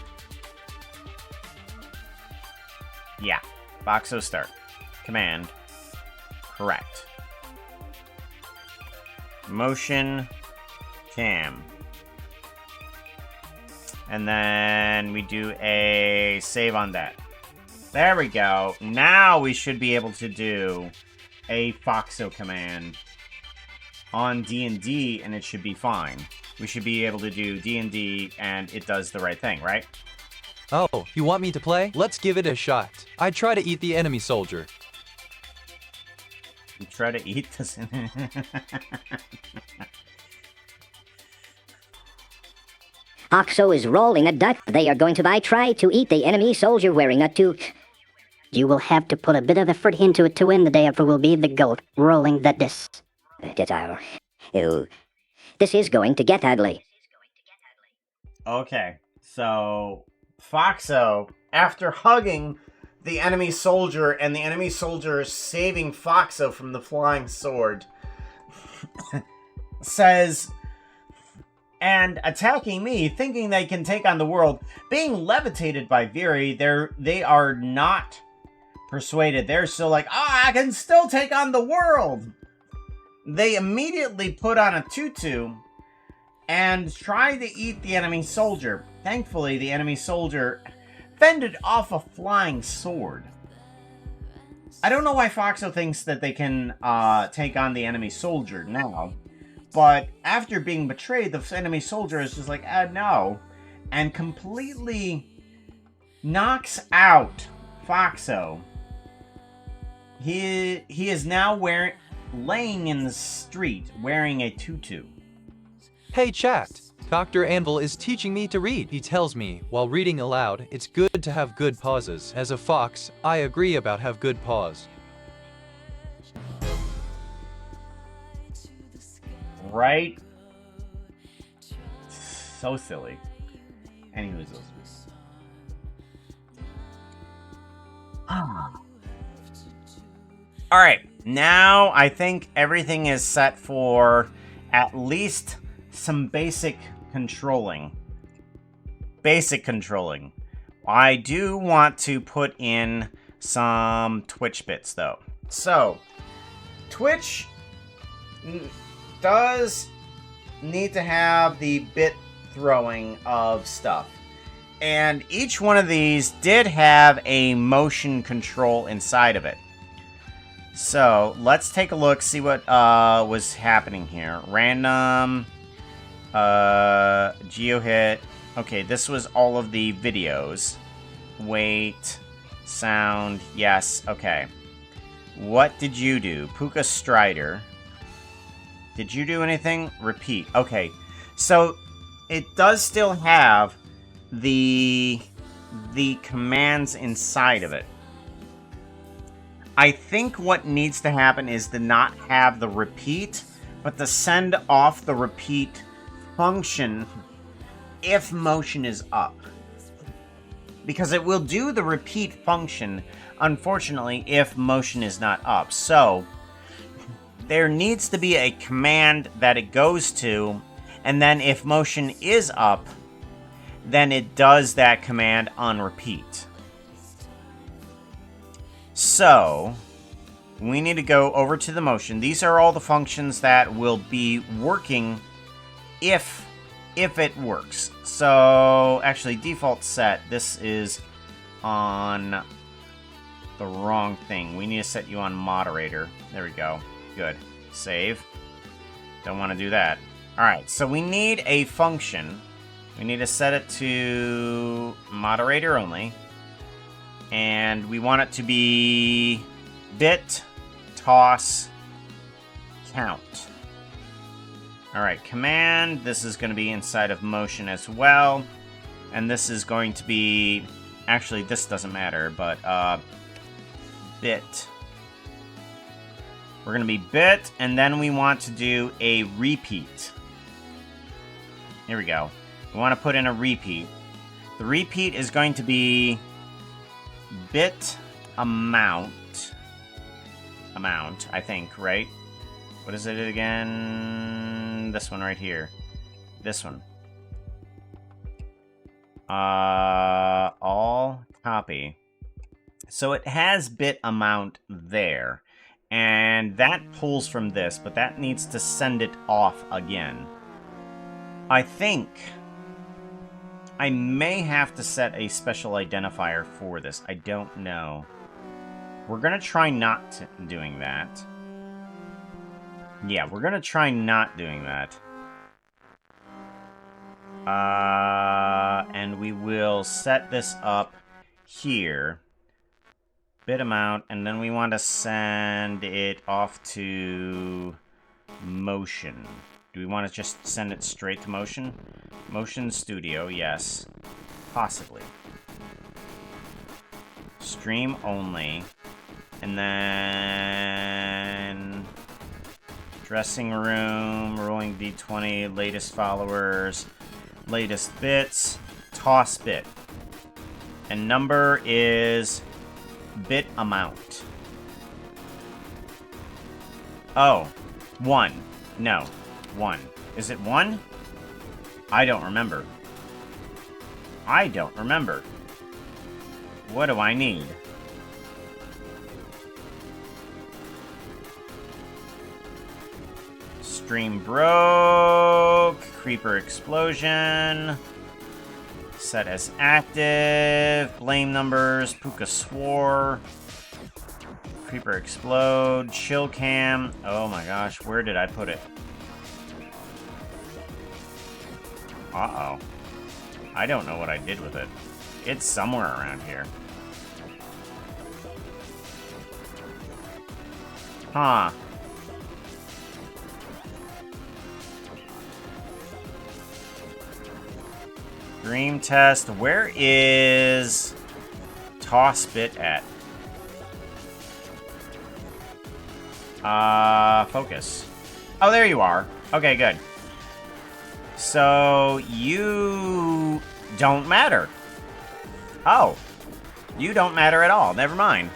Yeah, Foxo start. Command. Correct. Motion cam. And then we do a save on that. There we go. Now we should be able to do a Foxo command on D&D, and it should be fine. We should be able to do D&D, and it does the right thing, right? Oh, you want me to play? Let's give it a shot. I try to eat the enemy soldier. You try to eat this. Oxo is rolling a duck. They are going to try to eat the enemy soldier wearing a tooth. You will have to put a bit of effort into it to win the day, or will be the goat rolling the dice. This is going to get ugly. Okay, so Foxo, after hugging the enemy soldier and the enemy soldier saving Foxo from the flying sword, says, and attacking me, thinking they can take on the world, being levitated by Viri, they are not persuaded. They're still like, I can still take on the world. They immediately put on a tutu and try to eat the enemy soldier. Thankfully, the enemy soldier fended off a flying sword. I don't know why Foxo thinks that they can take on the enemy soldier now, but after being betrayed, the enemy soldier is just like, no, and completely knocks out Foxo. He is now laying in the street wearing a tutu. Hey chat, Dr. Anvil is teaching me to read. He tells me, while reading aloud, it's good to have good pauses. As a fox, I agree about have good pause. Right? So silly. And he loses. Alright, now I think everything is set for at least some basic controlling. Basic controlling. I do want to put in some Twitch bits, though. So, Twitch does need to have the bit throwing of stuff. And each one of these did have a motion control inside of it. So, let's take a look, see what was happening here. Random, geo hit. Okay, this was all of the videos. Wait, sound, yes, okay. What did you do? Puka Strider. Did you do anything? Repeat. Okay, so it does still have the commands inside of it. I think what needs to happen is to not have the repeat, but to send off the repeat function if motion is up. Because it will do the repeat function, unfortunately, if motion is not up. So, there needs to be a command that it goes to, and then if motion is up, then it does that command on repeat. So, we need to go over to the motion. These are all the functions that will be working if it works. So, actually, default set, this is on the wrong thing. We need to set you on moderator. There we go. Good. Save. Don't want to do that. Alright, so we need a function. We need to set it to moderator only. And we want it to be bit, toss, count. Alright, command. This is going to be inside of motion as well. And this is going to be... Actually, this doesn't matter, but bit. We're going to be bit, and then we want to do a repeat. Here we go. We want to put in a repeat. The repeat is going to be bit amount amount, I think, right? What is it again? This one right here. This one. All copy. So it has bit amount there. And that pulls from this, but that needs to send it off again. I think I may have to set a special identifier for this. I don't know. We're going to try not doing that. Yeah, we're going to try not doing that. And we will set this up here. Bit amount, and then we want to send it off to Motion. Do we want to just send it straight to Motion? Motion Studio, yes. Possibly. Stream only. And then... Dressing room, rolling d20, latest followers, latest bits, toss bit. And number is bit amount. Oh, 1. No, 1. Is it 1? I don't remember. I don't remember. What do I need? Stream broke. Creeper explosion. Set as active. Blame numbers. Puka swore. Creeper explode. Chill cam. Oh my gosh, where did I put it? Uh-oh. I don't know what I did with it. It's somewhere around here. Huh. Dream test. Where is toss bit at? Focus. Oh, there you are. Okay, good. So, you don't matter. Oh. You don't matter at all. Never mind.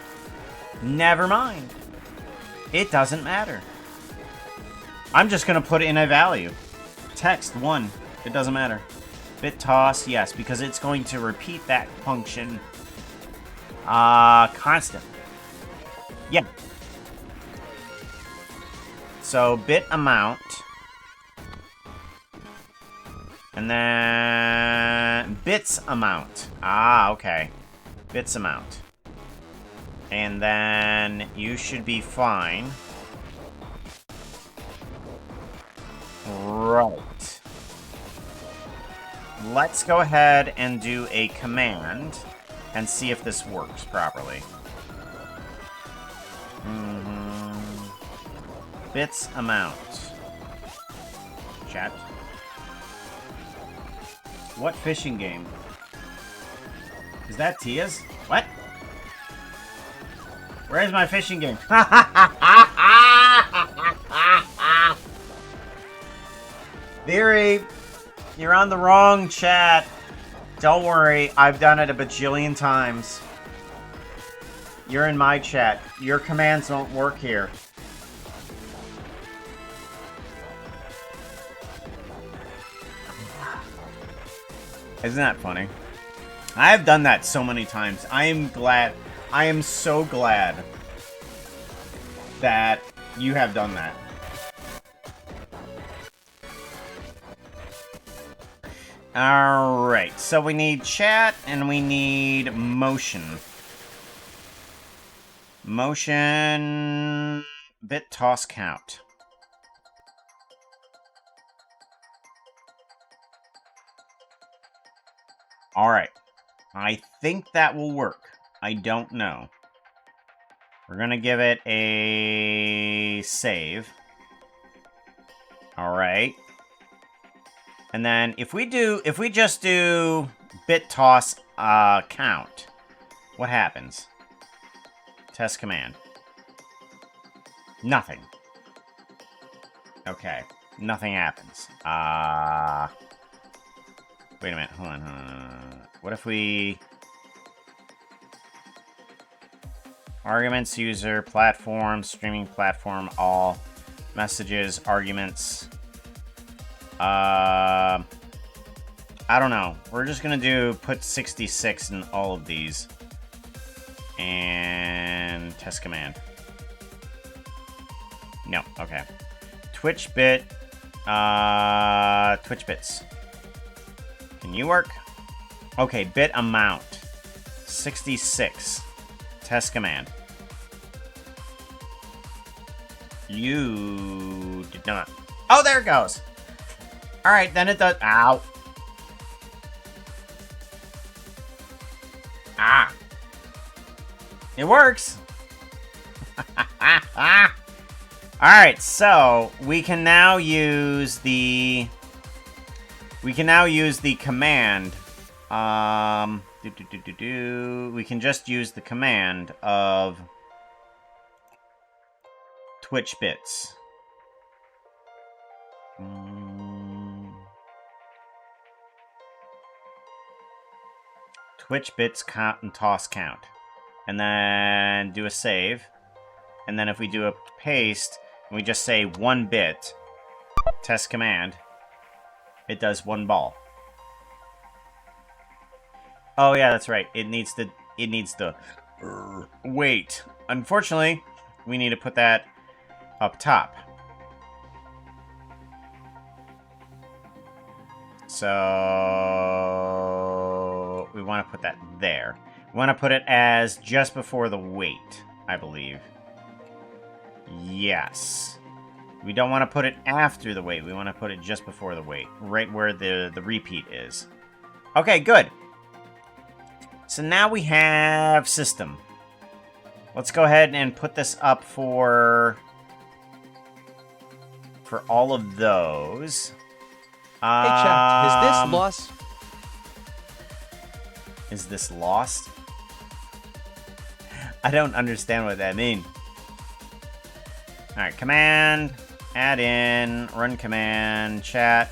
Never mind. It doesn't matter. I'm just going to put in a value. Text 1. It doesn't matter. Bit toss, yes, because it's going to repeat that function constantly. Yeah. So, bit amount. And then bits amount. Ah, okay. Bits amount. And then you should be fine. Right. Let's go ahead and do a command and see if this works properly. Bits amount. Chat. What fishing game? Is that Tia's? What? Where's my fishing game? Theory, you're on the wrong chat. Don't worry, I've done it a bajillion times. You're in my chat. Your commands don't work here. Isn't that funny? I have done that so many times. I am glad. I am so glad that you have done that. Alright, so we need chat and we need motion. Motion bit toss count. Alright. I think that will work. I don't know. We're gonna give it a save. Alright. And then if we just do bit toss count, what happens? Test command. Nothing. Okay. Nothing happens. Wait a minute. Hold on. What if we... Arguments, user, platform, streaming platform, all. Messages, arguments. I don't know. We're just gonna put 66 in all of these. And test command. No, okay. Twitch bit. Twitch bits. Can you work? Okay, bit amount. 66. Test command. You did not. Oh, there it goes. Alright, then it does. Ow. Ah. It works. Alright, so we can now use the command. We can just use the command of Twitch bits. Twitch bits count and toss count. And then do a save. And then if we do a paste, and we just say 1 bit, test command, it does 1 ball. Oh yeah, that's right. It needs the weight. Unfortunately, we need to put that up top. So we want to put that there. We want to put it as just before the weight, I believe. Yes. We don't want to put it after the weight. We want to put it just before the weight. Right where the repeat is. Okay, good. So now we have system. Let's go ahead and put this up for all of those. Hey chat, is this lost? Is this lost? I don't understand what that means. Alright, command, add in, run command, chat.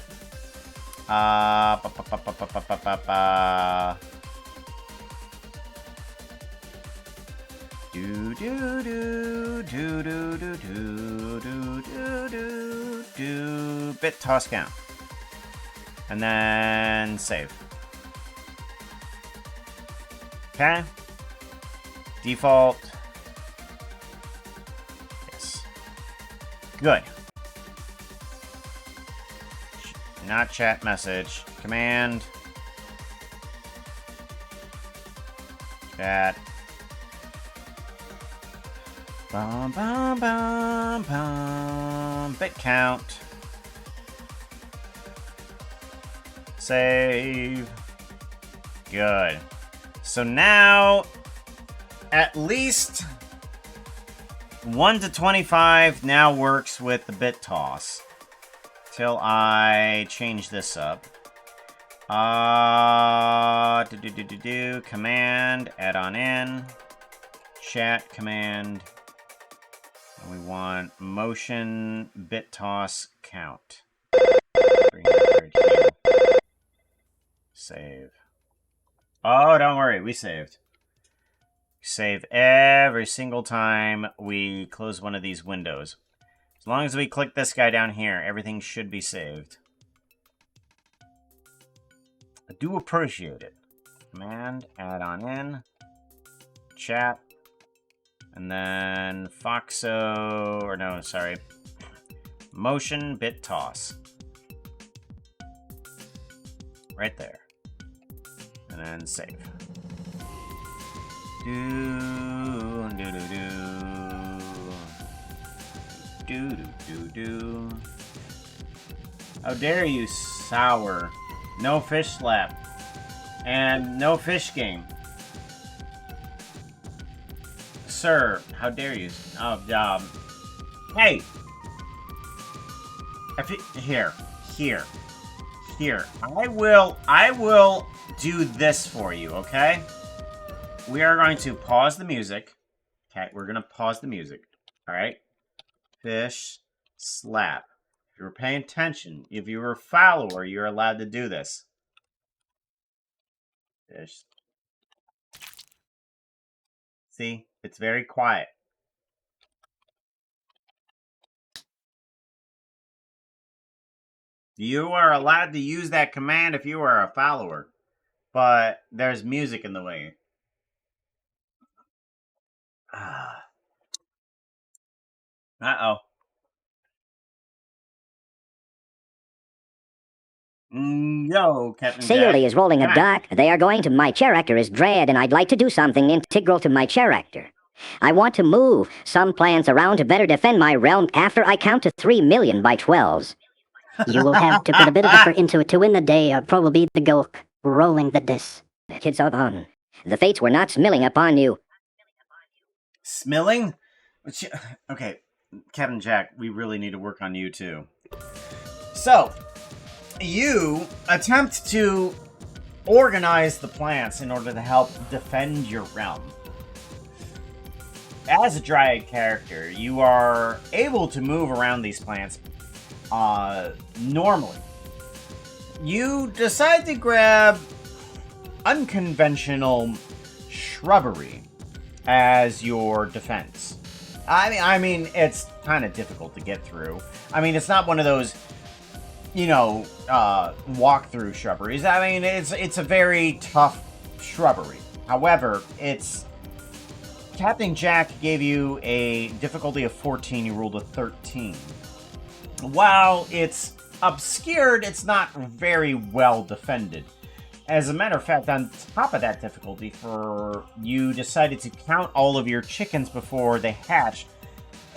Do do do do do do do do do do bit toss count. And then save. Okay. Default. Yes. Good. Not chat message. Command. Chat. Bum, bum, bum, bum. Bit count. Save. Good. So now, at least 1 to 25 now works with the bit toss. Till I change this up. Command, add on in. Chat command. And we want motion bit toss count. Bring it right here. Save. Oh, don't worry, we saved. Save every single time we close one of these windows. As long as we click this guy down here, everything should be saved. I do appreciate it. Command, add on in. Chat. And then Foxo, or no, sorry. Motion bit toss. Right there. And then save. Do do do do do do do. How dare you, sour? No fish slap and no fish game, sir. How dare you? Oh, hey. Here. I will do this for you, okay? We are going to pause the music. Okay, we're going to pause the music. All right? Fish slap. If you were paying attention, if you were a follower, you're allowed to do this. Fish. See? It's very quiet. You are allowed to use that command if you are a follower, but there's music in the way. Uh-oh. Yo, Captain Sealy Jack. is rolling a Come on. duck. They are going to my character is dread, and I'd like to do something integral to my character. I want to move some plants around to better defend my realm after I count to 3 million by 12s. You will have to put a bit of effort into it to win the day, or probably the goal. Rolling the dice. Kids of on. The fates were not smiling upon you. Smilling? Okay, Captain Jack, we really need to work on you too. So, you attempt to organize the plants in order to help defend your realm. As a Dryad character, you are able to move around these plants normally. You decide to grab unconventional shrubbery as your defense. I mean, it's kind of difficult to get through. I mean, it's not one of those, walk-through shrubberies. I mean, it's a very tough shrubbery. However, Captain Jack gave you a difficulty of 14. You rolled a 13. While it's obscured, it's not very well defended. As a matter of fact, on top of that difficulty, you decided to count all of your chickens before they hatched,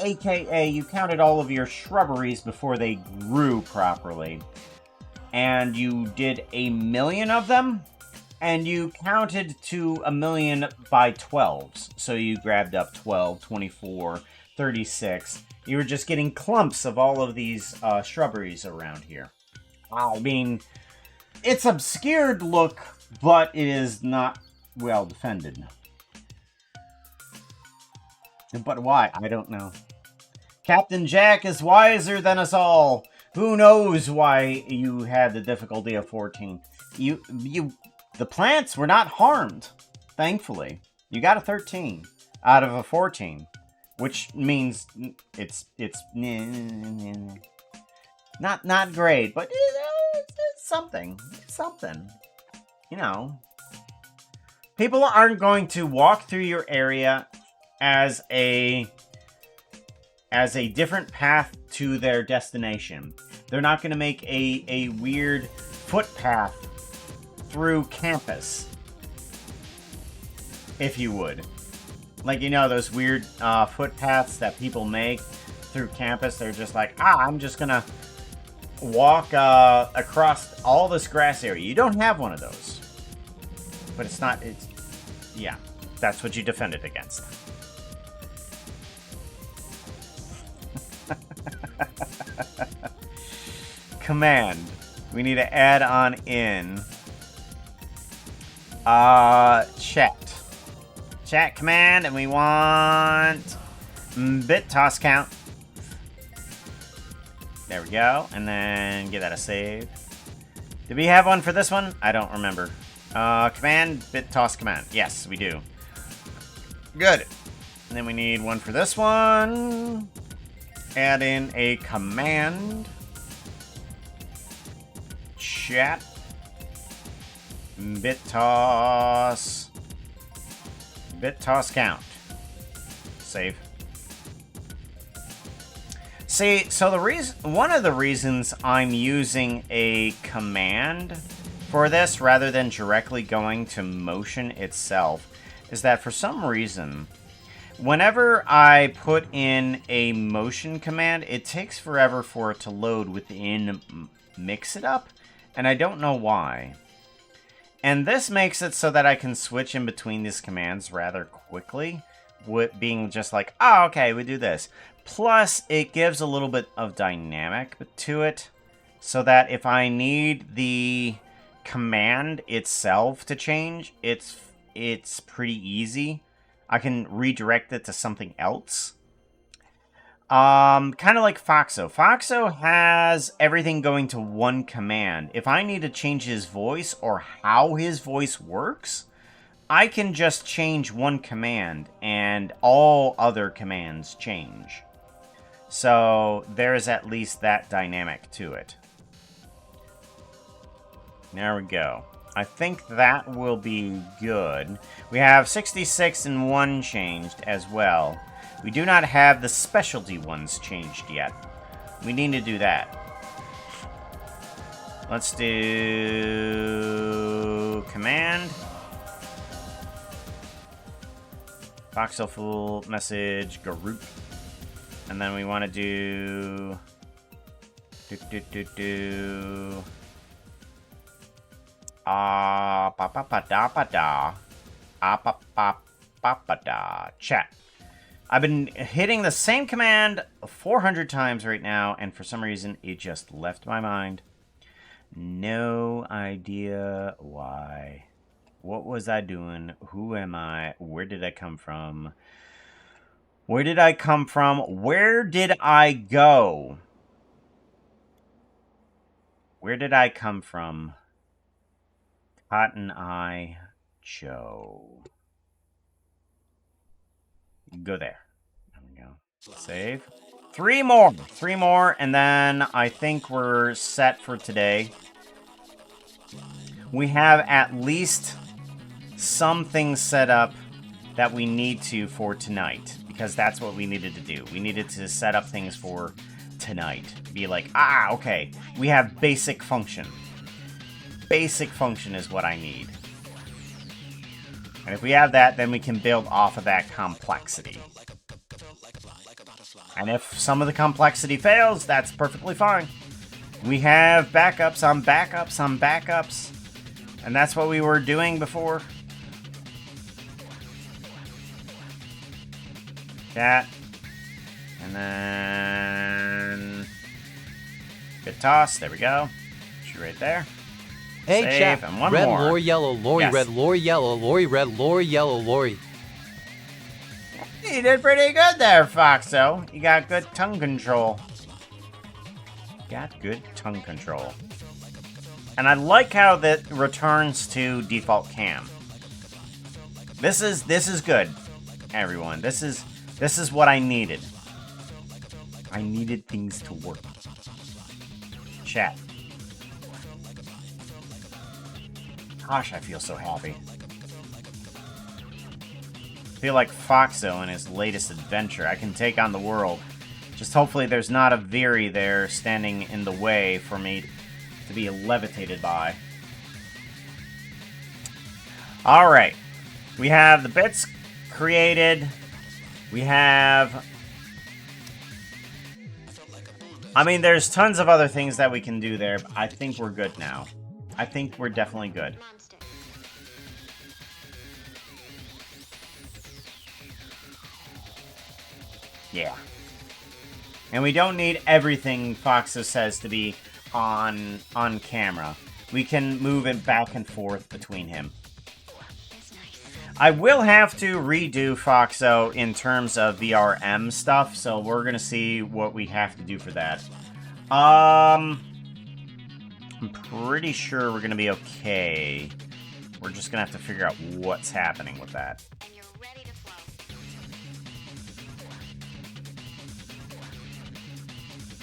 aka you counted all of your shrubberies before they grew properly. And you did 1 million of them, and you counted to 1 million by 12s. So you grabbed up 12, 24, 36. You were just getting clumps of all of these shrubberies around here. I mean, it's obscured look, but it is not well defended. But why? I don't know. Captain Jack is wiser than us all. Who knows why you had the difficulty of 14? The plants were not harmed, thankfully. You got a 13 out of a 14, which means it's not great, but it's something. It's something. People aren't going to walk through your area as a different path to their destination. They're not going to make a weird footpath through campus, if you would. Like, those weird footpaths that people make through campus. They're just like, I'm just going to walk across all this grass area. You don't have one of those. But yeah, that's what you defended against. Command. We need to add on in. Chat command, and we want bit toss count. There we go. And then give that a save. Did we have one for this one? I don't remember. Command, bit toss command. Yes, we do. Good. And then we need one for this one. Add in a command. Chat. Bit toss. Bit toss count. Save. See, so one of the reasons I'm using a command for this rather than directly going to motion itself is that for some reason, whenever I put in a motion command, it takes forever for it to load within Mix It Up, and I don't know why. And this makes it so that I can switch in between these commands rather quickly, with being just like, oh, okay, we do this. Plus, it gives a little bit of dynamic to it, so that if I need the command itself to change, it's pretty easy. I can redirect it to something else. Kind of like Foxo. Foxo has everything going to one command. If I need to change his voice or how his voice works, I can just change one command and all other commands change. So there is at least that dynamic to it. There we go. I think that will be good. We have 66 and 1 changed as well. We do not have the specialty ones changed yet. We need to do that. Let's do command. Voxel full message group. And then we want to do chat. I've been hitting the same command 400 times right now, and for some reason it just left my mind. No idea why. What was I doing? Who am I? Where did I come from? Where did I come from? Where did I go? Where did I come from? Cotton Eye Joe. Go there. There we go. Save. 3 more. 3 more, and then I think we're set for today. We have at least some things set up that we need to for tonight, because that's what we needed to do. We needed to set up things for tonight. Be like, okay, we have basic function. Basic function is what I need. And if we have that, then we can build off of that complexity. And if some of the complexity fails, that's perfectly fine. We have backups on backups on backups. And that's what we were doing before. Chat. And then... good toss. There we go. Shoot right there. Hey, Save, chat. and one Red, more. lorry, yellow, lorry, Yes. red, lorry, yellow, lorry, red, lorry, yellow, lorry. You did pretty good there, Foxo. You got good tongue control. Got good tongue control. And I like how that returns to default cam. This is good, everyone. This is what I needed. I needed things to work. Chat. Gosh, I feel so happy. I feel like Foxo in his latest adventure. I can take on the world. Just hopefully there's not a Veery there standing in the way for me to be levitated by. Alright. We have the bits created. We have... I mean, there's tons of other things that we can do there, but I think we're good now. I think we're definitely good. Yeah. And we don't need everything Foxo says to be on camera. We can move it back and forth between him. I will have to redo Foxo in terms of VRM stuff, so we're gonna see what we have to do for that. I'm pretty sure we're gonna be okay. We're just gonna have to figure out what's happening with that.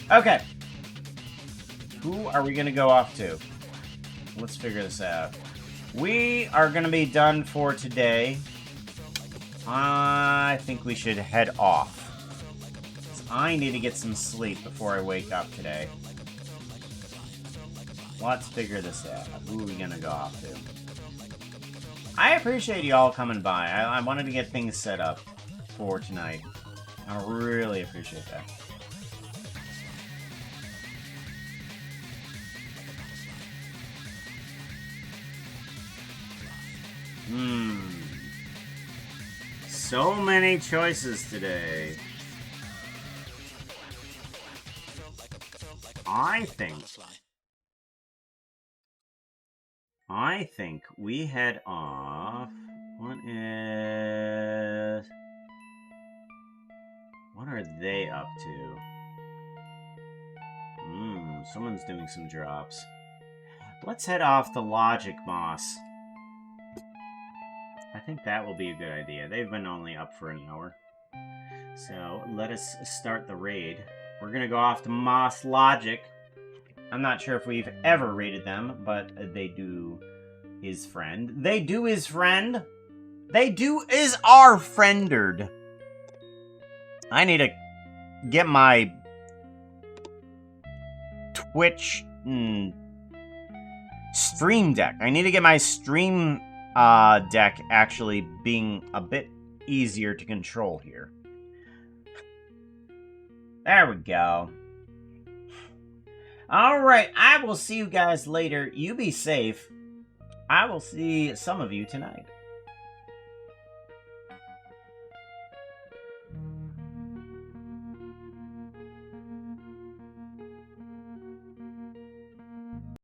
Okay. Who are we gonna go off to? Let's figure this out. We are gonna be done for today. I think we should head off. 'Cause I need to get some sleep before I wake up today. Let's figure this out. Who are we gonna go off to? I appreciate you all coming by. I wanted to get things set up for tonight. I really appreciate that. So many choices today. I think we head off. What are they up to? Someone's doing some drops. Let's head off to Logic Moss. I think that will be a good idea. They've been only up for an hour. So let us start the raid. We're going to go off to Moss Logic. I'm not sure if we've ever raided them, but they do is friend. They do is friend. They do is our friendered. I need to get my Twitch Stream Deck. I need to get my Stream Deck actually being a bit easier to control here. There we go. Alright, I will see you guys later. You be safe. I will see some of you tonight.